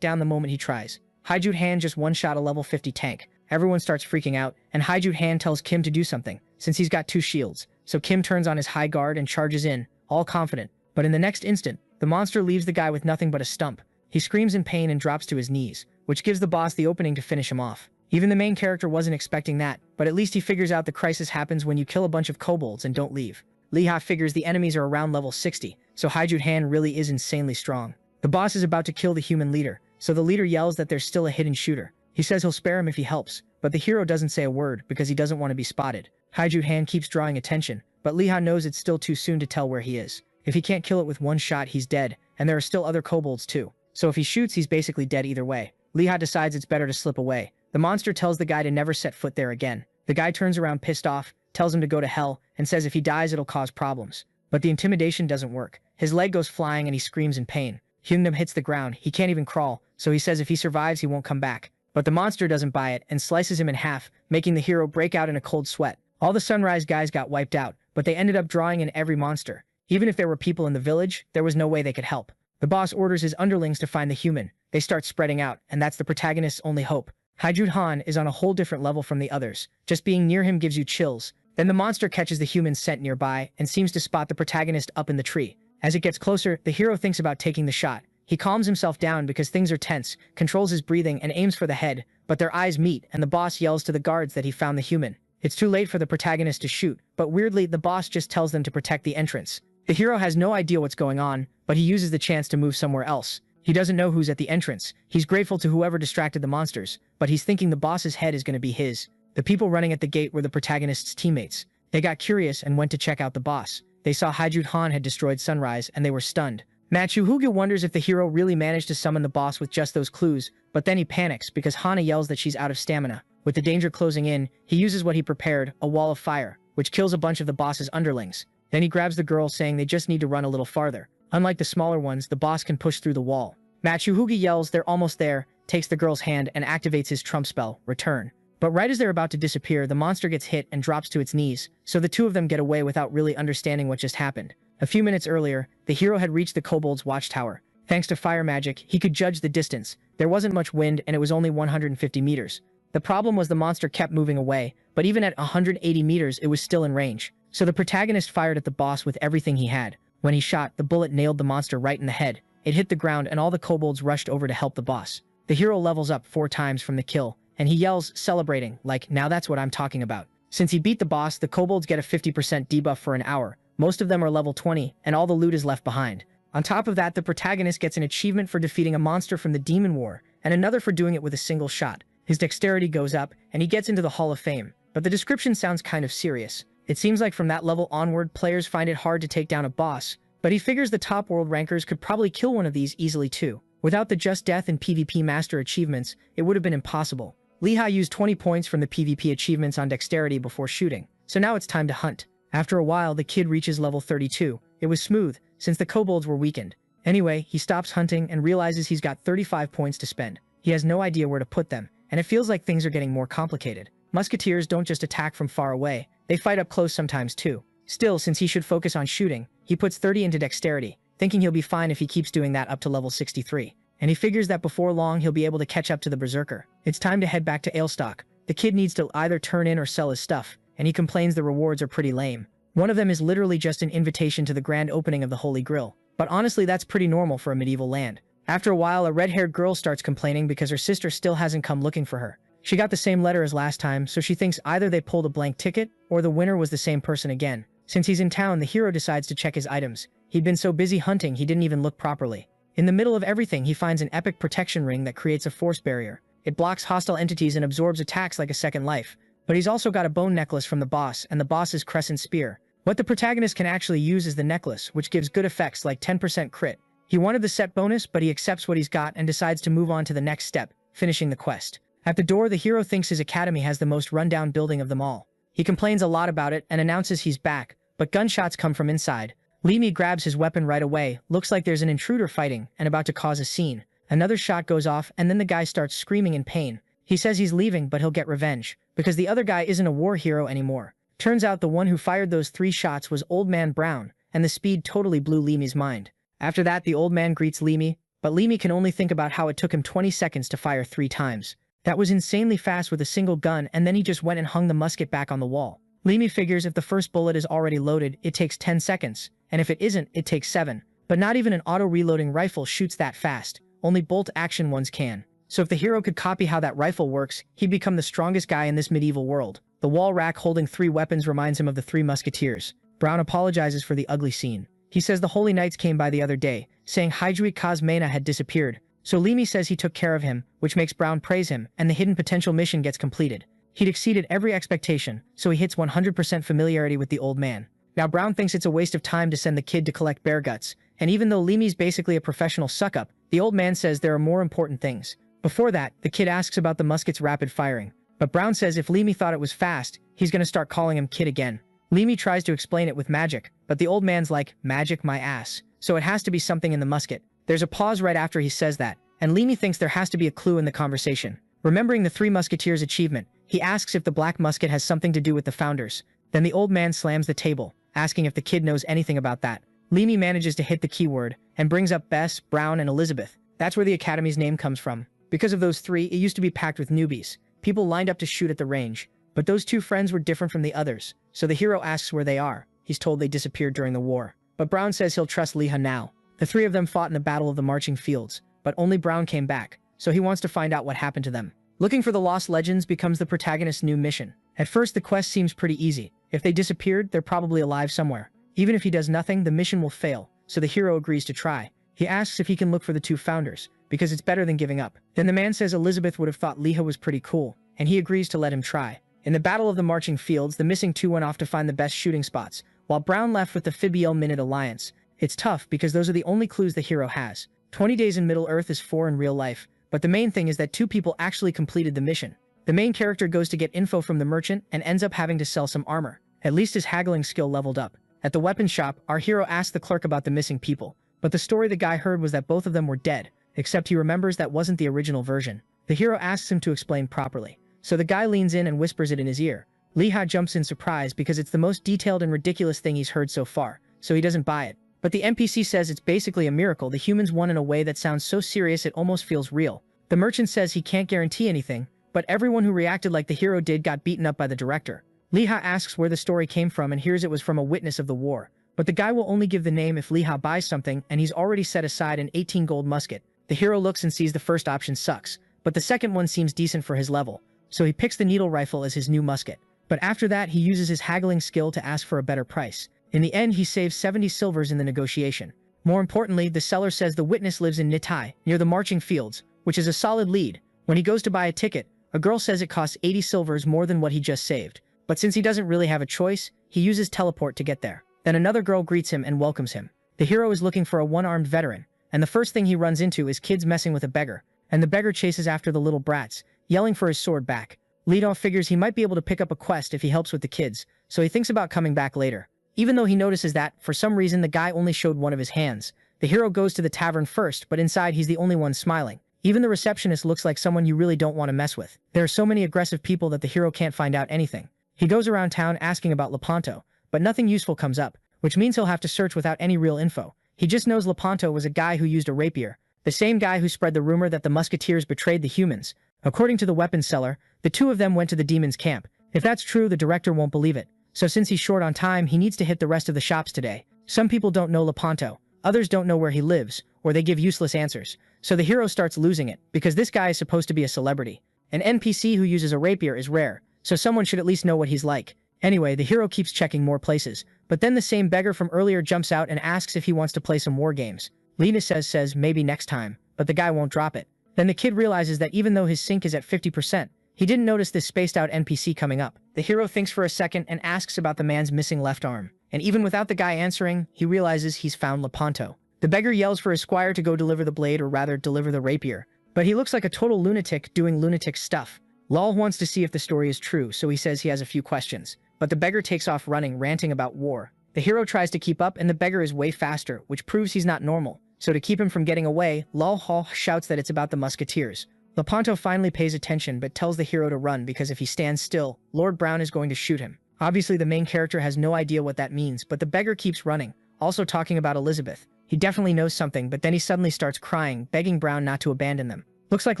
down the moment he tries. Haijut Han just one-shot a level 50 tank. Everyone starts freaking out, and Haijut Han tells Kim to do something, since he's got 2 shields. So Kim turns on his high guard and charges in, all confident. But in the next instant, the monster leaves the guy with nothing but a stump. He screams in pain and drops to his knees, which gives the boss the opening to finish him off. Even the main character wasn't expecting that, but at least he figures out the crisis happens when you kill a bunch of kobolds and don't leave. Liha figures the enemies are around level 60, so Haijut Han really is insanely strong. The boss is about to kill the human leader, so the leader yells that there's still a hidden shooter. He says he'll spare him if he helps, but the hero doesn't say a word because he doesn't want to be spotted. Haijut Han keeps drawing attention, but Liha knows it's still too soon to tell where he is. If he can't kill it with one shot, he's dead, and there are still other kobolds too. So if he shoots, he's basically dead either way. Liha decides it's better to slip away. The monster tells the guy to never set foot there again. The guy turns around pissed off, tells him to go to hell, and says if he dies it'll cause problems. But the intimidation doesn't work. His leg goes flying and he screams in pain. Hyungnam hits the ground. He can't even crawl, so he says if he survives he won't come back. But the monster doesn't buy it and slices him in half, making the hero break out in a cold sweat. All the Sunrise guys got wiped out, but they ended up drawing in every monster. Even if there were people in the village, there was no way they could help. The boss orders his underlings to find the human. They start spreading out, and that's the protagonist's only hope. Haijut Han is on a whole different level from the others. Just being near him gives you chills. Then the monster catches the human scent nearby and seems to spot the protagonist up in the tree. As it gets closer, the hero thinks about taking the shot. He calms himself down because things are tense, controls his breathing, and aims for the head, but their eyes meet, and the boss yells to the guards that he found the human. It's too late for the protagonist to shoot, but weirdly, the boss just tells them to protect the entrance. The hero has no idea what's going on, but he uses the chance to move somewhere else. He doesn't know who's at the entrance. He's grateful to whoever distracted the monsters, but he's thinking the boss's head is going to be his. The people running at the gate were the protagonist's teammates. They got curious and went to check out the boss. They saw Haijut Han had destroyed Sunrise, and they were stunned. Machuhuga wonders if the hero really managed to summon the boss with just those clues, but then he panics because Hana yells that she's out of stamina. With the danger closing in, he uses what he prepared, a wall of fire, which kills a bunch of the boss's underlings. Then he grabs the girl, saying they just need to run a little farther. Unlike the smaller ones, the boss can push through the wall. Machuhuga yells they're almost there, takes the girl's hand, and activates his trump spell, Return. But right as they're about to disappear, the monster gets hit and drops to its knees, so the two of them get away without really understanding what just happened. A few minutes earlier, the hero had reached the kobold's watchtower. Thanks to fire magic, he could judge the distance. There wasn't much wind and it was only 150 meters. The problem was the monster kept moving away, but even at 180 meters it was still in range. So the protagonist fired at the boss with everything he had. When he shot, the bullet nailed the monster right in the head. It hit the ground and all the kobolds rushed over to help the boss. The hero levels up 4 times from the kill, and he yells, celebrating, like, now that's what I'm talking about. Since he beat the boss, the kobolds get a 50% debuff for an hour. Most of them are level 20, and all the loot is left behind. On top of that, the protagonist gets an achievement for defeating a monster from the Demon War, and another for doing it with a single shot. His dexterity goes up, and he gets into the Hall of Fame. But the description sounds kind of serious. It seems like from that level onward, players find it hard to take down a boss, but he figures the top world rankers could probably kill one of these easily too. Without the Just Death and PvP Master achievements, it would have been impossible. Lehi used 20 points from the PvP achievements on dexterity before shooting, so now it's time to hunt. After a while, the kid reaches level 32. It was smooth, since the kobolds were weakened. Anyway, he stops hunting and realizes he's got 35 points to spend. He has no idea where to put them, and it feels like things are getting more complicated. Musketeers don't just attack from far away, they fight up close sometimes too. Still, since he should focus on shooting, he puts 30 into dexterity, thinking he'll be fine if he keeps doing that up to level 63. And he figures that before long he'll be able to catch up to the berserker. It's time to head back to Alestock. The kid needs to either turn in or sell his stuff, and he complains the rewards are pretty lame. One of them is literally just an invitation to the grand opening of the Holy Grill. But honestly, that's pretty normal for a medieval land. After a while, a red-haired girl starts complaining because her sister still hasn't come looking for her. She got the same letter as last time, so she thinks either they pulled a blank ticket, or the winner was the same person again. Since he's in town, the hero decides to check his items. He'd been so busy hunting, he didn't even look properly. In the middle of everything, he finds an epic protection ring that creates a force barrier. It blocks hostile entities and absorbs attacks like a second life. But he's also got a bone necklace from the boss, and the boss's crescent spear. What the protagonist can actually use is the necklace, which gives good effects like 10% crit. He wanted the set bonus, but he accepts what he's got and decides to move on to the next step, finishing the quest. At the door, the hero thinks his academy has the most rundown building of them all. He complains a lot about it and announces he's back, but gunshots come from inside. Limi grabs his weapon right away, looks like there's an intruder fighting and about to cause a scene. Another shot goes off and then the guy starts screaming in pain. He says he's leaving, but he'll get revenge, because the other guy isn't a war hero anymore. Turns out the one who fired those 3 shots was Old Man Brown, and the speed totally blew Limi's mind. After that, the old man greets Limi, but Limi can only think about how it took him 20 seconds to fire 3 times. That was insanely fast with a single gun, and then he just went and hung the musket back on the wall. Limi figures if the first bullet is already loaded, it takes 10 seconds, and if it isn't, it takes 7. But not even an auto-reloading rifle shoots that fast, only bolt-action ones can. So if the hero could copy how that rifle works, he'd become the strongest guy in this medieval world. The wall rack holding 3 weapons reminds him of the 3 musketeers. Brown apologizes for the ugly scene. He says the Holy Knights came by the other day, saying Hydrui Kazmena had disappeared. So Limi says he took care of him, which makes Brown praise him, and the hidden potential mission gets completed. He'd exceeded every expectation, so he hits 100% familiarity with the old man. Now Brown thinks it's a waste of time to send the kid to collect bear guts, and even though Limi's basically a professional suck-up, the old man says there are more important things. Before that, the kid asks about the musket's rapid firing, but Brown says if Limi thought it was fast, he's gonna start calling him kid again. Limi tries to explain it with magic, but the old man's like, magic my ass, so it has to be something in the musket. There's a pause right after he says that, and Limi thinks there has to be a clue in the conversation. Remembering the 3 Musketeers achievement, he asks if the black musket has something to do with the founders. Then the old man slams the table, asking if the kid knows anything about that. Limi manages to hit the keyword, and brings up Bess, Brown, and Elizabeth. That's where the academy's name comes from. Because of those 3, it used to be packed with newbies. People lined up to shoot at the range. But those 2 friends were different from the others, so the hero asks where they are. He's told they disappeared during the war. But Brown says he'll trust Leha now. The 3 of them fought in the Battle of the Marching Fields, but only Brown came back, so he wants to find out what happened to them. Looking for the Lost Legends becomes the protagonist's new mission. At first, the quest seems pretty easy. If they disappeared, they're probably alive somewhere. Even if he does nothing, the mission will fail, so the hero agrees to try. He asks if he can look for the 2 founders, because it's better than giving up. Then the man says Elizabeth would have thought Leha was pretty cool, and he agrees to let him try. In the Battle of the Marching Fields, the missing 2 went off to find the best shooting spots, while Brown left with the Fibiel Minute Alliance. It's tough because those are the only clues the hero has. 20 days in Middle-earth is 4 in real life, but the main thing is that 2 people actually completed the mission. The main character goes to get info from the merchant and ends up having to sell some armor. At least his haggling skill leveled up. At the weapon shop, our hero asks the clerk about the missing people, but the story the guy heard was that both of them were dead, except he remembers that wasn't the original version. The hero asks him to explain properly, so the guy leans in and whispers it in his ear. Leha jumps in surprise because it's the most detailed and ridiculous thing he's heard so far, so he doesn't buy it. But the NPC says it's basically a miracle the humans won in a way that sounds so serious it almost feels real. The merchant says he can't guarantee anything, but but everyone who reacted like the hero did got beaten up by the director. Liha asks where the story came from and hears it was from a witness of the war. But the guy will only give the name if Liha buys something, and he's already set aside an 18 gold musket. The hero looks and sees the first option sucks, but the second one seems decent for his level, so he picks the needle rifle as his new musket. But after that, he uses his haggling skill to ask for a better price. In the end, he saves 70 silvers in the negotiation. More importantly, the seller says the witness lives in Nitai, near the marching fields, which is a solid lead. When he goes to buy a ticket, a girl says it costs 80 silvers more than what he just saved. But since he doesn't really have a choice, he uses teleport to get there. Then another girl greets him and welcomes him. The hero is looking for a one-armed veteran, and the first thing he runs into is kids messing with a beggar, and the beggar chases after the little brats, yelling for his sword back. Leadoff figures he might be able to pick up a quest if he helps with the kids, so he thinks about coming back later. Even though he notices that, for some reason, the guy only showed one of his hands. The hero goes to the tavern first, but inside he's the only one smiling. Even the receptionist looks like someone you really don't want to mess with. There are so many aggressive people that the hero can't find out anything. He goes around town asking about Lepanto, but nothing useful comes up, which means he'll have to search without any real info. He just knows Lepanto was a guy who used a rapier, the same guy who spread the rumor that the musketeers betrayed the humans. According to the weapons seller, the two of them went to the demon's camp. If that's true, the director won't believe it. So since he's short on time, he needs to hit the rest of the shops today. Some people don't know Lepanto, others don't know where he lives, or they give useless answers. So the hero starts losing it, because this guy is supposed to be a celebrity. An NPC who uses a rapier is rare, so someone should at least know what he's like. Anyway, the hero keeps checking more places, but then the same beggar from earlier jumps out and asks if he wants to play some war games. Lena says maybe next time, but the guy won't drop it. Then the kid realizes that even though his sync is at 50%, he didn't notice this spaced-out NPC coming up. The hero thinks for a second and asks about the man's missing left arm. And even without the guy answering, he realizes he's found Lepanto. The beggar yells for his squire to go deliver the blade, or rather deliver the rapier. But he looks like a total lunatic doing lunatic stuff. Lal wants to see if the story is true, so he says he has a few questions. But the beggar takes off running, ranting about war. The hero tries to keep up, and the beggar is way faster, which proves he's not normal. So to keep him from getting away, Lal Hall shouts that it's about the musketeers. Lepanto finally pays attention, but tells the hero to run because if he stands still, Lord Brown is going to shoot him. Obviously, the main character has no idea what that means, but the beggar keeps running, also talking about Elizabeth. He definitely knows something, but then he suddenly starts crying, begging Brown not to abandon them. Looks like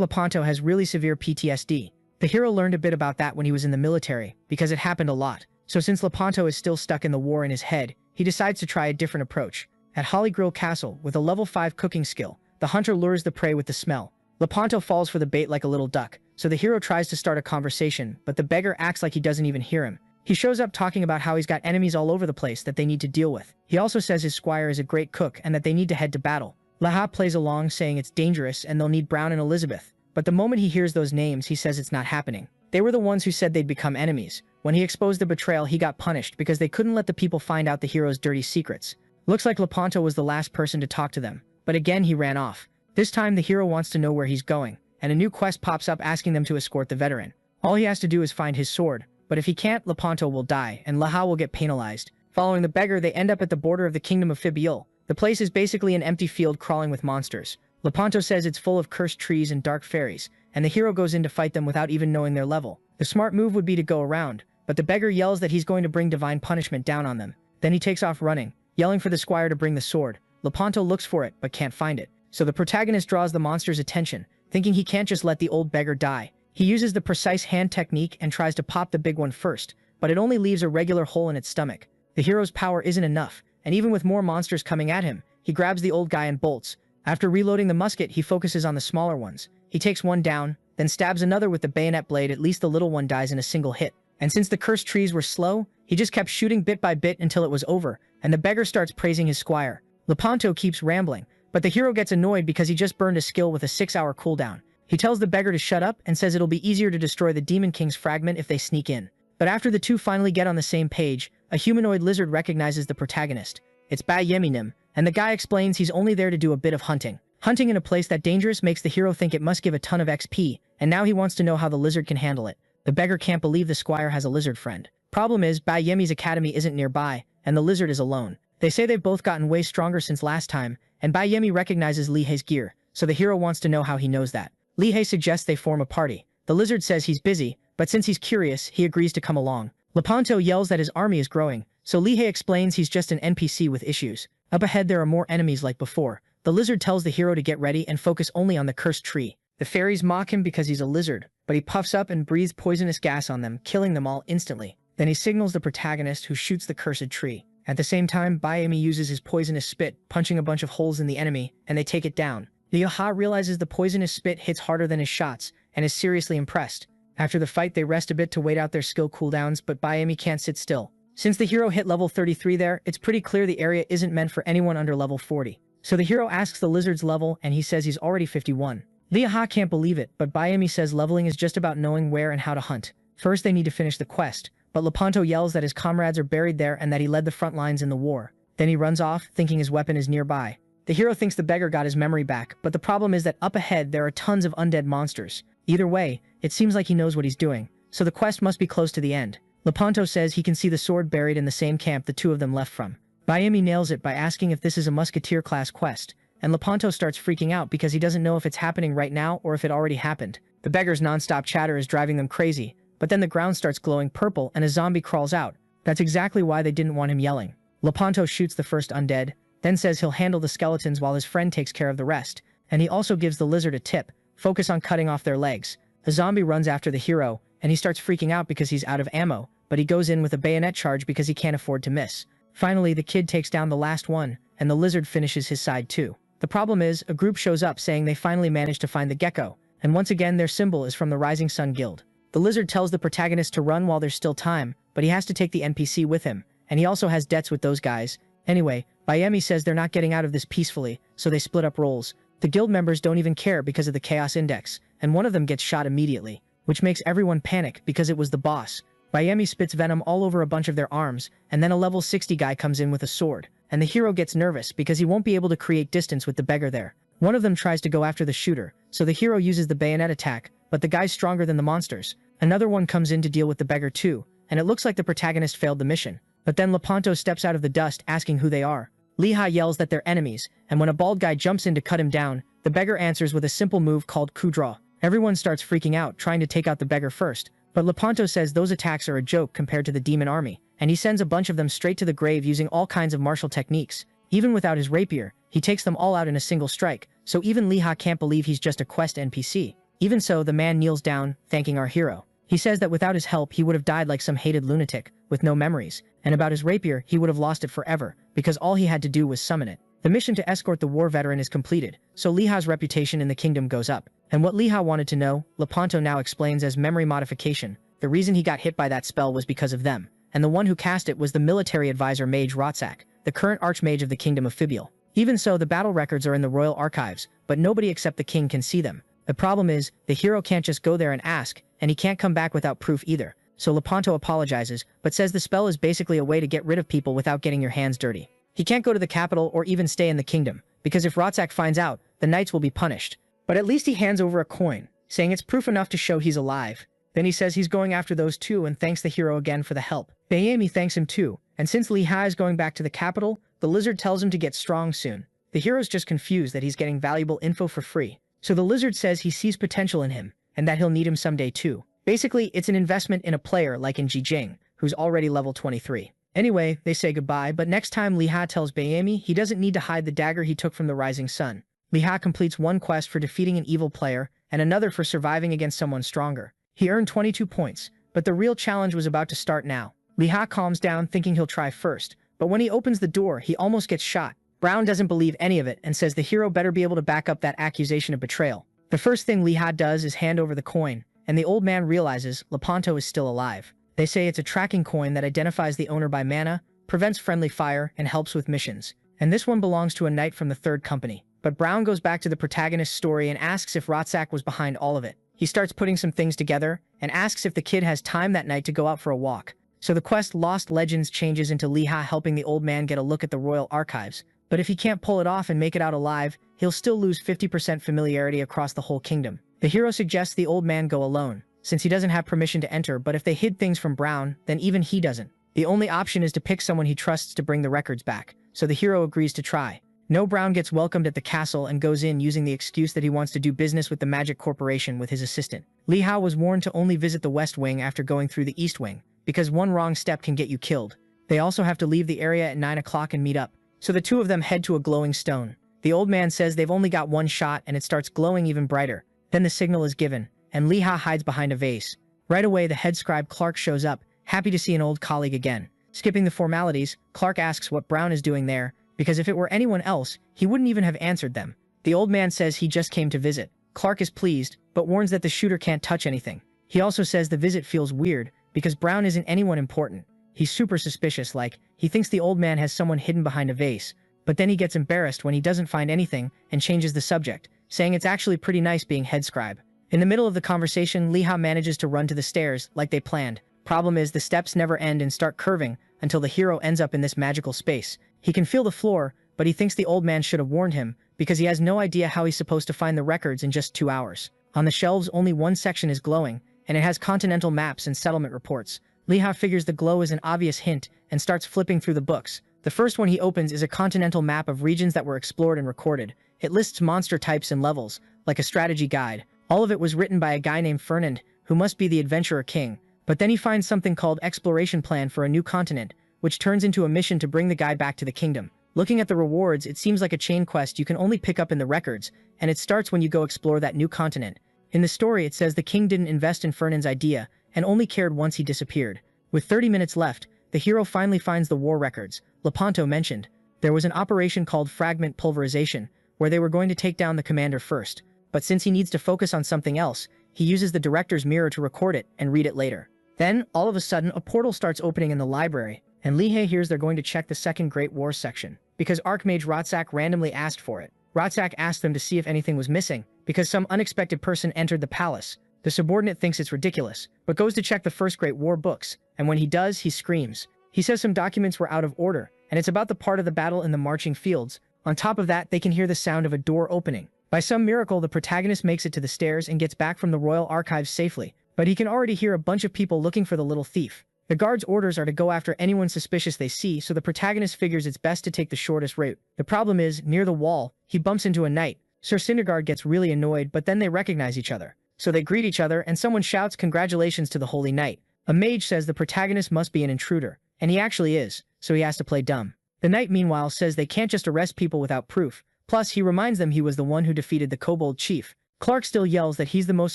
Lepanto has really severe PTSD. The hero learned a bit about that when he was in the military, because it happened a lot. So since Lepanto is still stuck in the war in his head, he decides to try a different approach. At Hollygrill Castle, with a level 5 cooking skill, the hunter lures the prey with the smell. Lepanto falls for the bait like a little duck, so the hero tries to start a conversation, but the beggar acts like he doesn't even hear him. He shows up talking about how he's got enemies all over the place that they need to deal with. He also says his squire is a great cook and that they need to head to battle. Laha plays along, saying it's dangerous and they'll need Brown and Elizabeth. But the moment he hears those names, he says it's not happening. They were the ones who said they'd become enemies. When he exposed the betrayal, he got punished because they couldn't let the people find out the hero's dirty secrets. Looks like Lepanto was the last person to talk to them, but again he ran off. This time the hero wants to know where he's going, and a new quest pops up asking them to escort the veteran. All he has to do is find his sword, but if he can't, Lepanto will die, and Laha will get penalized. Following the beggar, they end up at the border of the kingdom of Fibiul. The place is basically an empty field crawling with monsters. Lepanto says it's full of cursed trees and dark fairies, and the hero goes in to fight them without even knowing their level. The smart move would be to go around, but the beggar yells that he's going to bring divine punishment down on them. Then he takes off running, yelling for the squire to bring the sword. Lepanto looks for it, but can't find it. So the protagonist draws the monster's attention, thinking he can't just let the old beggar die. He uses the precise hand technique and tries to pop the big one first, but it only leaves a regular hole in its stomach. The hero's power isn't enough, and even with more monsters coming at him, he grabs the old guy and bolts. After reloading the musket, he focuses on the smaller ones. He takes one down, then stabs another with the bayonet blade. At least the little one dies in a single hit. And since the cursed trees were slow, he just kept shooting bit by bit until it was over, and the beggar starts praising his squire. Lepanto keeps rambling, but the hero gets annoyed because he just burned a skill with a 6-hour cooldown. He tells the beggar to shut up and says it'll be easier to destroy the Demon King's fragment if they sneak in. But after the two finally get on the same page, a humanoid lizard recognizes the protagonist. It's Ba Yeminim, and the guy explains he's only there to do a bit of hunting. Hunting in a place that dangerous makes the hero think it must give a ton of XP, and now he wants to know how the lizard can handle it. The beggar can't believe the squire has a lizard friend. Problem is, Ba Yemi's academy isn't nearby, and the lizard is alone. They say they've both gotten way stronger since last time, and Ba Yemi recognizes Li Hei's gear, so the hero wants to know how he knows that. Li Hei suggests they form a party. The lizard says he's busy, but since he's curious, he agrees to come along. Lepanto yells that his army is growing, so Li Hei explains he's just an NPC with issues. Up ahead there are more enemies like before. The lizard tells the hero to get ready and focus only on the cursed tree. The fairies mock him because he's a lizard, but he puffs up and breathes poisonous gas on them, killing them all instantly. Then he signals the protagonist, who shoots the cursed tree. At the same time, Bayami uses his poisonous spit, punching a bunch of holes in the enemy, and they take it down. Yahello realizes the poisonous spit hits harder than his shots, and is seriously impressed. After the fight, they rest a bit to wait out their skill cooldowns, but Bayami can't sit still. Since the hero hit level 33 there, it's pretty clear the area isn't meant for anyone under level 40. So the hero asks the lizard's level, and he says he's already 51. Yahello can't believe it, but Bayami says leveling is just about knowing where and how to hunt. First they need to finish the quest, but Lepanto yells that his comrades are buried there and that he led the front lines in the war. Then he runs off, thinking his weapon is nearby. The hero thinks the beggar got his memory back, but the problem is that up ahead there are tons of undead monsters. Either way, it seems like he knows what he's doing, so the quest must be close to the end. Lepanto says he can see the sword buried in the same camp the two of them left from. Bayami nails it by asking if this is a musketeer-class quest, and Lepanto starts freaking out because he doesn't know if it's happening right now or if it already happened. The beggar's non-stop chatter is driving them crazy, but then the ground starts glowing purple and a zombie crawls out. That's exactly why they didn't want him yelling. Lepanto shoots the first undead, then says he'll handle the skeletons while his friend takes care of the rest, and he also gives the lizard a tip: focus on cutting off their legs. A zombie runs after the hero, and he starts freaking out because he's out of ammo, but he goes in with a bayonet charge because he can't afford to miss. Finally, the kid takes down the last one, and the lizard finishes his side too. The problem is, a group shows up saying they finally managed to find the gecko, and once again their symbol is from the Rising Sun Guild. The lizard tells the protagonist to run while there's still time, but he has to take the NPC with him, and he also has debts with those guys. Anyway, Bayami says they're not getting out of this peacefully, so they split up roles. The guild members don't even care because of the chaos index, and one of them gets shot immediately, which makes everyone panic because it was the boss. Bayami spits venom all over a bunch of their arms, and then a level 60 guy comes in with a sword, and the hero gets nervous because he won't be able to create distance with the beggar there. One of them tries to go after the shooter, so the hero uses the bayonet attack, but the guy's stronger than the monsters. Another one comes in to deal with the beggar too, and it looks like the protagonist failed the mission. But then Lepanto steps out of the dust asking who they are. Yahello yells that they're enemies, and when a bald guy jumps in to cut him down, the beggar answers with a simple move called coup draw. Everyone starts freaking out, trying to take out the beggar first, but Lepanto says those attacks are a joke compared to the demon army, and he sends a bunch of them straight to the grave using all kinds of martial techniques. Even without his rapier, he takes them all out in a single strike, so even Yahello can't believe he's just a quest NPC. Even so, the man kneels down, thanking our hero. He says that without his help he would have died like some hated lunatic, with no memories, and about his rapier he would have lost it forever, because all he had to do was summon it. The mission to escort the war veteran is completed, so Yahello's reputation in the kingdom goes up. And what Yahello wanted to know, Lepanto now explains as memory modification. The reason he got hit by that spell was because of them, and the one who cast it was the military advisor Mage Rotsak, the current archmage of the kingdom of Fibiel. Even so, the battle records are in the royal archives, but nobody except the king can see them. The problem is, the hero can't just go there and ask, and he can't come back without proof either. So Lepanto apologizes, but says the spell is basically a way to get rid of people without getting your hands dirty. He can't go to the capital or even stay in the kingdom, because if Rotsak finds out, the knights will be punished. But at least he hands over a coin, saying it's proof enough to show he's alive. Then he says he's going after those two and thanks the hero again for the help. Bayami thanks him too, and since Yahello is going back to the capital, the lizard tells him to get strong soon. The hero's just confused that he's getting valuable info for free. So the lizard says he sees potential in him, and that he'll need him someday too. Basically, it's an investment in a player like in Jijing, who's already level 23. Anyway, they say goodbye, but next time Yahello tells Bayami he doesn't need to hide the dagger he took from the Rising Sun. Yahello completes one quest for defeating an evil player, and another for surviving against someone stronger. He earned 22 points, but the real challenge was about to start now. Yahello calms down thinking he'll try first, but when he opens the door he almost gets shot. Brown doesn't believe any of it and says the hero better be able to back up that accusation of betrayal. The first thing Yahello does is hand over the coin, and the old man realizes Lepanto is still alive. They say it's a tracking coin that identifies the owner by mana, prevents friendly fire, and helps with missions. And this one belongs to a knight from the third company. But Brown goes back to the protagonist's story and asks if Rotsak was behind all of it. He starts putting some things together, and asks if the kid has time that night to go out for a walk. So the quest Lost Legends changes into Yahello helping the old man get a look at the royal archives. But if he can't pull it off and make it out alive, he'll still lose 50% familiarity across the whole kingdom. The hero suggests the old man go alone, since he doesn't have permission to enter, but if they hid things from Brown, then even he doesn't. The only option is to pick someone he trusts to bring the records back, so the hero agrees to try. No, Brown gets welcomed at the castle and goes in using the excuse that he wants to do business with the Magic Corporation with his assistant. Yahello was warned to only visit the West Wing after going through the East Wing, because one wrong step can get you killed. They also have to leave the area at 9 o'clock and meet up, so the two of them head to a glowing stone. The old man says they've only got one shot and it starts glowing even brighter. Then the signal is given, and Lee Ha hides behind a vase. Right away, the head scribe Clark shows up, happy to see an old colleague again. Skipping the formalities, Clark asks what Brown is doing there, because if it were anyone else, he wouldn't even have answered them. The old man says he just came to visit. Clark is pleased, but warns that the shooter can't touch anything. He also says the visit feels weird, because Brown isn't anyone important. He's super suspicious, like, he thinks the old man has someone hidden behind a vase, but then he gets embarrassed when he doesn't find anything and changes the subject, saying it's actually pretty nice being head scribe. In the middle of the conversation, Lee Ha manages to run to the stairs like they planned. Problem is, the steps never end and start curving until the hero ends up in this magical space. He can feel the floor, but he thinks the old man should have warned him, because he has no idea how he's supposed to find the records in just 2 hours. On the shelves, only one section is glowing, and it has continental maps and settlement reports. Lee Ha figures the glow is an obvious hint and starts flipping through the books. The first one he opens is a continental map of regions that were explored and recorded. It lists monster types and levels, like a strategy guide. All of it was written by a guy named Fernand, who must be the adventurer king. But then he finds something called Exploration Plan for a new continent, which turns into a mission to bring the guy back to the kingdom. Looking at the rewards, it seems like a chain quest you can only pick up in the records, and it starts when you go explore that new continent. In the story, it says the king didn't invest in Fernand's idea, and only cared once he disappeared. With 30 minutes left, the hero finally finds the war records. Lepanto mentioned there was an operation called Fragment Pulverization, where they were going to take down the commander first, but since he needs to focus on something else, he uses the director's mirror to record it and read it later. Then, all of a sudden, a portal starts opening in the library, and Lee Ha hears they're going to check the Second Great War section, because Archmage Rotzak randomly asked for it. Rotzak asked them to see if anything was missing, because some unexpected person entered the palace. The subordinate thinks it's ridiculous, but goes to check the First Great War books, and when he does, he screams. He says some documents were out of order, and it's about the part of the battle in the marching fields. On top of that, they can hear the sound of a door opening. By some miracle, the protagonist makes it to the stairs and gets back from the royal archives safely, but he can already hear a bunch of people looking for the little thief. The guards' orders are to go after anyone suspicious they see, so the protagonist figures it's best to take the shortest route. The problem is, near the wall, he bumps into a knight. Sir Syndergaard gets really annoyed, but then they recognize each other. So they greet each other, and someone shouts congratulations to the Holy Knight. A mage says the protagonist must be an intruder, and he actually is, so he has to play dumb. The knight, meanwhile, says they can't just arrest people without proof. Plus, he reminds them he was the one who defeated the kobold chief. Clark still yells that he's the most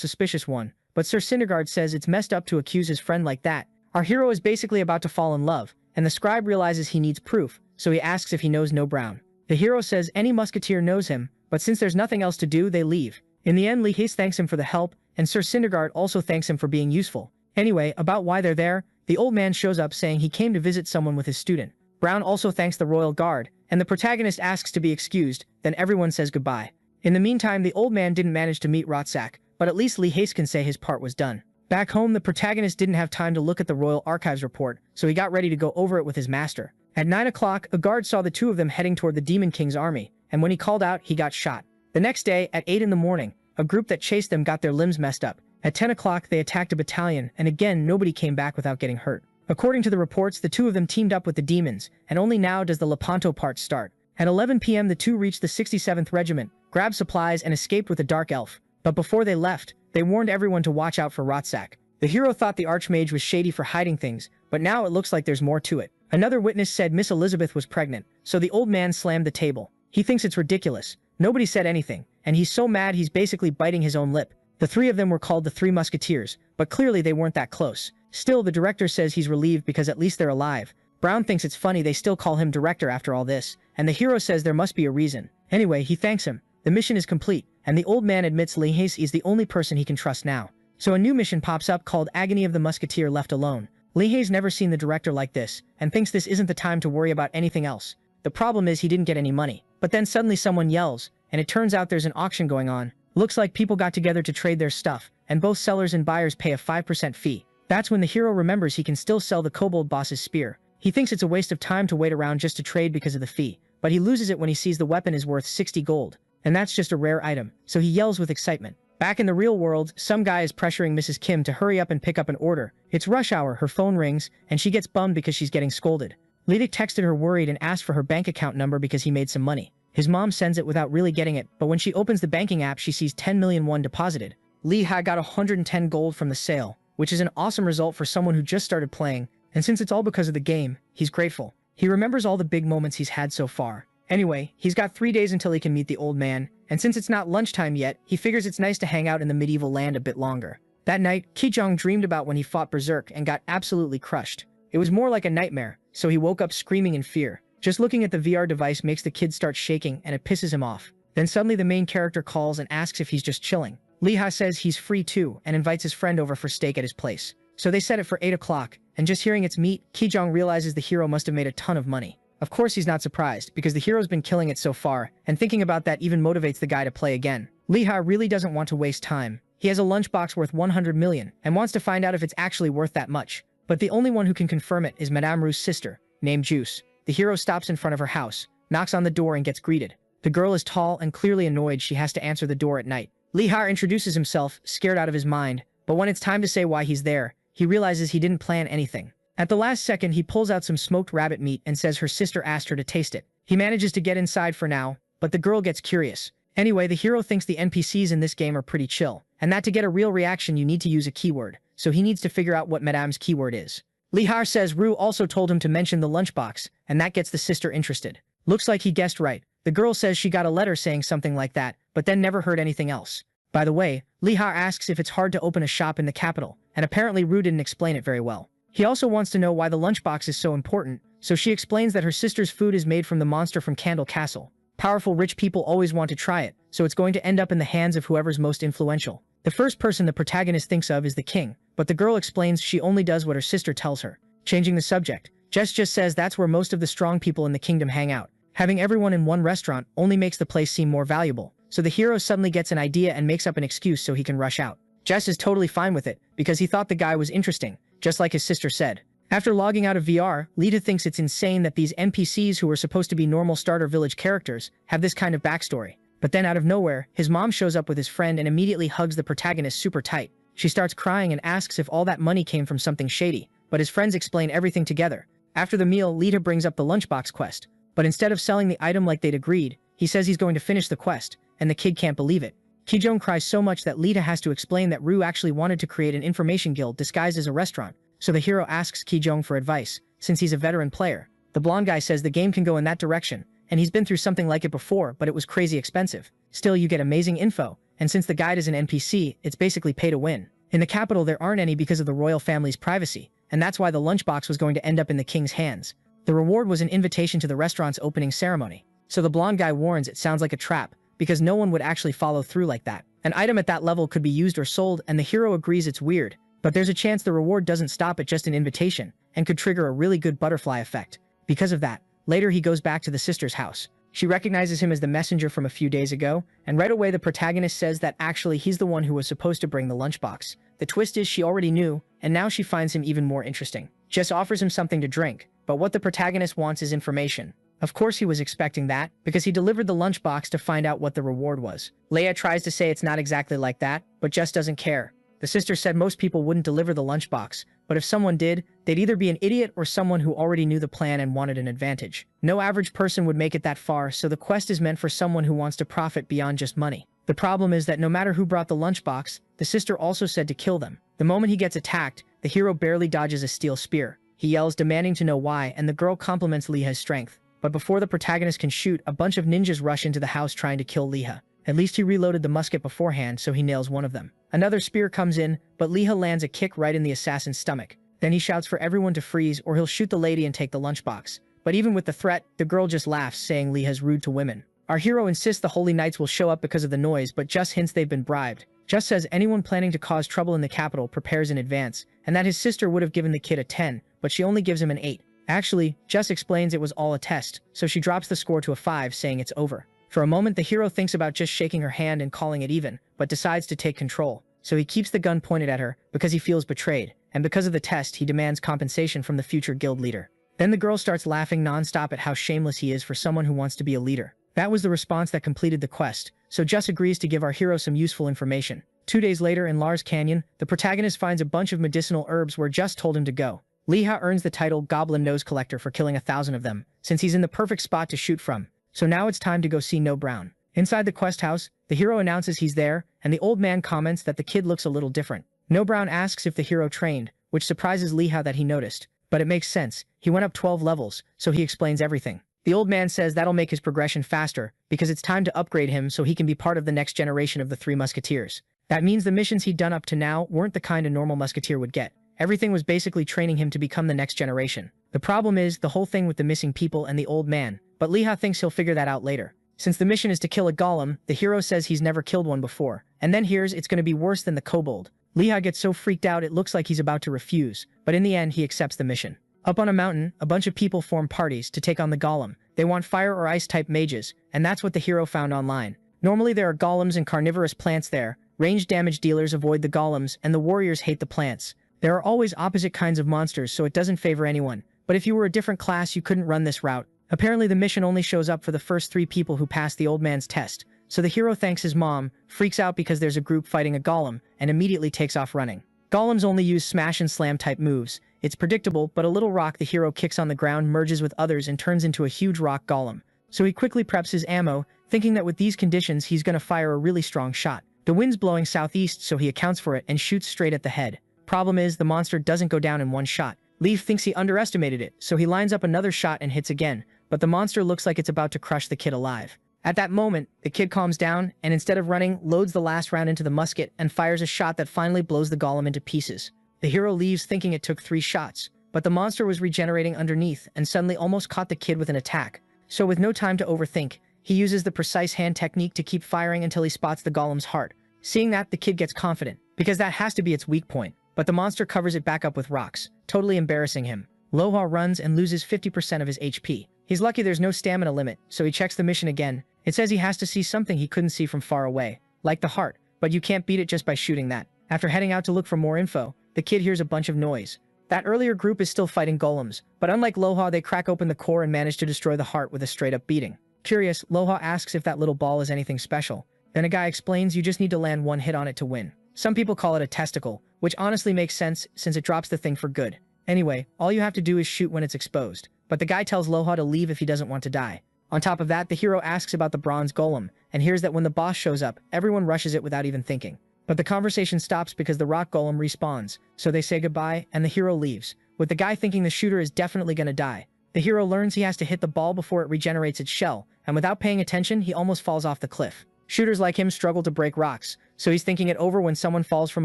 suspicious one, but Sir Syndergaard says it's messed up to accuse his friend like that. Our hero is basically about to fall in love, and the scribe realizes he needs proof, so he asks if he knows No Brown. The hero says any musketeer knows him, but since there's nothing else to do, they leave. In the end, Lee Hace thanks him for the help, and Sir Syndergaard also thanks him for being useful. Anyway, about why they're there, the old man shows up saying he came to visit someone with his student. Brown also thanks the royal guard, and the protagonist asks to be excused, then everyone says goodbye. In the meantime, the old man didn't manage to meet Rotzak, but at least Lee Hace can say his part was done. Back home, the protagonist didn't have time to look at the Royal Archives report, so he got ready to go over it with his master. At 9 o'clock, a guard saw the two of them heading toward the Demon King's army, and when he called out, he got shot. The next day, at 8 in the morning, a group that chased them got their limbs messed up. At 10 o'clock, they attacked a battalion, and again, nobody came back without getting hurt. According to the reports, the two of them teamed up with the demons, and only now does the Lepanto part start. At 11 p.m., the two reached the 67th Regiment, grabbed supplies, and escaped with a dark elf. But before they left, they warned everyone to watch out for Rotzak. The hero thought the Archmage was shady for hiding things, but now it looks like there's more to it. Another witness said Miss Elizabeth was pregnant, so the old man slammed the table. He thinks it's ridiculous. Nobody said anything, and he's so mad he's basically biting his own lip. The three of them were called the Three Musketeers, but clearly they weren't that close. Still, the director says he's relieved because at least they're alive. Brown thinks it's funny they still call him director after all this, and the hero says there must be a reason. Anyway, he thanks him. The mission is complete, and the old man admits Lee Hace is the only person he can trust now. So a new mission pops up called Agony of the Musketeer Left Alone. Lee Hace never seen the director like this, and thinks this isn't the time to worry about anything else. The problem is he didn't get any money. But then suddenly someone yells, and it turns out there's an auction going on. Looks like people got together to trade their stuff, and both sellers and buyers pay a 5% fee. That's when the hero remembers he can still sell the kobold boss's spear. He thinks it's a waste of time to wait around just to trade because of the fee, but he loses it when he sees the weapon is worth 60 gold. And that's just a rare item, so he yells with excitement. Back in the real world, some guy is pressuring Mrs. Kim to hurry up and pick up an order. It's rush hour, her phone rings, and she gets bummed because she's getting scolded. Lidik texted her worried and asked for her bank account number because he made some money. His mom sends it without really getting it, but when she opens the banking app, she sees 10 million won deposited. Lee had got 110 gold from the sale, which is an awesome result for someone who just started playing, and since it's all because of the game, he's grateful. He remembers all the big moments he's had so far. Anyway, he's got 3 days until he can meet the old man, and since it's not lunchtime yet, he figures it's nice to hang out in the medieval land a bit longer. That night, Kijong dreamed about when he fought Berserk and got absolutely crushed. It was more like a nightmare, so he woke up screaming in fear. Just looking at the VR device makes the kid start shaking and it pisses him off. Then suddenly the main character calls and asks if he's just chilling. Liha says he's free too and invites his friend over for steak at his place. So they set it for 8 o'clock, and just hearing its meat, Kijong realizes the hero must have made a ton of money. Of course he's not surprised, because the hero's been killing it so far, and thinking about that even motivates the guy to play again. Liha really doesn't want to waste time. He has a lunchbox worth 100 million, and wants to find out if it's actually worth that much. But the only one who can confirm it is Madame Ru's sister, named Juice. The hero stops in front of her house, knocks on the door and gets greeted. The girl is tall and clearly annoyed she has to answer the door at night. Liha introduces himself, scared out of his mind, but when it's time to say why he's there, he realizes he didn't plan anything. At the last second, he pulls out some smoked rabbit meat and says her sister asked her to taste it. He manages to get inside for now, but the girl gets curious. Anyway, the hero thinks the NPCs in this game are pretty chill, and that to get a real reaction you need to use a keyword, so he needs to figure out what Madame's keyword is. Lihar says Ru also told him to mention the lunchbox, and that gets the sister interested. Looks like he guessed right. The girl says she got a letter saying something like that, but then never heard anything else. By the way, Lihar asks if it's hard to open a shop in the capital, and apparently Ru didn't explain it very well. He also wants to know why the lunchbox is so important, so she explains that her sister's food is made from the monster from Candle Castle. Powerful rich people always want to try it, so it's going to end up in the hands of whoever's most influential. The first person the protagonist thinks of is the king, but the girl explains she only does what her sister tells her. Changing the subject, Jess just says that's where most of the strong people in the kingdom hang out. Having everyone in one restaurant only makes the place seem more valuable, so the hero suddenly gets an idea and makes up an excuse so he can rush out. Jess is totally fine with it, because he thought the guy was interesting, just like his sister said. After logging out of VR, Lita thinks it's insane that these NPCs who were supposed to be normal starter village characters have this kind of backstory. But then out of nowhere, his mom shows up with his friend and immediately hugs the protagonist super tight. She starts crying and asks if all that money came from something shady, but his friends explain everything together. After the meal, Lita brings up the lunchbox quest, but instead of selling the item like they'd agreed, he says he's going to finish the quest, and the kid can't believe it. Kijong cries so much that Lita has to explain that Ru actually wanted to create an information guild disguised as a restaurant, so the hero asks Kijong for advice, since he's a veteran player. The blonde guy says the game can go in that direction, and he's been through something like it before, but it was crazy expensive. Still, you get amazing info, and since the guide is an NPC, it's basically pay to win. In the capital, there aren't any because of the royal family's privacy, and that's why the lunchbox was going to end up in the king's hands. The reward was an invitation to the restaurant's opening ceremony. So the blonde guy warns it sounds like a trap, because no one would actually follow through like that. An item at that level could be used or sold, and the hero agrees it's weird, but there's a chance the reward doesn't stop at just an invitation, and could trigger a really good butterfly effect. Because of that, later he goes back to the sister's house. She recognizes him as the messenger from a few days ago, and right away the protagonist says that actually he's the one who was supposed to bring the lunchbox. The twist is she already knew, and now she finds him even more interesting. Jess offers him something to drink, but what the protagonist wants is information. Of course he was expecting that, because he delivered the lunchbox to find out what the reward was. Leia tries to say it's not exactly like that, but Jess doesn't care. The sister said most people wouldn't deliver the lunchbox, but if someone did, they'd either be an idiot or someone who already knew the plan and wanted an advantage. No average person would make it that far, so the quest is meant for someone who wants to profit beyond just money. The problem is that no matter who brought the lunchbox, the sister also said to kill them. The moment he gets attacked, the hero barely dodges a steel spear. He yells, demanding to know why, and the girl compliments Liha's strength. But before the protagonist can shoot, a bunch of ninjas rush into the house trying to kill Liha. At least he reloaded the musket beforehand, so he nails one of them. Another spear comes in, but Liha lands a kick right in the assassin's stomach. Then he shouts for everyone to freeze or he'll shoot the lady and take the lunchbox. But even with the threat, the girl just laughs, saying Liha's rude to women. Our hero insists the Holy Knights will show up because of the noise, but Just hints they've been bribed. Just says anyone planning to cause trouble in the capital prepares in advance, and that his sister would have given the kid a 10, but she only gives him an 8. Actually, Jess explains it was all a test, so she drops the score to a 5, saying it's over. For a moment, the hero thinks about just shaking her hand and calling it even, but decides to take control. So he keeps the gun pointed at her, because he feels betrayed, and because of the test, he demands compensation from the future guild leader. Then the girl starts laughing non-stop at how shameless he is for someone who wants to be a leader. That was the response that completed the quest, so Jess agrees to give our hero some useful information. 2 days later in Lars Canyon, the protagonist finds a bunch of medicinal herbs where Jess told him to go. Liha earns the title Goblin Nose Collector for killing 1,000 of them, since he's in the perfect spot to shoot from. So now it's time to go see No Brown. Inside the quest house, the hero announces he's there, and the old man comments that the kid looks a little different. No Brown asks if the hero trained, which surprises Liha that he noticed. But it makes sense, he went up 12 levels, so he explains everything. The old man says that'll make his progression faster, because it's time to upgrade him so he can be part of the next generation of the Three Musketeers. That means the missions he'd done up to now weren't the kind a normal musketeer would get. Everything was basically training him to become the next generation. The problem is the whole thing with the missing people and the old man, but Liha thinks he'll figure that out later. Since the mission is to kill a golem, the hero says he's never killed one before, and then hears it's going to be worse than the kobold. Liha gets so freaked out it looks like he's about to refuse, but in the end he accepts the mission. Up on a mountain, a bunch of people form parties to take on the golem. They want fire or ice type mages, and that's what the hero found online. Normally there are golems and carnivorous plants there. Ranged damage dealers avoid the golems, and the warriors hate the plants. There are always opposite kinds of monsters, so it doesn't favor anyone. But if you were a different class, you couldn't run this route. Apparently the mission only shows up for the first 3 people who pass the old man's test. So the hero thanks his mom, freaks out because there's a group fighting a golem, and immediately takes off running. Golems only use smash and slam type moves. It's predictable, but a little rock the hero kicks on the ground merges with others and turns into a huge rock golem. So he quickly preps his ammo, thinking that with these conditions he's gonna fire a really strong shot. The wind's blowing southeast, so he accounts for it and shoots straight at the head. Problem is, the monster doesn't go down in one shot. Leaf thinks he underestimated it, so he lines up another shot and hits again, but the monster looks like it's about to crush the kid alive. At that moment, the kid calms down, and instead of running, loads the last round into the musket and fires a shot that finally blows the golem into pieces. The hero leaves thinking it took 3 shots, but the monster was regenerating underneath and suddenly almost caught the kid with an attack. So with no time to overthink, he uses the precise hand technique to keep firing until he spots the golem's heart. Seeing that, the kid gets confident, because that has to be its weak point. But the monster covers it back up with rocks, totally embarrassing him. Lohua runs and loses 50% of his HP. He's lucky there's no stamina limit, so he checks the mission again. It says he has to see something he couldn't see from far away, like the heart, but you can't beat it just by shooting that. After heading out to look for more info, the kid hears a bunch of noise. That earlier group is still fighting golems, but unlike Lohua, they crack open the core and manage to destroy the heart with a straight-up beating. Curious, Lohua asks if that little ball is anything special. Then a guy explains you just need to land 1 hit on it to win. Some people call it a testicle, which honestly makes sense since it drops the thing for good. Anyway, all you have to do is shoot when it's exposed. But the guy tells Lohua to leave if he doesn't want to die. On top of that, the hero asks about the bronze golem, and hears that when the boss shows up, everyone rushes it without even thinking. But the conversation stops because the rock golem respawns, so they say goodbye, and the hero leaves, with the guy thinking the shooter is definitely gonna die. The hero learns he has to hit the ball before it regenerates its shell, and without paying attention, he almost falls off the cliff. Shooters like him struggle to break rocks, so he's thinking it over when someone falls from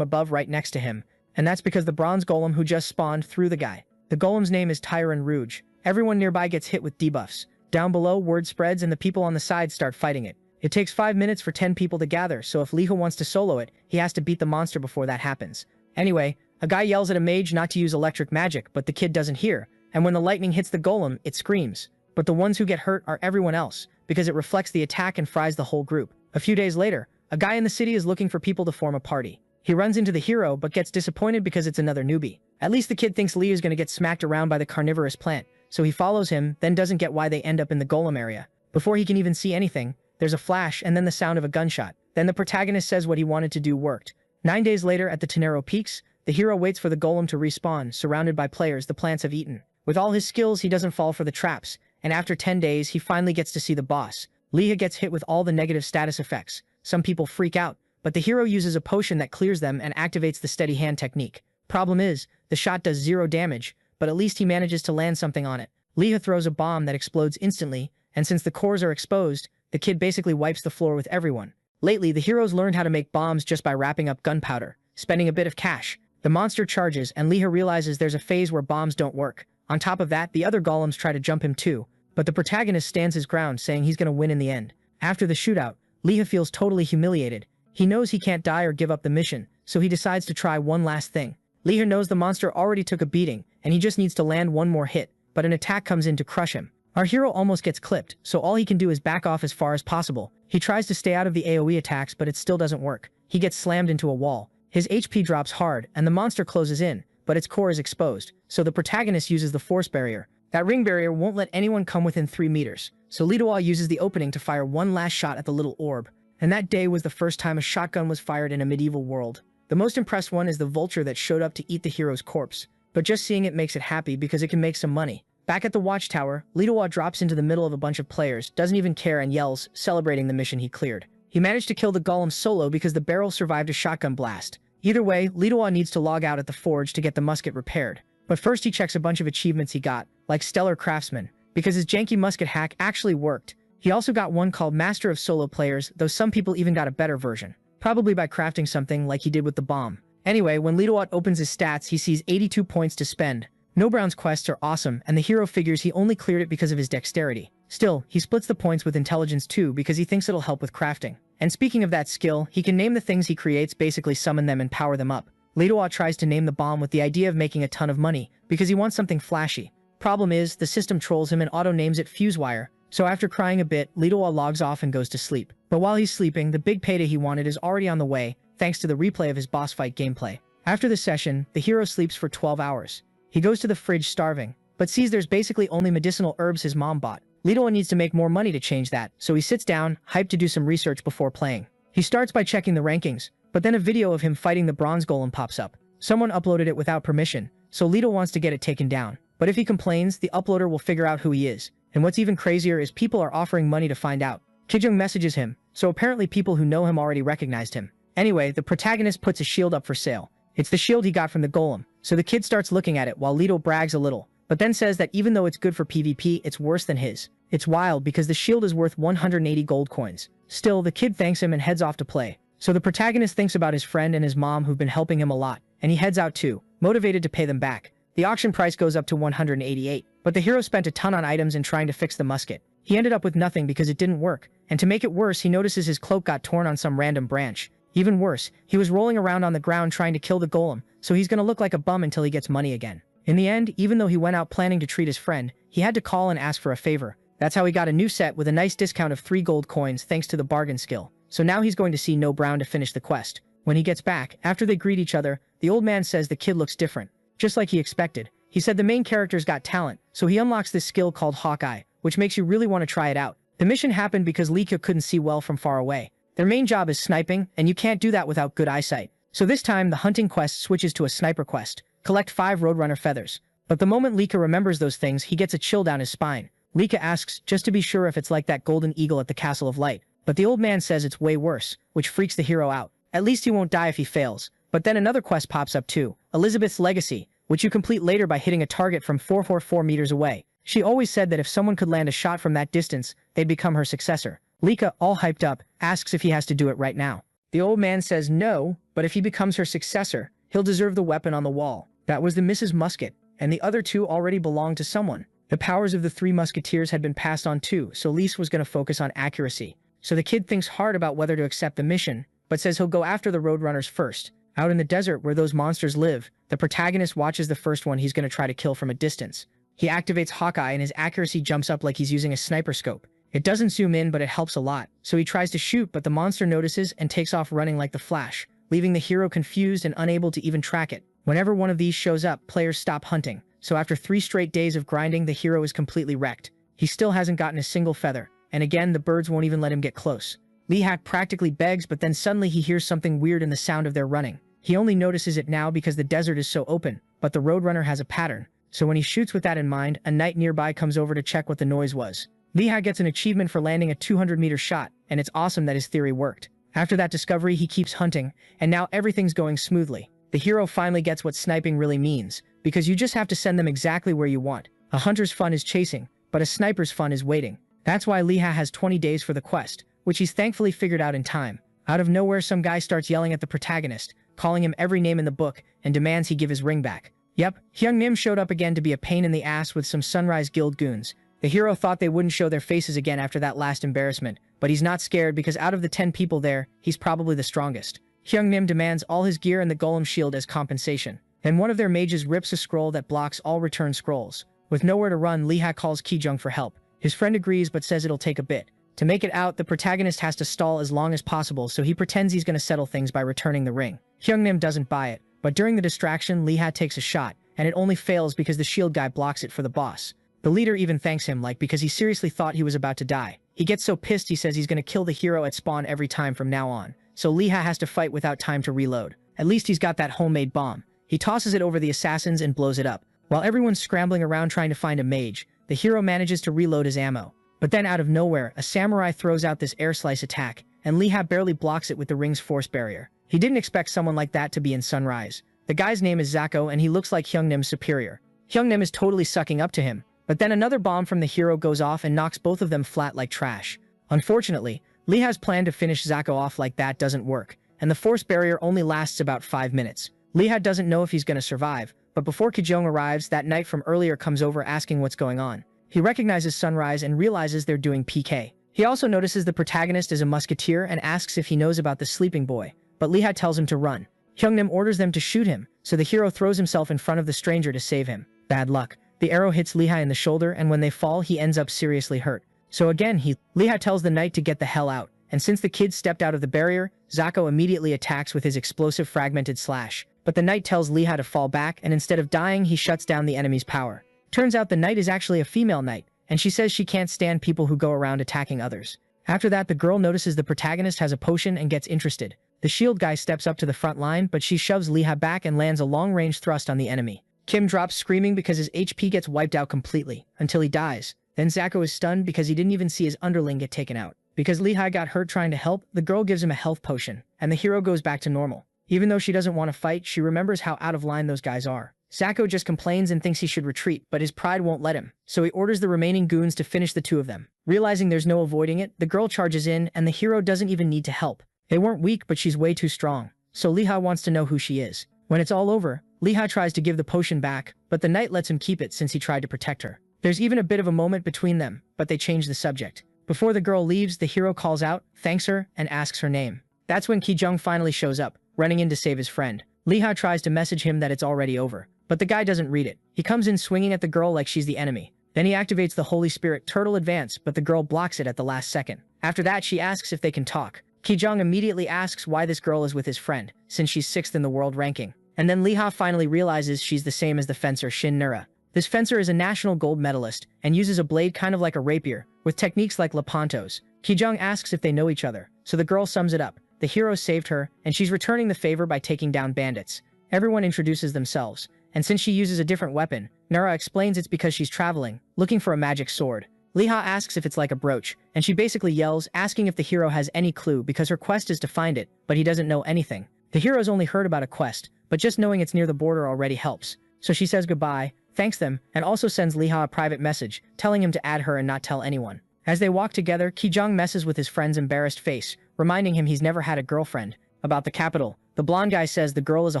above right next to him, and that's because the bronze golem who just spawned threw the guy. The golem's name is Tyron Rouge. Everyone nearby gets hit with debuffs. Down below, word spreads and the people on the side start fighting it. It takes 5 minutes for 10 people to gather, so if Liha wants to solo it, he has to beat the monster before that happens. Anyway, a guy yells at a mage not to use electric magic, but the kid doesn't hear, and when the lightning hits the golem, it screams. But the ones who get hurt are everyone else, because it reflects the attack and fries the whole group. A few days later, a guy in the city is looking for people to form a party. He runs into the hero, but gets disappointed because it's another newbie. At least the kid thinks Lee is going to get smacked around by the carnivorous plant, so he follows him, then doesn't get why they end up in the golem area. Before he can even see anything, there's a flash and then the sound of a gunshot. Then the protagonist says what he wanted to do worked. 9 days later at the Tenero Peaks, the hero waits for the golem to respawn, surrounded by players the plants have eaten. With all his skills, he doesn't fall for the traps, and after 10 days, he finally gets to see the boss. Liha gets hit with all the negative status effects. Some people freak out, but the hero uses a potion that clears them and activates the steady hand technique. Problem is, the shot does 0 damage, but at least he manages to land something on it. Liha throws a bomb that explodes instantly, and since the cores are exposed, the kid basically wipes the floor with everyone. Lately, the heroes learned how to make bombs just by wrapping up gunpowder, spending a bit of cash. The monster charges, and Liha realizes there's a phase where bombs don't work. On top of that, the other golems try to jump him too, but the protagonist stands his ground, saying he's gonna win in the end. After the shootout, Liha feels totally humiliated. He knows he can't die or give up the mission, so he decides to try one last thing. Liha knows the monster already took a beating, and he just needs to land one more hit, but an attack comes in to crush him. Our hero almost gets clipped, so all he can do is back off as far as possible. He tries to stay out of the AoE attacks, but it still doesn't work. He gets slammed into a wall. His HP drops hard, and the monster closes in, but its core is exposed, so the protagonist uses the force barrier. That ring barrier won't let anyone come within 3 meters, so Lidoa uses the opening to fire one last shot at the little orb. And that day was the first time a shotgun was fired in a medieval world. The most impressed one is the vulture that showed up to eat the hero's corpse, but just seeing it makes it happy because it can make some money. Back at the watchtower, Lidoa drops into the middle of a bunch of players, doesn't even care and yells, celebrating the mission he cleared. He managed to kill the golem solo because the barrel survived a shotgun blast. Either way, Lidoa needs to log out at the forge to get the musket repaired. But first he checks a bunch of achievements he got, like Stellar Craftsman. because his janky musket hack actually worked. He also got one called Master of Solo Players, though some people even got a better version. Probably by crafting something like he did with the bomb. Anyway, when Lidowat opens his stats, he sees 82 points to spend. No Brown's quests are awesome, and the hero figures he only cleared it because of his dexterity. Still, he splits the points with intelligence too because he thinks it'll help with crafting. And speaking of that skill, he can name the things he creates, basically summon them and power them up. Lidowat tries to name the bomb with the idea of making a ton of money, because he wants something flashy. Problem is, the system trolls him and auto-names it Fusewire. So after crying a bit, Lidowat logs off and goes to sleep. But while he's sleeping, the big payday he wanted is already on the way, thanks to the replay of his boss fight gameplay. After the session, the hero sleeps for 12 hours. He goes to the fridge starving, but sees there's basically only medicinal herbs his mom bought. Lidowat needs to make more money to change that, so he sits down, hyped to do some research before playing. He starts by checking the rankings, but then a video of him fighting the bronze golem pops up. Someone uploaded it without permission, so Lidowat wants to get it taken down. But if he complains, the uploader will figure out who he is. And what's even crazier is people are offering money to find out. Kijung messages him, so apparently people who know him already recognized him. Anyway, the protagonist puts a shield up for sale. It's the shield he got from the golem, so the kid starts looking at it while Lidowat brags a little, but then says that even though it's good for PvP, it's worse than his. It's wild because the shield is worth 180 gold coins. Still, the kid thanks him and heads off to play. So the protagonist thinks about his friend and his mom who've been helping him a lot, and he heads out too, motivated to pay them back. The auction price goes up to 188, but the hero spent a ton on items and trying to fix the musket. He ended up with nothing because it didn't work, and to make it worse, he notices his cloak got torn on some random branch. Even worse, he was rolling around on the ground trying to kill the golem, so he's gonna look like a bum until he gets money again. In the end, even though he went out planning to treat his friend, he had to call and ask for a favor. That's how he got a new set with a nice discount of 3 gold coins thanks to the bargain skill. So now he's going to see No Brown to finish the quest. When he gets back, after they greet each other, the old man says the kid looks different. Just like he expected. He said the main character's got talent, so he unlocks this skill called Hawkeye, which makes you really want to try it out. The mission happened because Lika couldn't see well from far away. Their main job is sniping, and you can't do that without good eyesight. So this time, the hunting quest switches to a sniper quest. Collect 5 Roadrunner feathers. But the moment Lika remembers those things, he gets a chill down his spine. Lika asks just to be sure if it's like that golden eagle at the Castle of Light. But the old man says it's way worse, which freaks the hero out. At least he won't die if he fails. But then another quest pops up too, Elizabeth's Legacy, which you complete later by hitting a target from 444 meters away. She always said that if someone could land a shot from that distance, they'd become her successor. Lika, all hyped up, asks if he has to do it right now. The old man says no, but if he becomes her successor, he'll deserve the weapon on the wall. That was the Mrs. Musket, and the other 2 already belonged to someone. The powers of the 3 musketeers had been passed on too, so Lise was going to focus on accuracy. So the kid thinks hard about whether to accept the mission, but says he'll go after the Roadrunners first. Out in the desert where those monsters live, the protagonist watches the first one he's going to try to kill from a distance. He activates Hawkeye and his accuracy jumps up like he's using a sniper scope. It doesn't zoom in, but it helps a lot. So he tries to shoot, but the monster notices and takes off running like the Flash, leaving the hero confused and unable to even track it. Whenever one of these shows up, players stop hunting. So after 3 straight days of grinding, the hero is completely wrecked. He still hasn't gotten a single feather, and again, the birds won't even let him get close. Lihak practically begs, but then suddenly he hears something weird in the sound of their running. He only notices it now because the desert is so open, but the Roadrunner has a pattern. So when he shoots with that in mind, a knight nearby comes over to check what the noise was. Lihak gets an achievement for landing a 200-meter shot, and it's awesome that his theory worked. After that discovery, he keeps hunting, and now everything's going smoothly. The hero finally gets what sniping really means, because you just have to send them exactly where you want. A hunter's fun is chasing, but a sniper's fun is waiting. That's why Liha has 20 days for the quest, which he's thankfully figured out in time. Out of nowhere, some guy starts yelling at the protagonist, calling him every name in the book, and demands he give his ring back. Yep, Hyung Nim showed up again to be a pain in the ass with some Sunrise Guild goons. The hero thought they wouldn't show their faces again after that last embarrassment, but he's not scared because out of the 10 people there, he's probably the strongest. Hyung Nim demands all his gear and the golem shield as compensation. Then one of their mages rips a scroll that blocks all return scrolls. With nowhere to run, Liha calls Kijung for help. His friend agrees but says it'll take a bit. To make it out, the protagonist has to stall as long as possible, so he pretends he's going to settle things by returning the ring. Hyung Nim doesn't buy it, but during the distraction, Liha takes a shot, and it only fails because the shield guy blocks it for the boss. The leader even thanks him because he seriously thought he was about to die. He gets so pissed he says he's going to kill the hero at spawn every time from now on. So Liha has to fight without time to reload. At least he's got that homemade bomb. He tosses it over the assassins and blows it up. While everyone's scrambling around trying to find a mage, the hero manages to reload his ammo. But then out of nowhere, a samurai throws out this air slice attack, and Liha barely blocks it with the ring's force barrier. He didn't expect someone like that to be in Sunrise. The guy's name is Zako, and he looks like Hyung Nim's superior. Hyung Nim is totally sucking up to him, But then another bomb from the hero goes off and knocks both of them flat like trash. Unfortunately, Liha's plan to finish Zako off like that doesn't work, and the force barrier only lasts about 5 minutes. Liha doesn't know if he's gonna survive, but before Kijong arrives, that knight from earlier comes over asking what's going on. He recognizes Sunrise and realizes they're doing PK. He also notices the protagonist is a musketeer and asks if he knows about the sleeping boy, but Liha tells him to run. Hyungnim orders them to shoot him, so the hero throws himself in front of the stranger to save him. Bad luck. The arrow hits Liha in the shoulder, and when they fall, he ends up seriously hurt. So again, Liha tells the knight to get the hell out, and since the kids stepped out of the barrier, Zako immediately attacks with his explosive fragmented slash. But the knight tells Liha to fall back, and instead of dying, he shuts down the enemy's power. Turns out the knight is actually a female knight, and she says she can't stand people who go around attacking others. After that, the girl notices the protagonist has a potion and gets interested. The shield guy steps up to the front line, but she shoves Liha back and lands a long-range thrust on the enemy. Kim drops screaming because his HP gets wiped out completely, until he dies. Then Zako is stunned because he didn't even see his underling get taken out. Because Liha got hurt trying to help, the girl gives him a health potion, and the hero goes back to normal. Even though she doesn't want to fight, she remembers how out of line those guys are. Zako just complains and thinks he should retreat, but his pride won't let him, so he orders the remaining goons to finish the two of them. Realizing there's no avoiding it, the girl charges in, and the hero doesn't even need to help. They weren't weak, but she's way too strong, so Liha wants to know who she is. When it's all over, Liha tries to give the potion back, but the knight lets him keep it since he tried to protect her. There's even a bit of a moment between them, but they change the subject. Before the girl leaves, the hero calls out, thanks her, and asks her name. That's when Kijong finally shows up, running in to save his friend. Liha tries to message him that it's already over, but the guy doesn't read it. He comes in swinging at the girl like she's the enemy. Then he activates the Holy Spirit Turtle Advance, but the girl blocks it at the last second. After that, she asks if they can talk. Kijong immediately asks why this girl is with his friend, since she's 6th in the world ranking. And then Liha finally realizes she's the same as the fencer Shin Nura. This fencer is a national gold medalist, and uses a blade kind of like a rapier, with techniques like Lepantos. Kijong asks if they know each other, so the girl sums it up. The hero saved her, and she's returning the favor by taking down bandits. Everyone introduces themselves, and since she uses a different weapon, Nura explains it's because she's traveling, looking for a magic sword. Liha asks if it's like a brooch, and she basically yells, asking if the hero has any clue because her quest is to find it, but he doesn't know anything. The hero's only heard about a quest, but just knowing it's near the border already helps. So she says goodbye, thanks them, and also sends Liha a private message, telling him to add her and not tell anyone. As they walk together, Kijong messes with his friend's embarrassed face, reminding him he's never had a girlfriend. About the capital, the blonde guy says the girl is a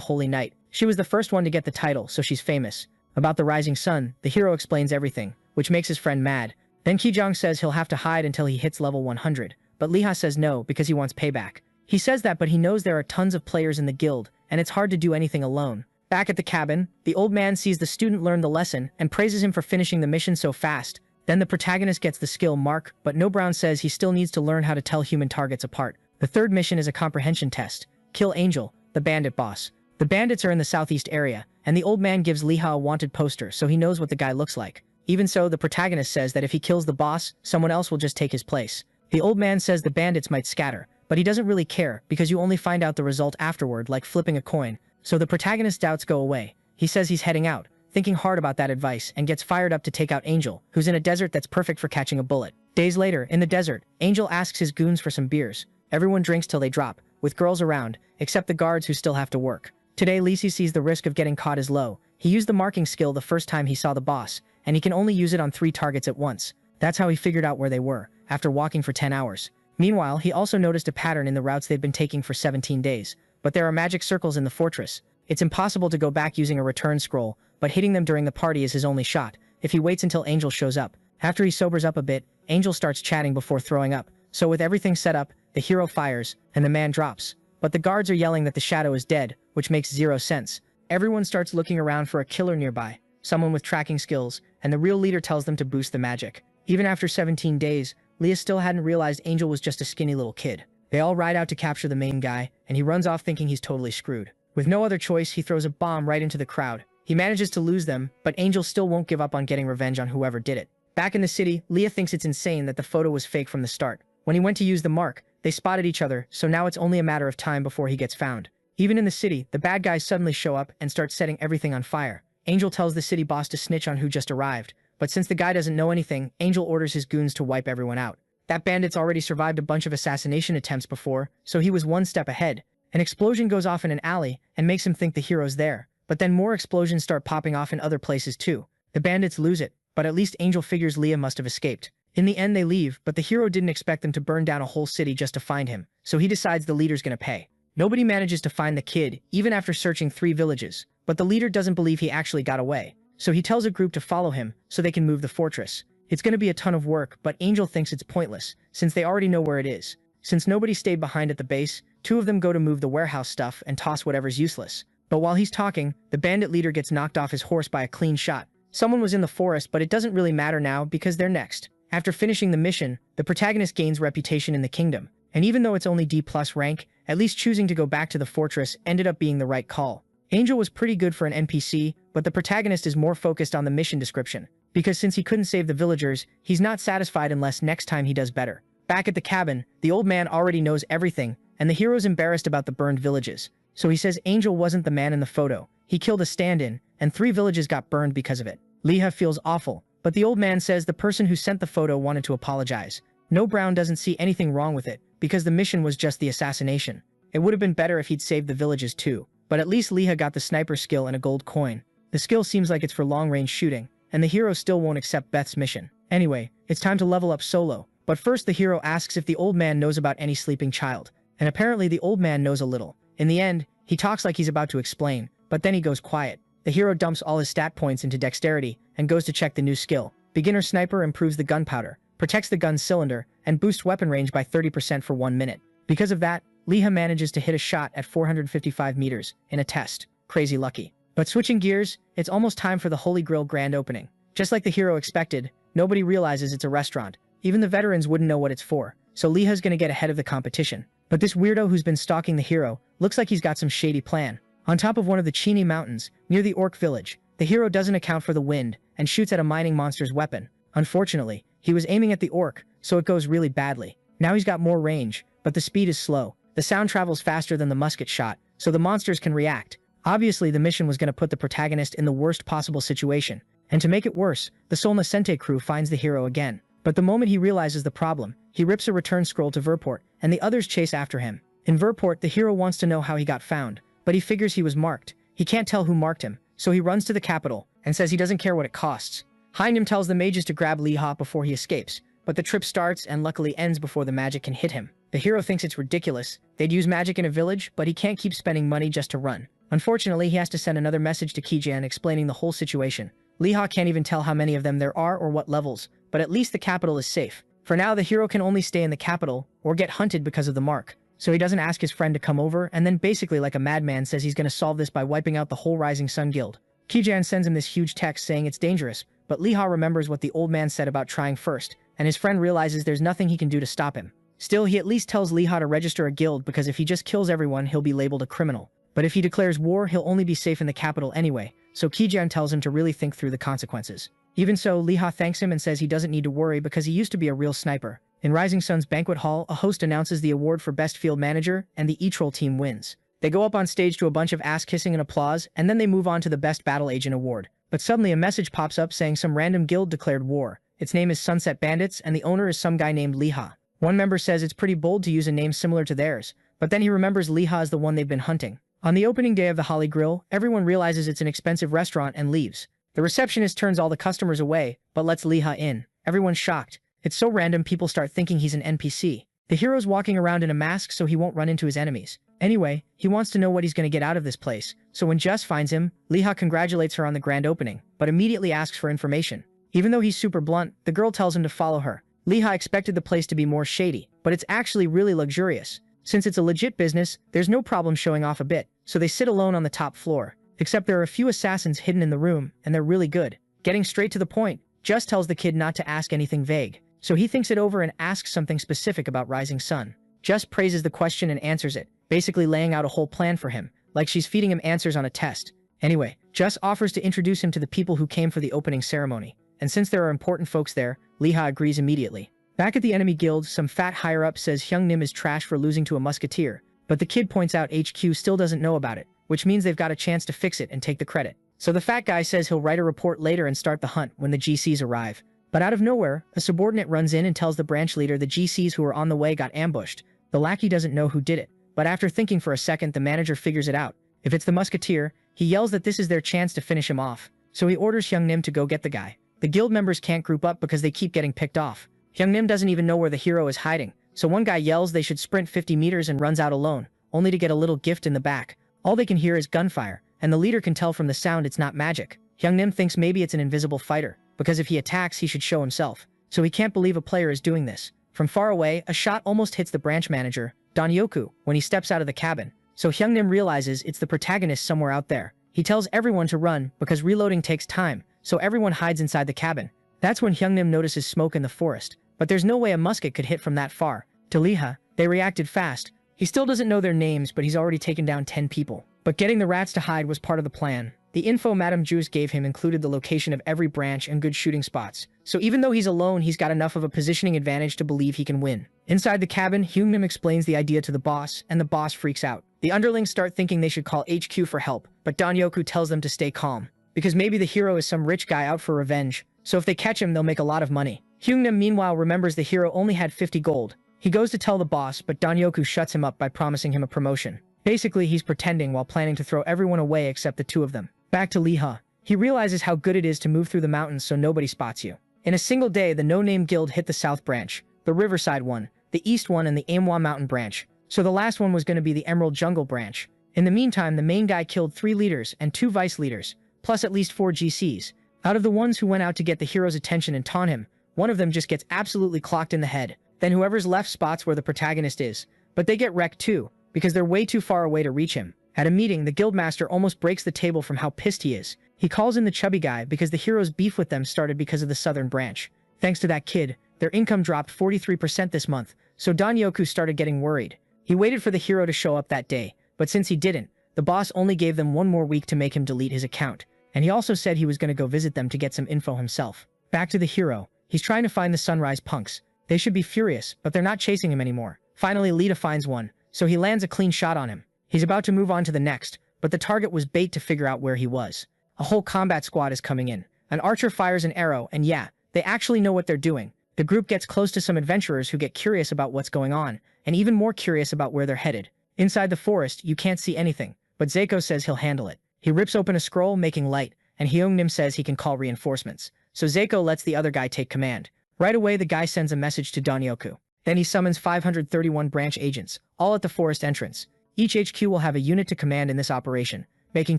holy knight. She was the first one to get the title, so she's famous. About the rising sun, the hero explains everything, which makes his friend mad. Then Kijong says he'll have to hide until he hits level 100, but Liha says no because he wants payback. He says that, but he knows there are tons of players in the guild, and it's hard to do anything alone. Back at the cabin, the old man sees the student learn the lesson and praises him for finishing the mission so fast. Then the protagonist gets the skill mark, but No Brown says he still needs to learn how to tell human targets apart. The third mission is a comprehension test. Kill Angel, the bandit boss. The bandits are in the southeast area, and the old man gives Liha a wanted poster so he knows what the guy looks like. Even so, the protagonist says that if he kills the boss, someone else will just take his place. The old man says the bandits might scatter, but he doesn't really care because you only find out the result afterward, like flipping a coin. So the protagonist's doubts go away. He says he's heading out, thinking hard about that advice, and gets fired up to take out Angel, who's in a desert that's perfect for catching a bullet. Days later, in the desert, Angel asks his goons for some beers. Everyone drinks till they drop, with girls around, except the guards who still have to work. Today, Lisi sees the risk of getting caught is low. He used the marking skill the first time he saw the boss, and he can only use it on 3 targets at once. That's how he figured out where they were, after walking for 10 hours. Meanwhile, he also noticed a pattern in the routes they'd been taking for 17 days. But there are magic circles in the fortress. It's impossible to go back using a return scroll, but hitting them during the party is his only shot, if he waits until Angel shows up. After he sobers up a bit, Angel starts chatting before throwing up. So with everything set up, the hero fires, and the man drops. But the guards are yelling that the shadow is dead, which makes 0 sense. Everyone starts looking around for a killer nearby, someone with tracking skills, and the real leader tells them to boost the magic. Even after 17 days, Leah still hadn't realized Angel was just a skinny little kid. They all ride out to capture the main guy, and he runs off thinking he's totally screwed. With no other choice, he throws a bomb right into the crowd. He manages to lose them, but Angel still won't give up on getting revenge on whoever did it. Back in the city, Leah thinks it's insane that the photo was fake from the start. When he went to use the mark, they spotted each other, so now it's only a matter of time before he gets found. Even in the city, the bad guys suddenly show up and start setting everything on fire. Angel tells the city boss to snitch on who just arrived, but since the guy doesn't know anything, Angel orders his goons to wipe everyone out. That bandit's already survived a bunch of assassination attempts before, so he was one step ahead. An explosion goes off in an alley and makes him think the hero's there, but then more explosions start popping off in other places too. The bandits lose it, but at least Angel figures Leah must have escaped. In the end they leave, but the hero didn't expect them to burn down a whole city just to find him, so he decides the leader's gonna pay. Nobody manages to find the kid, even after searching 3 villages, but the leader doesn't believe he actually got away, so he tells a group to follow him so they can move the fortress. It's gonna be a ton of work, but Angel thinks it's pointless, since they already know where it is. Since nobody stayed behind at the base, 2 of them go to move the warehouse stuff and toss whatever's useless. But while he's talking, the bandit leader gets knocked off his horse by a clean shot. Someone was in the forest, but it doesn't really matter now because they're next. After finishing the mission, the protagonist gains reputation in the kingdom, and even though it's only D+ rank, at least choosing to go back to the fortress ended up being the right call. Angel was pretty good for an NPC, but the protagonist is more focused on the mission description, because since he couldn't save the villagers, he's not satisfied unless next time he does better. Back at the cabin, the old man already knows everything, and the hero's embarrassed about the burned villages. So he says Angel wasn't the man in the photo. He killed a stand-in, and 3 villages got burned because of it. Leah feels awful, but the old man says the person who sent the photo wanted to apologize. No, Brown doesn't see anything wrong with it, because the mission was just the assassination. It would have been better if he'd saved the villages too, but at least Leah got the sniper skill and a gold coin. The skill seems like it's for long-range shooting, and the hero still won't accept Beth's mission. Anyway, it's time to level up solo, but first the hero asks if the old man knows about any sleeping child, and apparently the old man knows a little. In the end, he talks like he's about to explain, but then he goes quiet. The hero dumps all his stat points into dexterity and goes to check the new skill. Beginner Sniper improves the gunpowder, protects the gun's cylinder, and boosts weapon range by 30% for 1 minute. Because of that, Leah manages to hit a shot at 455 meters in a test. Crazy lucky. But switching gears, it's almost time for the Holy Grail grand opening. Just like the hero expected, nobody realizes it's a restaurant. Even the veterans wouldn't know what it's for, so Leah's gonna get ahead of the competition. But this weirdo who's been stalking the hero looks like he's got some shady plan. On top of one of the Chini mountains, near the orc village, the hero doesn't account for the wind and shoots at a mining monster's weapon. Unfortunately, he was aiming at the orc, so it goes really badly. Now he's got more range, but the speed is slow. The sound travels faster than the musket shot, so the monsters can react. Obviously, the mission was going to put the protagonist in the worst possible situation. And to make it worse, the Sol Nascente crew finds the hero again. But the moment he realizes the problem, he rips a return scroll to Verport, and the others chase after him. In Verport, the hero wants to know how he got found, but he figures he was marked. He can't tell who marked him, so he runs to the capital and says he doesn't care what it costs. Hindham tells the mages to grab Leha before he escapes, but the trip starts and luckily ends before the magic can hit him. The hero thinks it's ridiculous. They'd use magic in a village, but he can't keep spending money just to run. Unfortunately, he has to send another message to Kijan explaining the whole situation. Leha can't even tell how many of them there are or what levels, but at least the capital is safe. For now, the hero can only stay in the capital or get hunted because of the mark. So he doesn't ask his friend to come over, and then basically like a madman says he's gonna solve this by wiping out the whole Rising Sun Guild. Kijan sends him this huge text saying it's dangerous, but Leha remembers what the old man said about trying first, and his friend realizes there's nothing he can do to stop him. Still, he at least tells Leha to register a guild because if he just kills everyone, he'll be labeled a criminal. But if he declares war, he'll only be safe in the capital anyway, so Kijan tells him to really think through the consequences. Even so, Leha thanks him and says he doesn't need to worry because he used to be a real sniper. In Rising Sun's banquet hall, a host announces the award for Best Field Manager, and the E-Troll team wins. They go up on stage to a bunch of ass-kissing and applause, and then they move on to the Best Battle Agent award. But suddenly a message pops up saying some random guild declared war. Its name is Sunset Bandits, and the owner is some guy named Leha. One member says it's pretty bold to use a name similar to theirs, but then he remembers Leha is the one they've been hunting. On the opening day of the Holly Grill, everyone realizes it's an expensive restaurant and leaves. The receptionist turns all the customers away, but lets Leha in. Everyone's shocked. It's so random people start thinking he's an NPC. The hero's walking around in a mask so he won't run into his enemies. Anyway, he wants to know what he's going to get out of this place, so when Jess finds him, Leha congratulates her on the grand opening, but immediately asks for information. Even though he's super blunt, the girl tells him to follow her. Leha expected the place to be more shady, but it's actually really luxurious. Since it's a legit business, there's no problem showing off a bit, so they sit alone on the top floor. Except there are a few assassins hidden in the room, and they're really good. Getting straight to the point, Jess tells the kid not to ask anything vague, so he thinks it over and asks something specific about Rising Sun. Jess praises the question and answers it, basically laying out a whole plan for him, like she's feeding him answers on a test. Anyway, Jess offers to introduce him to the people who came for the opening ceremony, and since there are important folks there, Leha agrees immediately. Back at the enemy guild, some fat higher-up says Hyung Nim is trash for losing to a musketeer, but the kid points out HQ still doesn't know about it, which means they've got a chance to fix it and take the credit. So the fat guy says he'll write a report later and start the hunt when the GCs arrive. But out of nowhere, a subordinate runs in and tells the branch leader the GCs who were on the way got ambushed. The lackey doesn't know who did it, but after thinking for a second, the manager figures it out. If it's the musketeer, he yells that this is their chance to finish him off, so he orders Hyung Nim to go get the guy. The guild members can't group up because they keep getting picked off. Hyungnim doesn't even know where the hero is hiding, so one guy yells they should sprint 50 meters and runs out alone, only to get a little gift in the back. All they can hear is gunfire, and the leader can tell from the sound it's not magic. Hyungnim thinks maybe it's an invisible fighter, because if he attacks he should show himself. So he can't believe a player is doing this. From far away, a shot almost hits the branch manager, Donyoku, when he steps out of the cabin. So Hyungnim realizes it's the protagonist somewhere out there. He tells everyone to run because reloading takes time, so everyone hides inside the cabin. That's when Hyungnim notices smoke in the forest, but there's no way a musket could hit from that far. To Liha, they reacted fast. He still doesn't know their names, but he's already taken down 10 people. But getting the rats to hide was part of the plan. The info Madame Juice gave him included the location of every branch and good shooting spots. So even though he's alone, he's got enough of a positioning advantage to believe he can win. Inside the cabin, Hyungnim explains the idea to the boss, and the boss freaks out. The underlings start thinking they should call HQ for help, but Donyoku tells them to stay calm, because maybe the hero is some rich guy out for revenge, so if they catch him, they'll make a lot of money. Hyungnim meanwhile remembers the hero only had 50 gold. He goes to tell the boss, but Donyoku shuts him up by promising him a promotion. Basically, he's pretending while planning to throw everyone away except the two of them. Back to Liha. He realizes how good it is to move through the mountains so nobody spots you. In a single day, the no-name guild hit the south branch, the riverside one, the east one, and the Manhwa mountain branch. So the last one was going to be the Emerald Jungle branch. In the meantime, the main guy killed 3 leaders and 2 vice leaders, plus at least 4 GCs. Out of the ones who went out to get the hero's attention and taunt him, one of them just gets absolutely clocked in the head. Then whoever's left spots where the protagonist is. But they get wrecked too, because they're way too far away to reach him. At a meeting, the guildmaster almost breaks the table from how pissed he is. He calls in the chubby guy because the hero's beef with them started because of the southern branch. Thanks to that kid, their income dropped 43% this month, so Donyoku started getting worried. He waited for the hero to show up that day, but since he didn't, the boss only gave them 1 more week to make him delete his account. And he also said he was going to go visit them to get some info himself. Back to the hero. He's trying to find the sunrise punks. They should be furious, but they're not chasing him anymore. Finally, Lita finds one, so he lands a clean shot on him. He's about to move on to the next, but the target was bait to figure out where he was. A whole combat squad is coming in. An archer fires an arrow, and yeah, they actually know what they're doing. The group gets close to some adventurers who get curious about what's going on, and even more curious about where they're headed. Inside the forest, you can't see anything, but Zeiko says he'll handle it. He rips open a scroll, making light, and Hyungnim says he can call reinforcements. So Zeiko lets the other guy take command. Right away, the guy sends a message to Donyoku. Then he summons 531 branch agents, all at the forest entrance. Each HQ will have a unit to command in this operation, making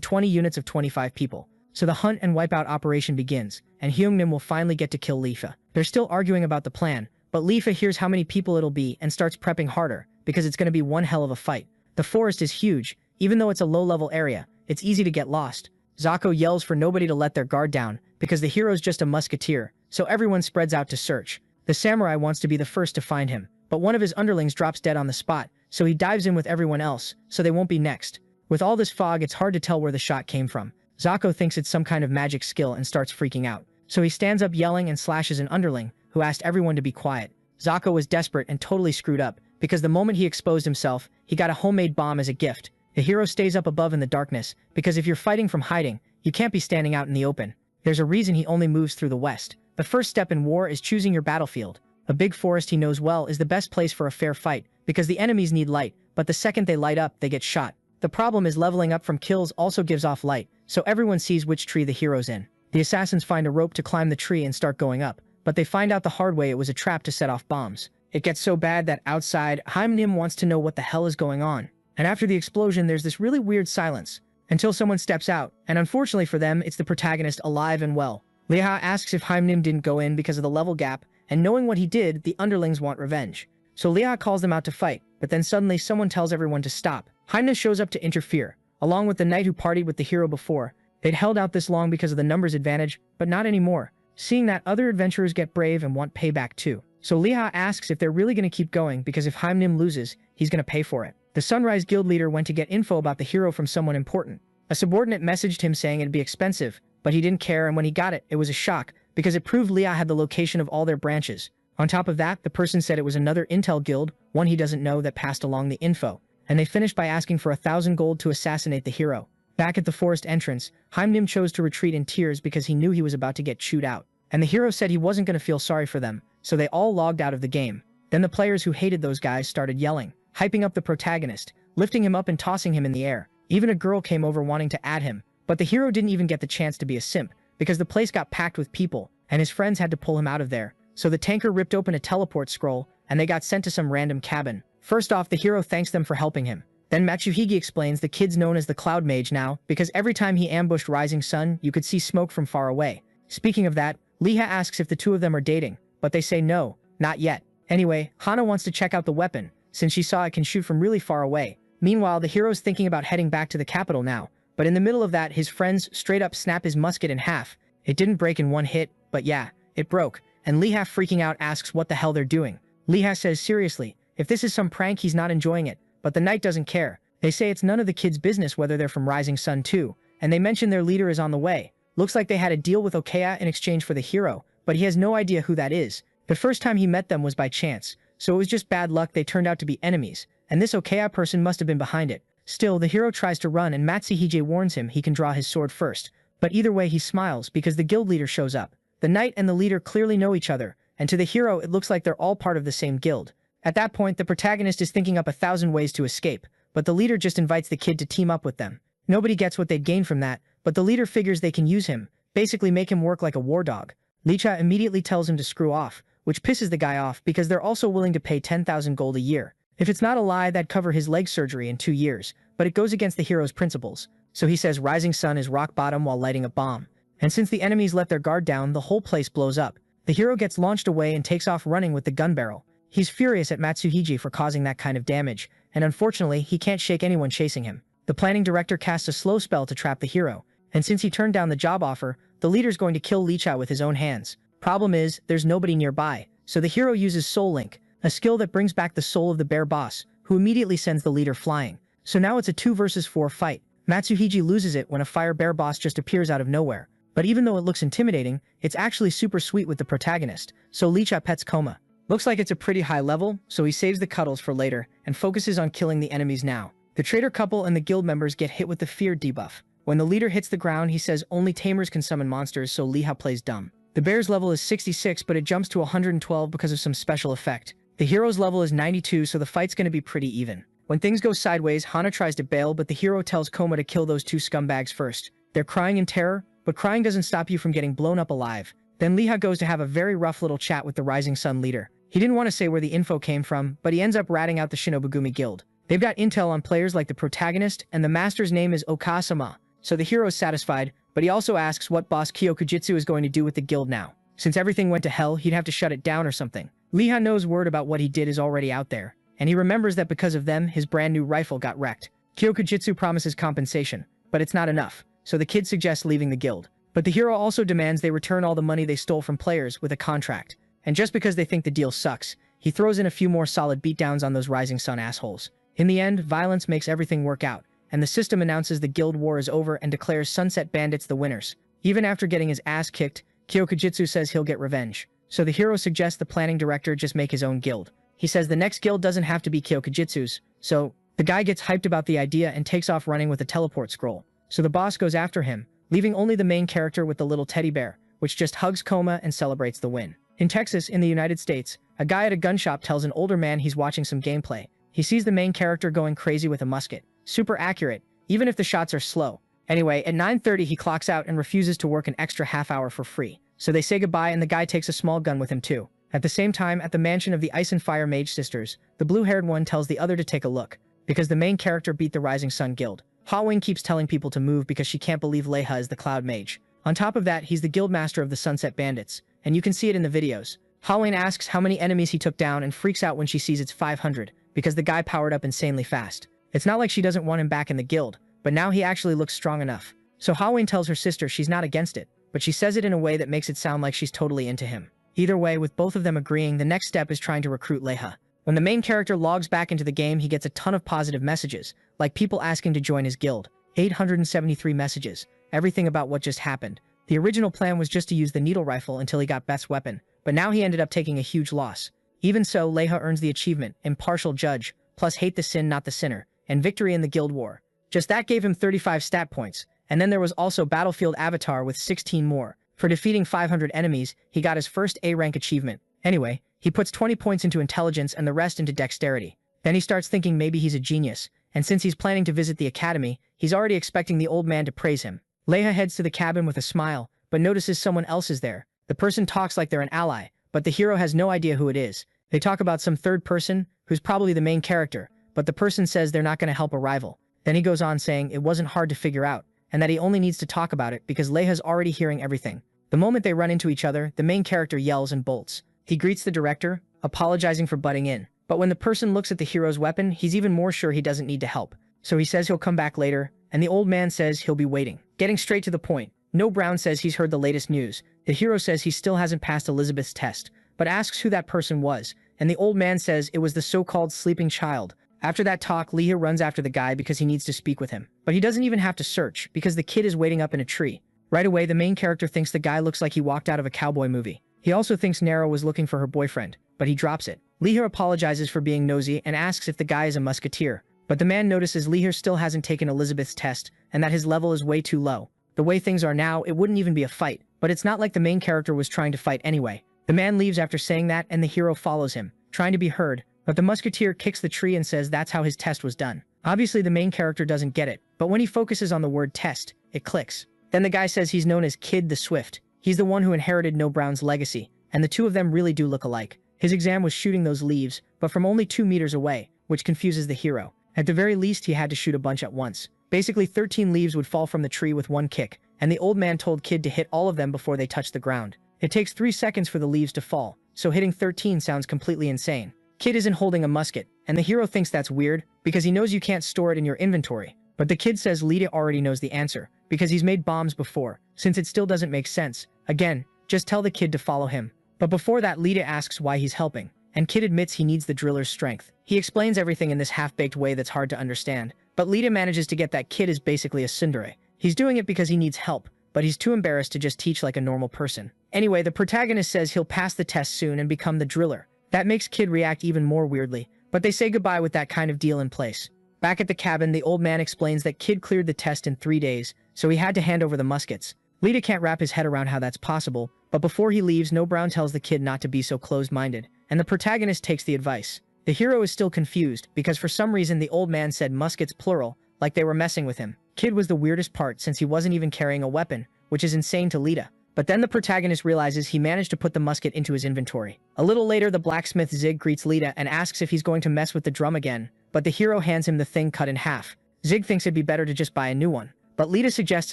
20 units of 25 people. So the hunt and wipeout operation begins, and Hyungnim will finally get to kill Lifa. They're still arguing about the plan, but Lifa hears how many people it'll be and starts prepping harder, because it's going to be one hell of a fight. The forest is huge. Even though it's a low-level area, it's easy to get lost. Zako yells for nobody to let their guard down, because the hero's just a musketeer, so everyone spreads out to search. The samurai wants to be the first to find him, but one of his underlings drops dead on the spot, so he dives in with everyone else, so they won't be next. With all this fog, it's hard to tell where the shot came from. Zako thinks it's some kind of magic skill and starts freaking out. So he stands up yelling and slashes an underling, who asked everyone to be quiet. Zako was desperate and totally screwed up, because the moment he exposed himself, he got a homemade bomb as a gift. The hero stays up above in the darkness, because if you're fighting from hiding, you can't be standing out in the open. There's a reason he only moves through the west. The first step in war is choosing your battlefield. A big forest he knows well is the best place for a fair fight, because the enemies need light, but the second they light up, they get shot. The problem is leveling up from kills also gives off light, so everyone sees which tree the hero's in. The assassins find a rope to climb the tree and start going up, but they find out the hard way it was a trap to set off bombs. It gets so bad that outside, Hyungnim wants to know what the hell is going on. And after the explosion, there's this really weird silence, until someone steps out, and unfortunately for them, it's the protagonist alive and well. Liha asks if Hyungnim didn't go in because of the level gap, and knowing what he did, the underlings want revenge. So Liha calls them out to fight, but then suddenly someone tells everyone to stop. Hyungnim shows up to interfere, along with the knight who partied with the hero before. They'd held out this long because of the numbers advantage, but not anymore. Seeing that, other adventurers get brave and want payback too. So Liha asks if they're really going to keep going because if Hyungnim loses, he's going to pay for it. The Sunrise Guild leader went to get info about the hero from someone important. A subordinate messaged him saying it'd be expensive, but he didn't care, and when he got it, it was a shock, because it proved Liha had the location of all their branches. On top of that, the person said it was another intel guild, one he doesn't know, that passed along the info. And they finished by asking for 1,000 gold to assassinate the hero. Back at the forest entrance, Hyungnim chose to retreat in tears because he knew he was about to get chewed out. And the hero said he wasn't going to feel sorry for them, so they all logged out of the game. Then the players who hated those guys started yelling, hyping up the protagonist, lifting him up and tossing him in the air. Even a girl came over wanting to add him, but the hero didn't even get the chance to be a simp, because the place got packed with people, and his friends had to pull him out of there. So the tanker ripped open a teleport scroll, and they got sent to some random cabin. First off, the hero thanks them for helping him. Then Matsuhige explains the kid's known as the Cloud Mage now, because every time he ambushed Rising Sun, you could see smoke from far away. Speaking of that, Leha asks if the two of them are dating, but they say no, not yet. Anyway, Hana wants to check out the weapon, since she saw it can shoot from really far away. Meanwhile, the hero's thinking about heading back to the capital now, but in the middle of that, his friends straight up snap his musket in half. It didn't break in one hit, but yeah, it broke, and Leha freaking out asks what the hell they're doing. Leha says seriously, if this is some prank he's not enjoying it, but the knight doesn't care. They say it's none of the kids' business whether they're from Rising Sun too, and they mention their leader is on the way. Looks like they had a deal with Okeya in exchange for the hero, but he has no idea who that is. The first time he met them was by chance, so it was just bad luck they turned out to be enemies, and this Okeya person must have been behind it. Still, the hero tries to run and Matsuhige warns him he can draw his sword first, but either way he smiles because the guild leader shows up. The knight and the leader clearly know each other, and to the hero it looks like they're all part of the same guild. At that point, the protagonist is thinking up 1,000 ways to escape, but the leader just invites the kid to team up with them. Nobody gets what they'd gain from that, but the leader figures they can use him, basically make him work like a war dog. Licha immediately tells him to screw off, which pisses the guy off because they're also willing to pay 10,000 gold a year. If it's not a lie, that'd cover his leg surgery in 2 years, but it goes against the hero's principles. So he says Rising Sun is rock bottom while lighting a bomb. And since the enemies let their guard down, the whole place blows up. The hero gets launched away and takes off running with the gun barrel. He's furious at Matsuhige for causing that kind of damage, and unfortunately, he can't shake anyone chasing him. The planning director casts a slow spell to trap the hero, and since he turned down the job offer, the leader's going to kill Licha with his own hands. Problem is, there's nobody nearby, so the hero uses Soul Link, a skill that brings back the soul of the bear boss, who immediately sends the leader flying. So now it's a 2 versus 4 fight. Matsuhige loses it when a fire bear boss just appears out of nowhere. But even though it looks intimidating, it's actually super sweet with the protagonist, so Licha pets Koma. Looks like it's a pretty high level, so he saves the cuddles for later and focuses on killing the enemies now. The traitor couple and the guild members get hit with the fear debuff. When the leader hits the ground, he says only tamers can summon monsters, so Liha plays dumb. The bear's level is 66, but it jumps to 112 because of some special effect. The hero's level is 92, so the fight's gonna be pretty even. When things go sideways, Hana tries to bail, but the hero tells Koma to kill those 2 scumbags first. They're crying in terror, but crying doesn't stop you from getting blown up alive. Then Liha goes to have a very rough little chat with the Rising Sun leader. He didn't want to say where the info came from, but he ends up ratting out the Shinobugumi guild. They've got intel on players like the protagonist, and the master's name is Okasama, so the hero's satisfied, but he also asks what boss Kyokujitsu is going to do with the guild now. Since everything went to hell, he'd have to shut it down or something. Liha knows word about what he did is already out there, and he remembers that because of them, his brand new rifle got wrecked. Kyokujitsu promises compensation, but it's not enough, so the kid suggests leaving the guild. But the hero also demands they return all the money they stole from players with a contract. And just because they think the deal sucks, he throws in a few more solid beatdowns on those Rising Sun assholes. In the end, violence makes everything work out, and the system announces the guild war is over and declares Sunset Bandits the winners. Even after getting his ass kicked, Kyokujitsu says he'll get revenge. So the hero suggests the planning director just make his own guild. He says the next guild doesn't have to be Kyokujitsu's, so the guy gets hyped about the idea and takes off running with a teleport scroll. So the boss goes after him, leaving only the main character with the little teddy bear, which just hugs Koma and celebrates the win. In Texas, in the United States, a guy at a gun shop tells an older man he's watching some gameplay. He sees the main character going crazy with a musket. Super accurate, even if the shots are slow. Anyway, at 9:30 he clocks out and refuses to work an extra half hour for free. So they say goodbye and the guy takes a small gun with him too. At the same time, at the mansion of the Ice and Fire Mage sisters, the blue-haired one tells the other to take a look, because the main character beat the Rising Sun guild. Hawing keeps telling people to move because she can't believe Leha is the Cloud Mage. On top of that, he's the guild master of the Sunset Bandits, and you can see it in the videos. Hawing asks how many enemies he took down and freaks out when she sees it's 500, because the guy powered up insanely fast. It's not like she doesn't want him back in the guild, but now he actually looks strong enough. So Hawing tells her sister she's not against it, but she says it in a way that makes it sound like she's totally into him. Either way, with both of them agreeing, the next step is trying to recruit Leha. When the main character logs back into the game, he gets a ton of positive messages, like people asking to join his guild. 873 messages, everything about what just happened. The original plan was just to use the needle rifle until he got best weapon, but now he ended up taking a huge loss. Even so, Leha earns the achievement, Impartial Judge, plus Hate the Sin Not the Sinner, and Victory in the Guild War. Just that gave him 35 stat points, and then there was also Battlefield Avatar with 16 more. For defeating 500 enemies, he got his first A-rank achievement. Anyway, he puts 20 points into intelligence and the rest into dexterity. Then he starts thinking maybe he's a genius, and since he's planning to visit the academy, he's already expecting the old man to praise him. Leha heads to the cabin with a smile, but notices someone else is there. The person talks like they're an ally, but the hero has no idea who it is. They talk about some third person, who's probably the main character, but the person says they're not going to help a rival. Then he goes on saying it wasn't hard to figure out, and that he only needs to talk about it because Leiha's already hearing everything. The moment they run into each other, the main character yells and bolts. He greets the director, apologizing for butting in. But when the person looks at the hero's weapon, he's even more sure he doesn't need to help. So he says he'll come back later, and the old man says he'll be waiting. Getting straight to the point, No Brown says he's heard the latest news. The hero says he still hasn't passed Elizabeth's test, but asks who that person was, and the old man says it was the so-called sleeping child. After that talk, Leah runs after the guy because he needs to speak with him. But he doesn't even have to search, because the kid is waiting up in a tree. Right away, the main character thinks the guy looks like he walked out of a cowboy movie. He also thinks Nero was looking for her boyfriend, but he drops it. Leah apologizes for being nosy and asks if the guy is a musketeer. But the man notices Leah still hasn't taken Elizabeth's test, and that his level is way too low. The way things are now, it wouldn't even be a fight, but it's not like the main character was trying to fight anyway. The man leaves after saying that, and the hero follows him, trying to be heard, but the musketeer kicks the tree and says that's how his test was done. Obviously, the main character doesn't get it, but when he focuses on the word test, it clicks. Then the guy says he's known as Kid the Swift. He's the one who inherited No Brown's legacy, and the two of them really do look alike. His exam was shooting those leaves, but from only 2 meters away, which confuses the hero. At the very least, he had to shoot a bunch at once. Basically, 13 leaves would fall from the tree with one kick, and the old man told Kid to hit all of them before they touched the ground. It takes 3 seconds for the leaves to fall, so hitting 13 sounds completely insane. Kid isn't holding a musket, and the hero thinks that's weird, because he knows you can't store it in your inventory. But the kid says Lita already knows the answer, because he's made bombs before, since it still doesn't make sense. Again, just tell the kid to follow him. But before that, Lita asks why he's helping, and Kid admits he needs the driller's strength. He explains everything in this half-baked way that's hard to understand, but Lita manages to get that Kid is basically a tsundere. He's doing it because he needs help, but he's too embarrassed to just teach like a normal person. Anyway, the protagonist says he'll pass the test soon and become the driller. That makes Kid react even more weirdly, but they say goodbye with that kind of deal in place. Back at the cabin, the old man explains that Kid cleared the test in 3 days, so he had to hand over the muskets. Lita can't wrap his head around how that's possible, but before he leaves, No Brown tells the kid not to be so closed-minded, and the protagonist takes the advice. The hero is still confused, because for some reason the old man said muskets plural, like they were messing with him. Kid was the weirdest part since he wasn't even carrying a weapon, which is insane to Lita. But then the protagonist realizes he managed to put the musket into his inventory. A little later, the blacksmith Zig greets Lita and asks if he's going to mess with the drum again, but the hero hands him the thing cut in half. Zig thinks it'd be better to just buy a new one, but Lita suggests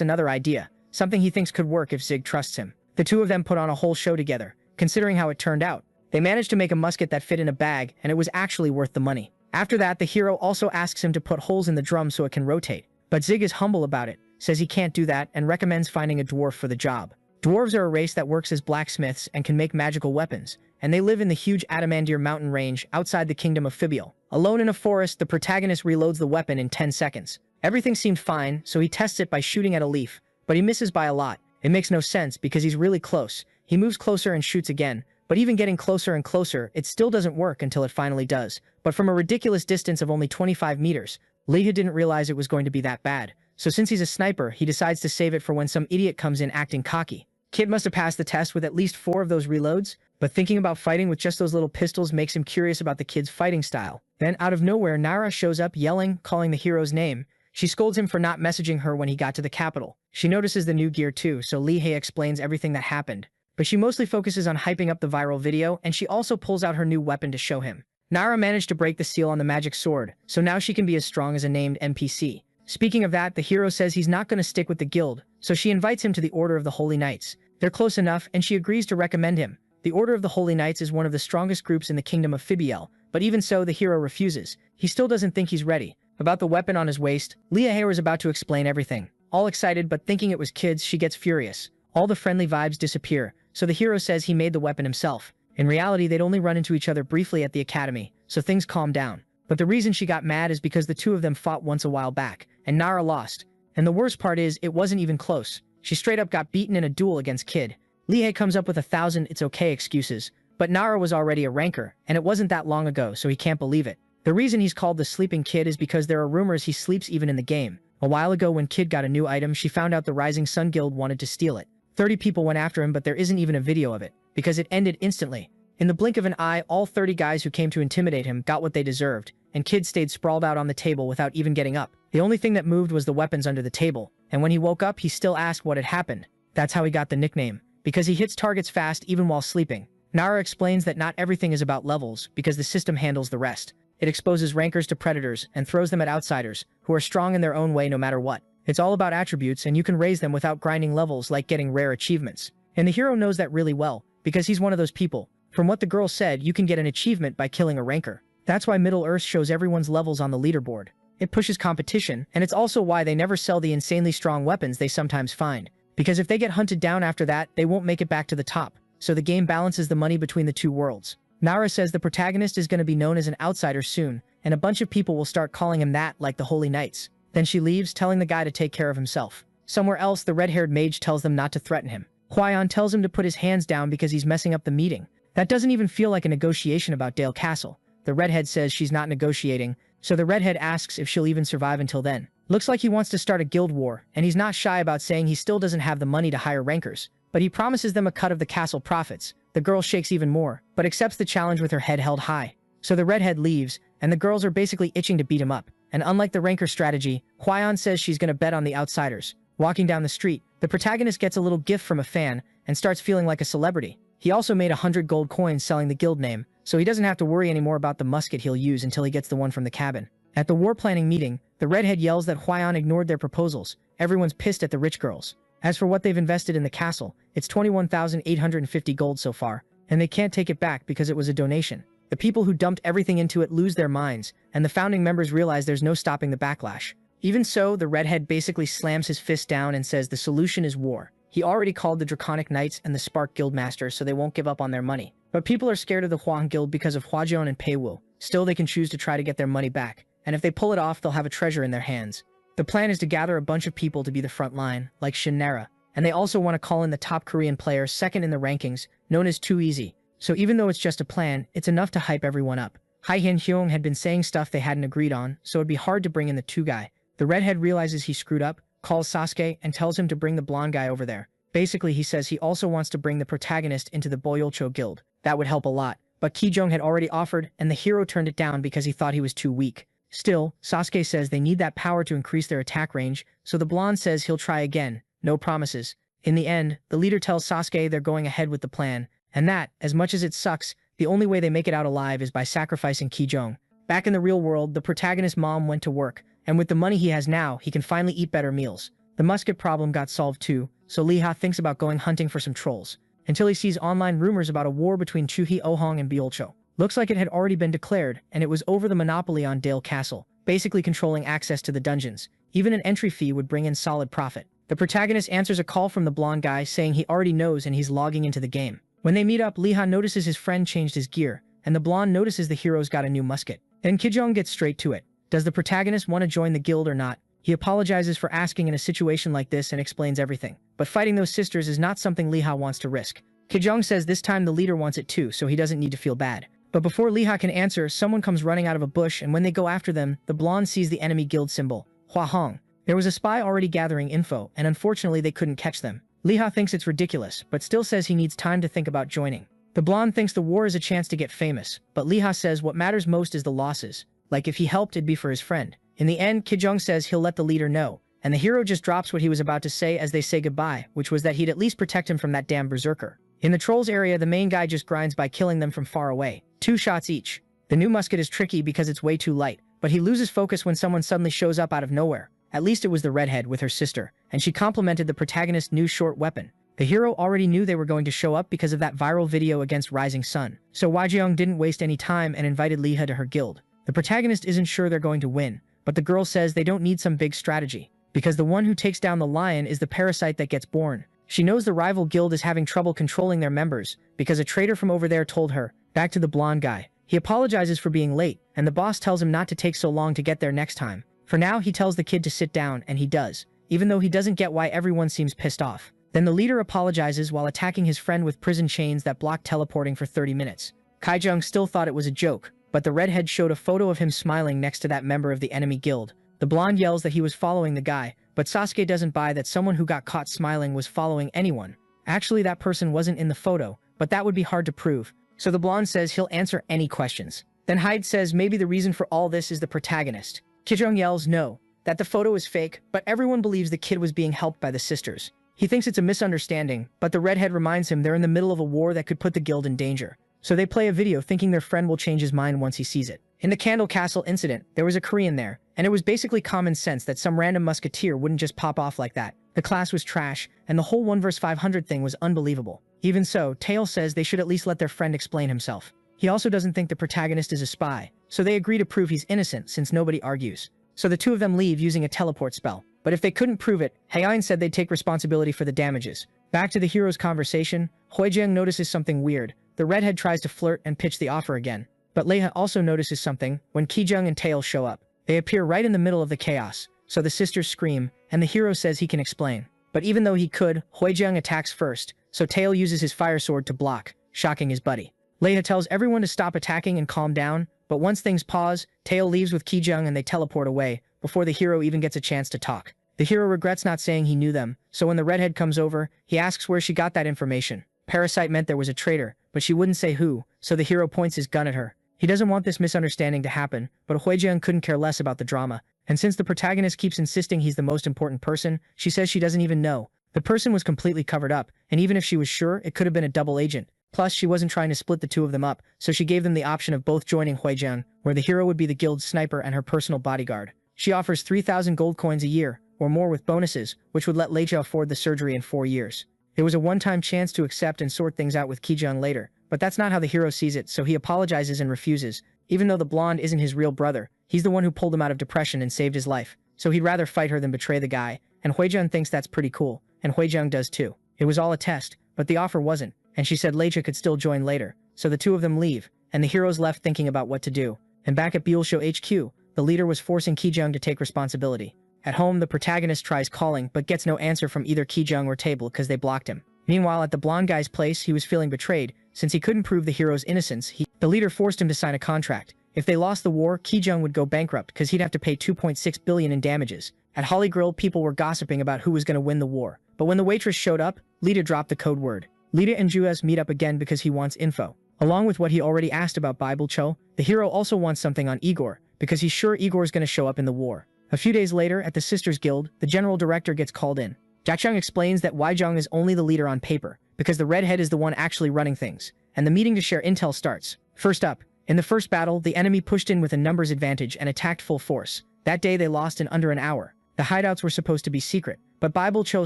another idea, something he thinks could work if Zig trusts him. The two of them put on a whole show together, considering how it turned out. They managed to make a musket that fit in a bag, and it was actually worth the money. After that, the hero also asks him to put holes in the drum so it can rotate, but Zig is humble about it, says he can't do that, and recommends finding a dwarf for the job. Dwarves are a race that works as blacksmiths and can make magical weapons, and they live in the huge Adamandir mountain range outside the kingdom of Fibiel. Alone in a forest, the protagonist reloads the weapon in 10 seconds. Everything seemed fine, so he tests it by shooting at a leaf, but he misses by a lot. It makes no sense because he's really close. He moves closer and shoots again, but even getting closer and closer, it still doesn't work until it finally does. But from a ridiculous distance of only 25 meters, Leah didn't realize it was going to be that bad. So since he's a sniper, he decides to save it for when some idiot comes in acting cocky. Kid must have passed the test with at least 4 of those reloads, but thinking about fighting with just those little pistols makes him curious about the kid's fighting style. Then, out of nowhere, Nara shows up yelling, calling the hero's name. She scolds him for not messaging her when he got to the capital. She notices the new gear too, so Lee-Hei explains everything that happened. But she mostly focuses on hyping up the viral video, and she also pulls out her new weapon to show him. Nara managed to break the seal on the magic sword, so now she can be as strong as a named NPC. Speaking of that, the hero says he's not going to stick with the guild, so she invites him to the Order of the Holy Knights. They're close enough, and she agrees to recommend him. The Order of the Holy Knights is one of the strongest groups in the kingdom of Fibiel, but even so, the hero refuses. He still doesn't think he's ready. About the weapon on his waist, Leah is about to explain everything. All excited, but thinking it was kids, she gets furious. All the friendly vibes disappear, so the hero says he made the weapon himself. In reality, they'd only run into each other briefly at the academy, so things calm down. But the reason she got mad is because the two of them fought once a while back, and Nara lost. And the worst part is, it wasn't even close. She straight up got beaten in a duel against Kid. Lee-Hei comes up with 1,000 it's okay excuses, but Nara was already a ranker, and it wasn't that long ago, so he can't believe it. The reason he's called the Sleeping Kid is because there are rumors he sleeps even in the game. A while ago when Kid got a new item, she found out the Rising Sun Guild wanted to steal it. 30 people went after him, but there isn't even a video of it, because it ended instantly. In the blink of an eye, all 30 guys who came to intimidate him got what they deserved, and Kid stayed sprawled out on the table without even getting up. The only thing that moved was the weapons under the table, and when he woke up, he still asked what had happened. That's how he got the nickname. because he hits targets fast even while sleeping. Nara explains that not everything is about levels, because the system handles the rest. It exposes rankers to predators and throws them at outsiders, who are strong in their own way no matter what. It's all about attributes, and you can raise them without grinding levels like getting rare achievements. And the hero knows that really well, because he's one of those people. From what the girl said, you can get an achievement by killing a ranker. That's why Middle-earth shows everyone's levels on the leaderboard. It pushes competition, and it's also why they never sell the insanely strong weapons they sometimes find. Because if they get hunted down after that, they won't make it back to the top. So the game balances the money between the two worlds. Nara says the protagonist is going to be known as an outsider soon, and a bunch of people will start calling him that, like the Holy Knights. Then she leaves, telling the guy to take care of himself. Somewhere else, the red-haired mage tells them not to threaten him. Hwayeon tells him to put his hands down because he's messing up the meeting. That doesn't even feel like a negotiation about Dale Castle. The redhead says she's not negotiating, so the redhead asks if she'll even survive until then. Looks like he wants to start a guild war, and he's not shy about saying he still doesn't have the money to hire rankers. But he promises them a cut of the castle profits. The girl shakes even more, but accepts the challenge with her head held high. So the redhead leaves, and the girls are basically itching to beat him up. And unlike the ranker strategy, Hwayeon says she's gonna bet on the outsiders. Walking down the street, the protagonist gets a little gift from a fan and starts feeling like a celebrity. He also made 100 gold coins selling the guild name, so he doesn't have to worry anymore about the musket he'll use until he gets the one from the cabin. At the war planning meeting, the redhead yells that Hwayeon ignored their proposals. Everyone's pissed at the rich girls. As for what they've invested in the castle, it's 21,850 gold so far, and they can't take it back because it was a donation. The people who dumped everything into it lose their minds, and the founding members realize there's no stopping the backlash. Even so, the redhead basically slams his fist down and says the solution is war. He already called the Draconic Knights and the Spark Guildmasters so they won't give up on their money. But people are scared of the Hwang Guild because of Hwajeon and Peiwu. Still, they can choose to try to get their money back, and if they pull it off, they'll have a treasure in their hands. The plan is to gather a bunch of people to be the front line, like Shin Nara, and they also want to call in the top Korean player second in the rankings, known as Too Easy. So even though it's just a plan, it's enough to hype everyone up. Hye-hyun Hyung had been saying stuff they hadn't agreed on, so it'd be hard to bring in the two guy. The redhead realizes he screwed up, calls Sasuke, and tells him to bring the blonde guy over there. Basically, he says he also wants to bring the protagonist into the Boyolcho Guild. That would help a lot, but Ki-jung had already offered, and the hero turned it down because he thought he was too weak. Still, Sasuke says they need that power to increase their attack range, so the blonde says he'll try again. No promises. In the end, the leader tells Sasuke they're going ahead with the plan, and that, as much as it sucks, the only way they make it out alive is by sacrificing Ki-jung. Back in the real world, the protagonist's mom went to work, and with the money he has now, he can finally eat better meals. The musket problem got solved too, so Lee-ha thinks about going hunting for some trolls, until he sees online rumors about a war between Chuhi Ohong and Byolcho. Looks like it had already been declared, and it was over the monopoly on Dale Castle, basically controlling access to the dungeons. Even an entry fee would bring in solid profit. The protagonist answers a call from the blonde guy saying he already knows and he's logging into the game. When they meet up, Lee-ha notices his friend changed his gear, and the blonde notices the hero's got a new musket. Then Ki-jung gets straight to it. Does the protagonist want to join the guild or not? He apologizes for asking in a situation like this and explains everything. But fighting those sisters is not something Lee-ha wants to risk. Ki-jung says this time the leader wants it too, so he doesn't need to feel bad. But before Lee-ha can answer, someone comes running out of a bush, and when they go after them, the blonde sees the enemy guild symbol, Hwa Hong. There was a spy already gathering info, and unfortunately they couldn't catch them. Lee-ha thinks it's ridiculous, but still says he needs time to think about joining. The blonde thinks the war is a chance to get famous, but Lee-ha says what matters most is the losses. Like if he helped, it'd be for his friend. In the end, Ki-jung says he'll let the leader know, and the hero just drops what he was about to say as they say goodbye, which was that he'd at least protect him from that damn berserker. In the trolls area, the main guy just grinds by killing them from far away. 2 shots each. The new musket is tricky because it's way too light, but he loses focus when someone suddenly shows up out of nowhere. At least it was the redhead with her sister, and she complimented the protagonist's new short weapon. The hero already knew they were going to show up because of that viral video against Rising Sun, so Hwajeong didn't waste any time and invited Lee-ha to her guild. The protagonist isn't sure they're going to win, but the girl says they don't need some big strategy, because the one who takes down the lion is the parasite that gets born. She knows the rival guild is having trouble controlling their members, because a traitor from over there told her. Back to the blonde guy. He apologizes for being late, and the boss tells him not to take so long to get there next time. For now, he tells the kid to sit down, and he does, even though he doesn't get why everyone seems pissed off. Then the leader apologizes while attacking his friend with prison chains that block teleporting for 30 minutes. Ki-jung still thought it was a joke, but the redhead showed a photo of him smiling next to that member of the enemy guild. The blonde yells that he was following the guy, but Sasuke doesn't buy that someone who got caught smiling was following anyone. Actually, that person wasn't in the photo, but that would be hard to prove. So the blonde says he'll answer any questions. Then Hyde says maybe the reason for all this is the protagonist. Ki-jung yells no, that the photo is fake, but everyone believes the kid was being helped by the sisters. He thinks it's a misunderstanding, but the redhead reminds him they're in the middle of a war that could put the guild in danger. So they play a video thinking their friend will change his mind once he sees it. In the Candle Castle incident, there was a Korean there, and it was basically common sense that some random musketeer wouldn't just pop off like that. The class was trash, and the whole 1 vs 500 thing was unbelievable. Even so, Tail says they should at least let their friend explain himself. He also doesn't think the protagonist is a spy, so they agree to prove he's innocent since nobody argues. So the two of them leave using a teleport spell. But if they couldn't prove it, Haein said they'd take responsibility for the damages. Back to the hero's conversation, Hoijang notices something weird. The redhead tries to flirt and pitch the offer again. But Leia also notices something when Kijung and Tail show up. They appear right in the middle of the chaos, so the sisters scream, and the hero says he can explain. But even though he could, Hoijang attacks first, so Tail uses his fire sword to block, shocking his buddy. Leia tells everyone to stop attacking and calm down, but once things pause, Tail leaves with Kijung and they teleport away, before the hero even gets a chance to talk. The hero regrets not saying he knew them, so when the redhead comes over, he asks where she got that information. Parasite meant there was a traitor, but she wouldn't say who, so the hero points his gun at her. He doesn't want this misunderstanding to happen, but Hoijang couldn't care less about the drama, and since the protagonist keeps insisting he's the most important person, she says she doesn't even know. The person was completely covered up, and even if she was sure, it could have been a double agent. Plus, she wasn't trying to split the two of them up, so she gave them the option of both joining Hoijang, where the hero would be the guild's sniper and her personal bodyguard. She offers 3,000 gold coins a year, or more with bonuses, which would let Leia afford the surgery in 4 years. It was a one-time chance to accept and sort things out with Kijung later, but that's not how the hero sees it, so he apologizes and refuses. Even though the blonde isn't his real brother, he's the one who pulled him out of depression and saved his life, so he'd rather fight her than betray the guy, and Hoijang thinks that's pretty cool, and Hoijang does too. It was all a test, but the offer wasn't, and she said Leia could still join later, so the two of them leave, and the hero's left thinking about what to do. And back at Beulsho HQ, the leader was forcing Kijung to take responsibility. At home, the protagonist tries calling, but gets no answer from either Kijung or Table because they blocked him. Meanwhile, at the blonde guy's place, he was feeling betrayed. Since he couldn't prove the hero's innocence, the leader forced him to sign a contract. If they lost the war, Kijung would go bankrupt because he'd have to pay 2.6 billion in damages. At Holly Grill, people were gossiping about who was going to win the war. But when the waitress showed up, Lita dropped the code word. Lita and Juez meet up again because he wants info. Along with what he already asked about Bible Cho, the hero also wants something on Igor, because he's sure Igor's going to show up in the war. A few days later, at the Sisters Guild, the general director gets called in. Jackjung explains that Weijang is only the leader on paper, because the redhead is the one actually running things, and the meeting to share intel starts. First up, in the first battle, the enemy pushed in with a numbers advantage and attacked full force. That day they lost in under an hour. The hideouts were supposed to be secret, but Bible Cho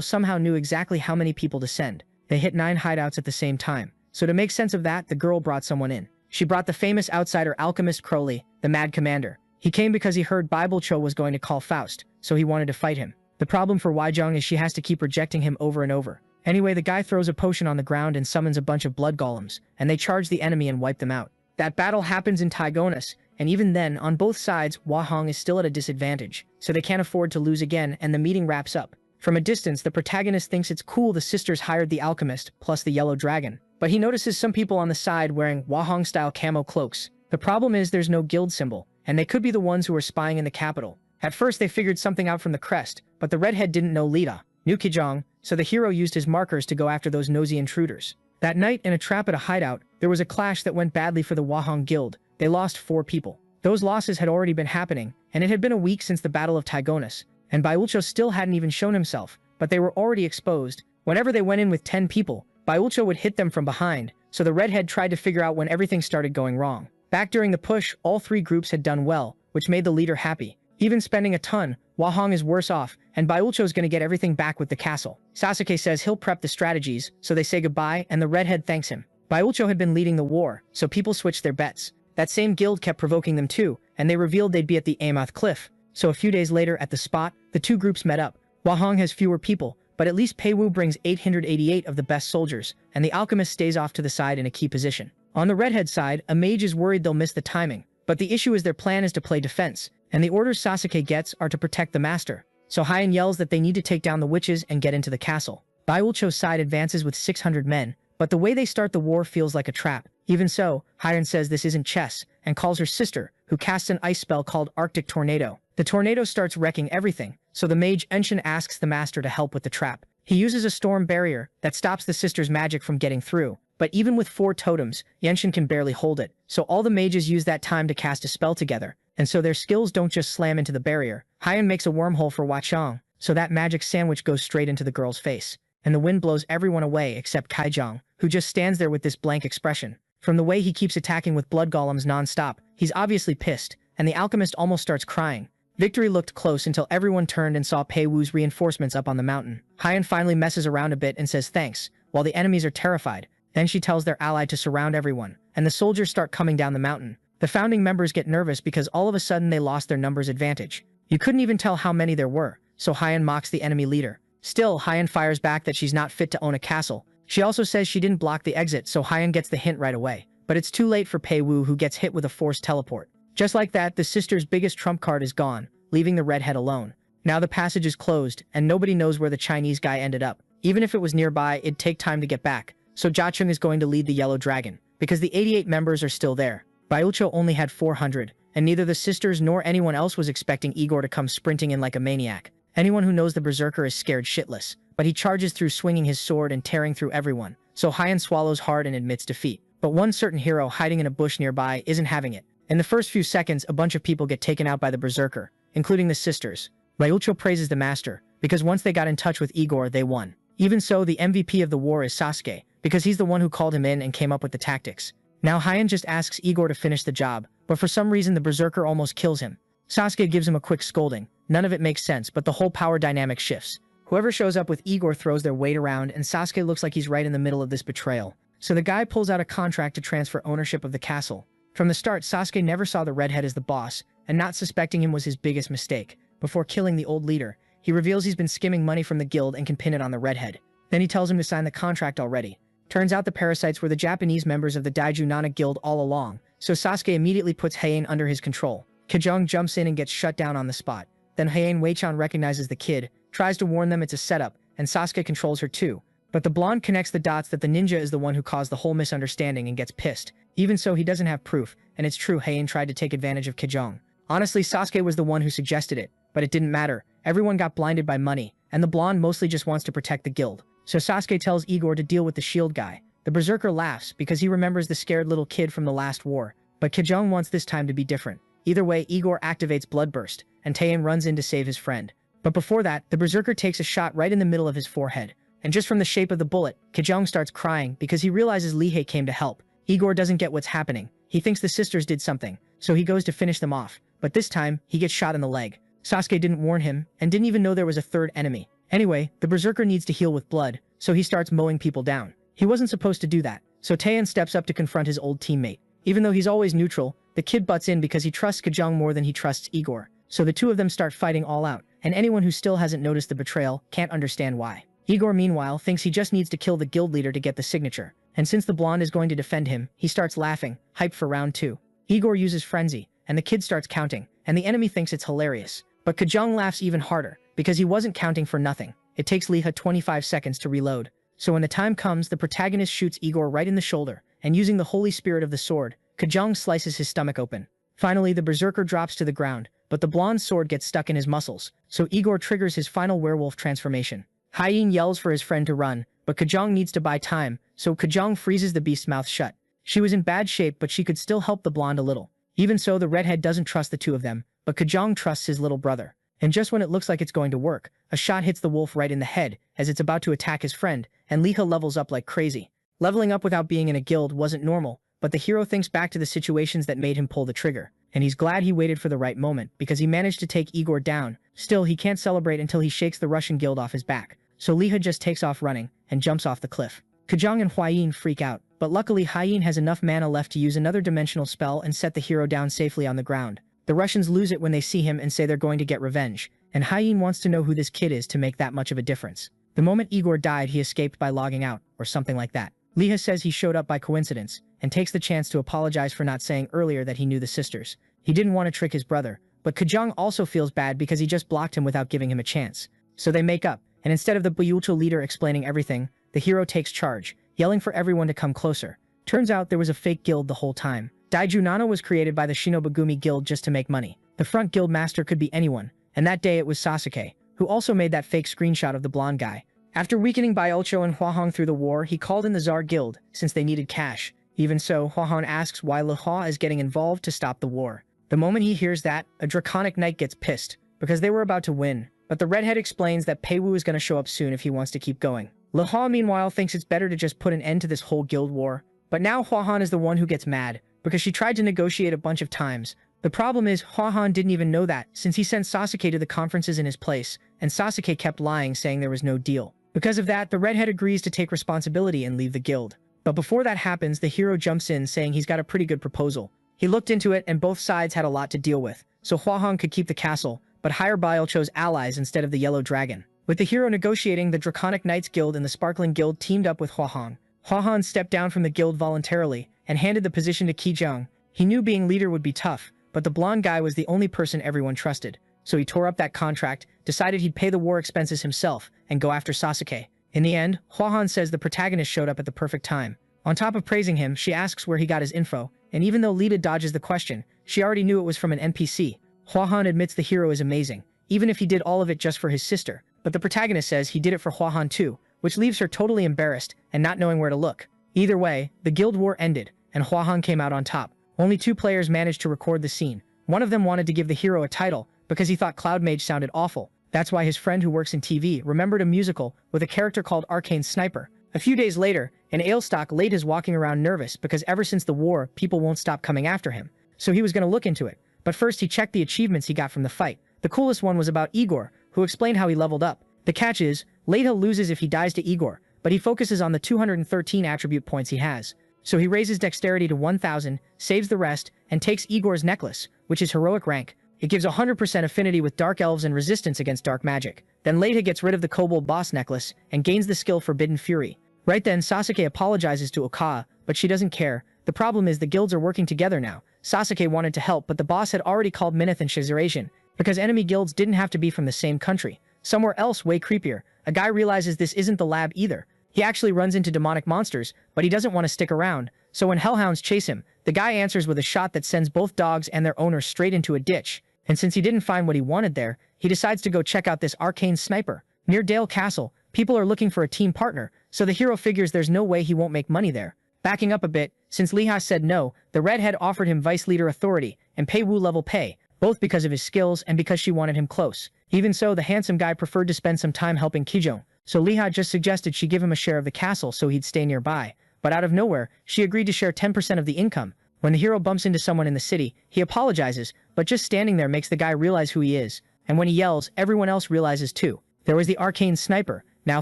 somehow knew exactly how many people to send. They hit 9 hideouts at the same time. So to make sense of that, the girl brought someone in. She brought the famous outsider alchemist Crowley, the Mad Commander. He came because he heard Bible Cho was going to call Faust, so he wanted to fight him. The problem for Weijang is she has to keep rejecting him over and over. Anyway, the guy throws a potion on the ground and summons a bunch of blood golems, and they charge the enemy and wipe them out. That battle happens in Tygonus, and even then, on both sides, Wahong is still at a disadvantage, so they can't afford to lose again, and the meeting wraps up. From a distance, the protagonist thinks it's cool the sisters hired the alchemist, plus the yellow dragon, but he notices some people on the side wearing Wahong-style camo cloaks. The problem is there's no guild symbol, and they could be the ones who are spying in the capital. At first they figured something out from the crest, but the redhead didn't know Lita, knew Kijong, so the hero used his markers to go after those nosy intruders. That night, in a trap at a hideout, there was a clash that went badly for the Wahong Guild. They lost 4 people. Those losses had already been happening, and it had been a week since the Battle of Tygonus, and Biulcho still hadn't even shown himself, but they were already exposed. Whenever they went in with 10 people, Biulcho would hit them from behind, so the redhead tried to figure out when everything started going wrong. Back during the push, all 3 groups had done well, which made the leader happy. Even spending a ton, Wahong is worse off, and Biulcho's gonna get everything back with the castle. Sasuke says he'll prep the strategies, so they say goodbye, and the redhead thanks him. Biulcho had been leading the war, so people switched their bets. That same guild kept provoking them too, and they revealed they'd be at the Amoth Cliff. So a few days later at the spot, the 2 groups met up. Wahong has fewer people, but at least Peiwu brings 888 of the best soldiers, and the alchemist stays off to the side in a key position. On the redhead side, a mage is worried they'll miss the timing, but the issue is their plan is to play defense, and the orders Sasuke gets are to protect the master. So Hien yells that they need to take down the witches and get into the castle. Biulcho's side advances with 600 men, but the way they start the war feels like a trap. Even so, Hien says this isn't chess, and calls her sister, who casts an ice spell called Arctic Tornado. The tornado starts wrecking everything, so the mage Enshin asks the master to help with the trap. He uses a storm barrier that stops the sisters' magic from getting through, but even with 4 totems, Yenshin can barely hold it, so all the mages use that time to cast a spell together, and so their skills don't just slam into the barrier. Hien makes a wormhole for Wachang, so that magic sandwich goes straight into the girl's face. and the wind blows everyone away except Kaijong, who just stands there with this blank expression. From the way he keeps attacking with blood golems non-stop, he's obviously pissed, and the alchemist almost starts crying. Victory looked close until everyone turned and saw Pei Wu's reinforcements up on the mountain. Haiyan finally messes around a bit and says thanks, while the enemies are terrified. Then she tells their ally to surround everyone, and the soldiers start coming down the mountain. The founding members get nervous because all of a sudden they lost their numbers advantage. You couldn't even tell how many there were, so Haiyan mocks the enemy leader. Still, Haiyan fires back that she's not fit to own a castle. She also says she didn't block the exit, so Haiyan gets the hint right away. But it's too late for Pei Wu, who gets hit with a forced teleport. Just like that, the sister's biggest trump card is gone, leaving the redhead alone. Now the passage is closed, and nobody knows where the Chinese guy ended up. Even if it was nearby, it'd take time to get back, so Jiacheng is going to lead the Yellow Dragon, because the 88 members are still there. Baiucho only had 400, and neither the sisters nor anyone else was expecting Igor to come sprinting in like a maniac. Anyone who knows the berserker is scared shitless, but he charges through swinging his sword and tearing through everyone, so Haiyan swallows hard and admits defeat. But one certain hero hiding in a bush nearby isn't having it. In the first few seconds, a bunch of people get taken out by the berserker, including the sisters. Ryucho praises the master, because once they got in touch with Igor, they won. Even so, the MVP of the war is Sasuke, because he's the one who called him in and came up with the tactics. Now Haiyan just asks Igor to finish the job, but for some reason the berserker almost kills him. Sasuke gives him a quick scolding. None of it makes sense, but the whole power dynamic shifts. Whoever shows up with Igor throws their weight around, and Sasuke looks like he's right in the middle of this betrayal. So the guy pulls out a contract to transfer ownership of the castle. From the start, Sasuke never saw the redhead as the boss, and not suspecting him was his biggest mistake. Before killing the old leader, he reveals he's been skimming money from the guild and can pin it on the redhead. Then he tells him to sign the contract already. Turns out the parasites were the Japanese members of the Daiju Nana guild all along, so Sasuke immediately puts Heian under his control. Kajong jumps in and gets shut down on the spot. Then Heian Weichan recognizes the kid, tries to warn them it's a setup, and Sasuke controls her too. But the blonde connects the dots that the ninja is the one who caused the whole misunderstanding and gets pissed. Even so, he doesn't have proof, and it's true Heian tried to take advantage of Kajong. Honestly, Sasuke was the one who suggested it, but it didn't matter. Everyone got blinded by money, and the blonde mostly just wants to protect the guild. So Sasuke tells Igor to deal with the shield guy. The berserker laughs because he remembers the scared little kid from the last war, but Kajong wants this time to be different. Either way, Igor activates Bloodburst, and Heian runs in to save his friend. But before that, the berserker takes a shot right in the middle of his forehead. And just from the shape of the bullet, Kajong starts crying because he realizes Lihei came to help. Igor doesn't get what's happening. He thinks the sisters did something, so he goes to finish them off. But this time, he gets shot in the leg. Sasuke didn't warn him, and didn't even know there was a third enemy. Anyway, the berserker needs to heal with blood, so he starts mowing people down. He wasn't supposed to do that, so Taiyan steps up to confront his old teammate. Even though he's always neutral, the kid butts in because he trusts Kajong more than he trusts Igor. So the two of them start fighting all out, and anyone who still hasn't noticed the betrayal can't understand why. Igor, meanwhile, thinks he just needs to kill the guild leader to get the signature, and since the blonde is going to defend him, he starts laughing, hyped for round 2. Igor uses frenzy, and the kid starts counting, and the enemy thinks it's hilarious. But Kajong laughs even harder, because he wasn't counting for nothing. It takes Liha 25 seconds to reload. So when the time comes, the protagonist shoots Igor right in the shoulder, and using the holy spirit of the sword, Kajong slices his stomach open. Finally, the berserker drops to the ground, but the blonde's sword gets stuck in his muscles, so Igor triggers his final werewolf transformation. Haiyan yells for his friend to run, but Kajong needs to buy time, so Kajong freezes the beast's mouth shut. She was in bad shape, but she could still help the blonde a little. Even so, the redhead doesn't trust the two of them, but Kajong trusts his little brother. And just when it looks like it's going to work, a shot hits the wolf right in the head as it's about to attack his friend, and Liha levels up like crazy. Leveling up without being in a guild wasn't normal, but the hero thinks back to the situations that made him pull the trigger, and he's glad he waited for the right moment because he managed to take Igor down. Still, he can't celebrate until he shakes the Russian guild off his back, so Liha just takes off running and jumps off the cliff. Kajong and Huayin freak out, but luckily Haiyan has enough mana left to use another dimensional spell and set the hero down safely on the ground. The Russians lose it when they see him and say they're going to get revenge, and Haiyan wants to know who this kid is to make that much of a difference. The moment Igor died, he escaped by logging out, or something like that. Liha says he showed up by coincidence, and takes the chance to apologize for not saying earlier that he knew the sisters. He didn't want to trick his brother, but Kajong also feels bad because he just blocked him without giving him a chance. So they make up, and instead of the Buyucho leader explaining everything, the hero takes charge, yelling for everyone to come closer. Turns out there was a fake guild the whole time. Daiju Nana was created by the Shinobagumi guild just to make money. The front guild master could be anyone, and that day it was Sasuke, who also made that fake screenshot of the blonde guy. After weakening Baiucho and Huahong through the war, he called in the Tsar Guild, since they needed cash. Even so, Huahong asks why Lihua is getting involved to stop the war. The moment he hears that, a Draconic Knight gets pissed, because they were about to win. But the redhead explains that Pei Wu is going to show up soon if he wants to keep going. Leha meanwhile thinks it's better to just put an end to this whole guild war. But now Hwahan is the one who gets mad, because she tried to negotiate a bunch of times. The problem is, Hwahan didn't even know that, since he sent Sasuke to the conferences in his place, and Sasuke kept lying saying there was no deal. Because of that, the redhead agrees to take responsibility and leave the guild. But before that happens, the hero jumps in saying he's got a pretty good proposal. He looked into it and both sides had a lot to deal with, so Hwahan could keep the castle, but Higher Bile chose allies instead of the Yellow Dragon. With the hero negotiating, the Draconic Knights Guild and the Sparkling Guild teamed up with Hwahan. Hwahan stepped down from the guild voluntarily and handed the position to Kijang. He knew being leader would be tough, but the blonde guy was the only person everyone trusted. So he tore up that contract, decided he'd pay the war expenses himself, and go after Sasuke. In the end, Hwahan says the protagonist showed up at the perfect time. On top of praising him, she asks where he got his info, and even though Lita dodges the question, she already knew it was from an NPC. Hwahan admits the hero is amazing, even if he did all of it just for his sister, but the protagonist says he did it for Hwahan too, which leaves her totally embarrassed and not knowing where to look. Either way, the guild war ended, and Hwahan came out on top. Only 2 players managed to record the scene. One of them wanted to give the hero a title, because he thought Cloud Mage sounded awful. That's why his friend who works in TV remembered a musical with a character called Arcane Sniper. A few days later, in Ailstock, Late is walking around nervous because ever since the war, people won't stop coming after him. So he was going to look into it. But first he checked the achievements he got from the fight. The coolest one was about Igor, who explained how he leveled up. The catch is, Late loses if he dies to Igor, but he focuses on the 213 attribute points he has. So he raises dexterity to 1000, saves the rest, and takes Igor's necklace, which is heroic rank. It gives 100% affinity with dark elves and resistance against dark magic. Then Leta gets rid of the kobold boss necklace and gains the skill Forbidden Fury. Right then, Sasuke apologizes to Okawa, but she doesn't care. The problem is the guilds are working together now. Sasuke wanted to help, but the boss had already called Minith and Shizurasian, because enemy guilds didn't have to be from the same country. Somewhere else way creepier, a guy realizes this isn't the lab either. He actually runs into demonic monsters, but he doesn't want to stick around. So when hellhounds chase him, the guy answers with a shot that sends both dogs and their owner straight into a ditch. And since he didn't find what he wanted there, he decides to go check out this arcane sniper. Near Dale Castle, people are looking for a team partner, so the hero figures there's no way he won't make money there. Backing up a bit, since Liha said no, the redhead offered him vice leader authority and Pei Wu level pay, both because of his skills and because she wanted him close. Even so, the handsome guy preferred to spend some time helping Kijong, so Liha just suggested she give him a share of the castle so he'd stay nearby. But out of nowhere, she agreed to share 10% of the income. When the hero bumps into someone in the city, he apologizes, but just standing there makes the guy realize who he is. And when he yells, everyone else realizes too. There was the arcane sniper, now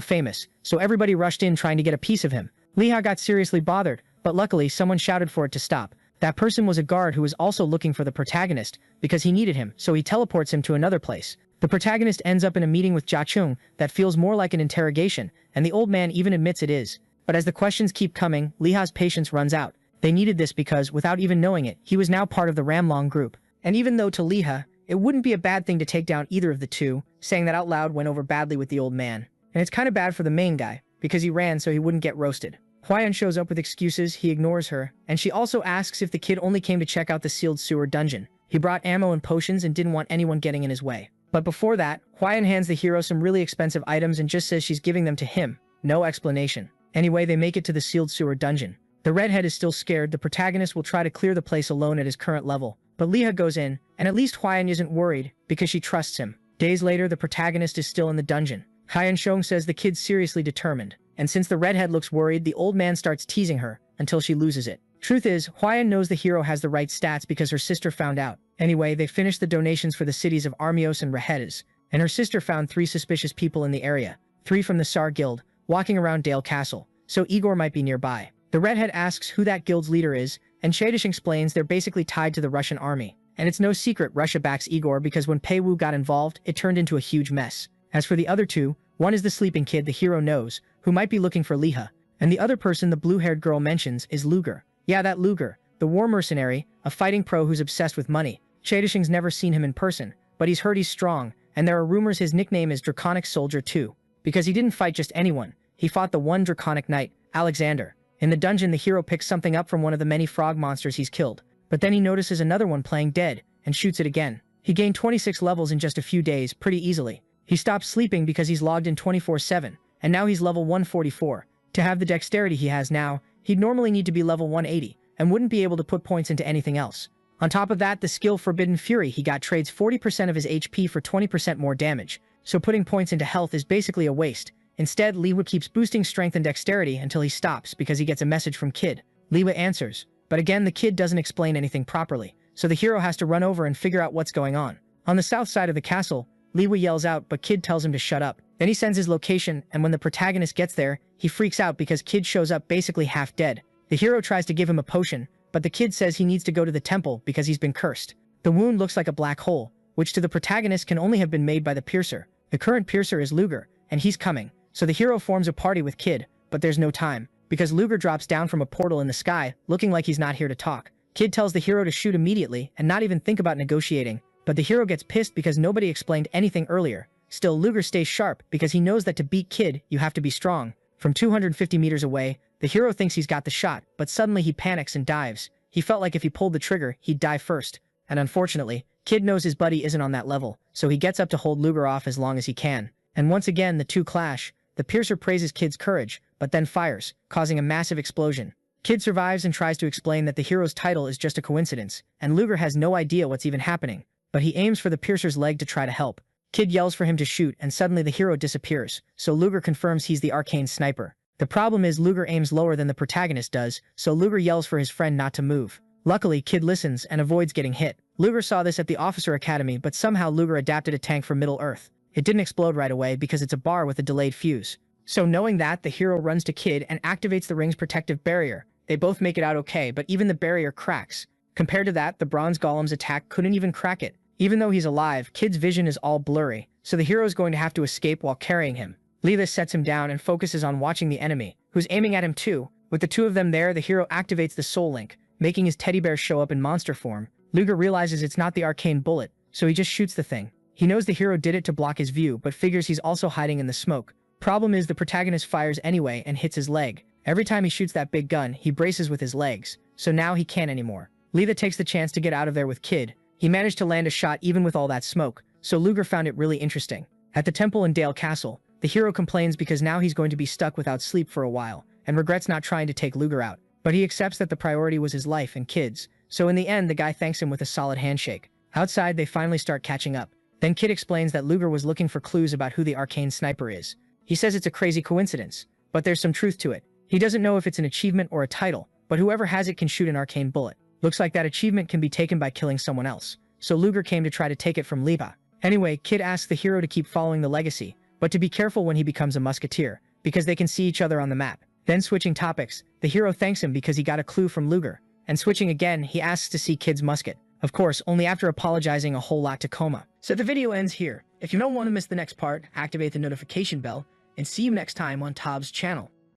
famous, so everybody rushed in trying to get a piece of him. Liha got seriously bothered, but luckily someone shouted for it to stop. That person was a guard who was also looking for the protagonist, because he needed him, so he teleports him to another place. The protagonist ends up in a meeting with Jia Chung that feels more like an interrogation, and the old man even admits it is. But as the questions keep coming, Liha's patience runs out. They needed this because, without even knowing it, he was now part of the Ramlong group. And even though to Liha, it wouldn't be a bad thing to take down either of the two, saying that out loud went over badly with the old man. And it's kind of bad for the main guy, because he ran so he wouldn't get roasted. Huayan shows up with excuses, he ignores her, and she also asks if the kid only came to check out the sealed sewer dungeon. He brought ammo and potions and didn't want anyone getting in his way. But before that, Huayan hands the hero some really expensive items and just says she's giving them to him. No explanation. Anyway, they make it to the sealed sewer dungeon. The redhead is still scared. The protagonist will try to clear the place alone at his current level. But Liha goes in, and at least Huayan isn't worried, because she trusts him. Days later, the protagonist is still in the dungeon. Huayan Shong says the kid's seriously determined. And since the redhead looks worried, the old man starts teasing her, until she loses it. Truth is, Huayan knows the hero has the right stats because her sister found out. Anyway, they finish the donations for the cities of Armios and Rehedes, and her sister found 3 suspicious people in the area. 3 from the Sar Guild, walking around Dale Castle, so Igor might be nearby. The redhead asks who that guild's leader is, and Shadish explains they're basically tied to the Russian army. And it's no secret Russia backs Igor because when Pei Wu got involved, it turned into a huge mess. As for the other 2, one is the sleeping kid the hero knows, who might be looking for Liha, and the other person the blue-haired girl mentions is Luger. Yeah, that Luger, the war mercenary, a fighting pro who's obsessed with money. Shadishing's never seen him in person, but he's heard he's strong, and there are rumors his nickname is Draconic Soldier too. Because he didn't fight just anyone, he fought the one Draconic Knight, Alexander. In the dungeon, the hero picks something up from one of the many frog monsters he's killed, but then he notices another one playing dead, and shoots it again. He gained 26 levels in just a few days, pretty easily. He stopped sleeping because he's logged in 24/7, and now he's level 144. To have the dexterity he has now, he'd normally need to be level 180, and wouldn't be able to put points into anything else. On top of that, the skill Forbidden Fury he got trades 40% of his HP for 20% more damage, so putting points into health is basically a waste. Instead, Liwa keeps boosting strength and dexterity until he stops because he gets a message from Kid. Liwa answers, but again the kid doesn't explain anything properly, so the hero has to run over and figure out what's going on. On the south side of the castle, Liwa yells out but Kid tells him to shut up. Then he sends his location, and when the protagonist gets there, he freaks out because Kid shows up basically half dead. The hero tries to give him a potion, but the kid says he needs to go to the temple because he's been cursed. The wound looks like a black hole, which to the protagonist can only have been made by the piercer. The current piercer is Luger, and he's coming, so the hero forms a party with Kid, but there's no time, because Luger drops down from a portal in the sky, looking like he's not here to talk. Kid tells the hero to shoot immediately and not even think about negotiating, but the hero gets pissed because nobody explained anything earlier. Still, Luger stays sharp because he knows that to beat Kid, you have to be strong. From 250 meters away, the hero thinks he's got the shot, but suddenly he panics and dives. He felt like if he pulled the trigger, he'd die first. And unfortunately, Kid knows his buddy isn't on that level, so he gets up to hold Luger off as long as he can. And once again, the two clash. The piercer praises Kid's courage, but then fires, causing a massive explosion. Kid survives and tries to explain that the hero's title is just a coincidence, and Luger has no idea what's even happening, but he aims for the piercer's leg to try to help. Kid yells for him to shoot, and suddenly the hero disappears, so Luger confirms he's the arcane sniper. The problem is Luger aims lower than the protagonist does, so Luger yells for his friend not to move. Luckily, Kid listens and avoids getting hit. Luger saw this at the Officer Academy, but somehow Luger adapted a tank for Middle-earth. It didn't explode right away because it's a bar with a delayed fuse. So knowing that, the hero runs to Kid and activates the ring's protective barrier. They both make it out okay, but even the barrier cracks. Compared to that, the bronze golem's attack couldn't even crack it. Even though he's alive, Kid's vision is all blurry, so the hero is going to have to escape while carrying him. Leela sets him down and focuses on watching the enemy, who's aiming at him too. With the two of them there, the hero activates the soul link, making his teddy bear show up in monster form. Luger realizes it's not the arcane bullet, so he just shoots the thing. He knows the hero did it to block his view, but figures he's also hiding in the smoke. Problem is the protagonist fires anyway and hits his leg. Every time he shoots that big gun, he braces with his legs, so now he can't anymore. Leela takes the chance to get out of there with Kid. He managed to land a shot even with all that smoke, so Luger found it really interesting. At the temple in Dale Castle, the hero complains because now he's going to be stuck without sleep for a while, and regrets not trying to take Luger out. But he accepts that the priority was his life and Kid's, so in the end the guy thanks him with a solid handshake. Outside, they finally start catching up. Then Kid explains that Luger was looking for clues about who the arcane sniper is. He says it's a crazy coincidence, but there's some truth to it. He doesn't know if it's an achievement or a title, but whoever has it can shoot an arcane bullet. Looks like that achievement can be taken by killing someone else, so Luger came to try to take it from Lipa. Anyway, Kid asks the hero to keep following the legacy, but to be careful when he becomes a musketeer, because they can see each other on the map. Then switching topics, the hero thanks him because he got a clue from Luger, and switching again, he asks to see Kid's musket. Of course, only after apologizing a whole lot to Koma. So the video ends here. If you don't want to miss the next part, activate the notification bell, and see you next time on Tob's channel.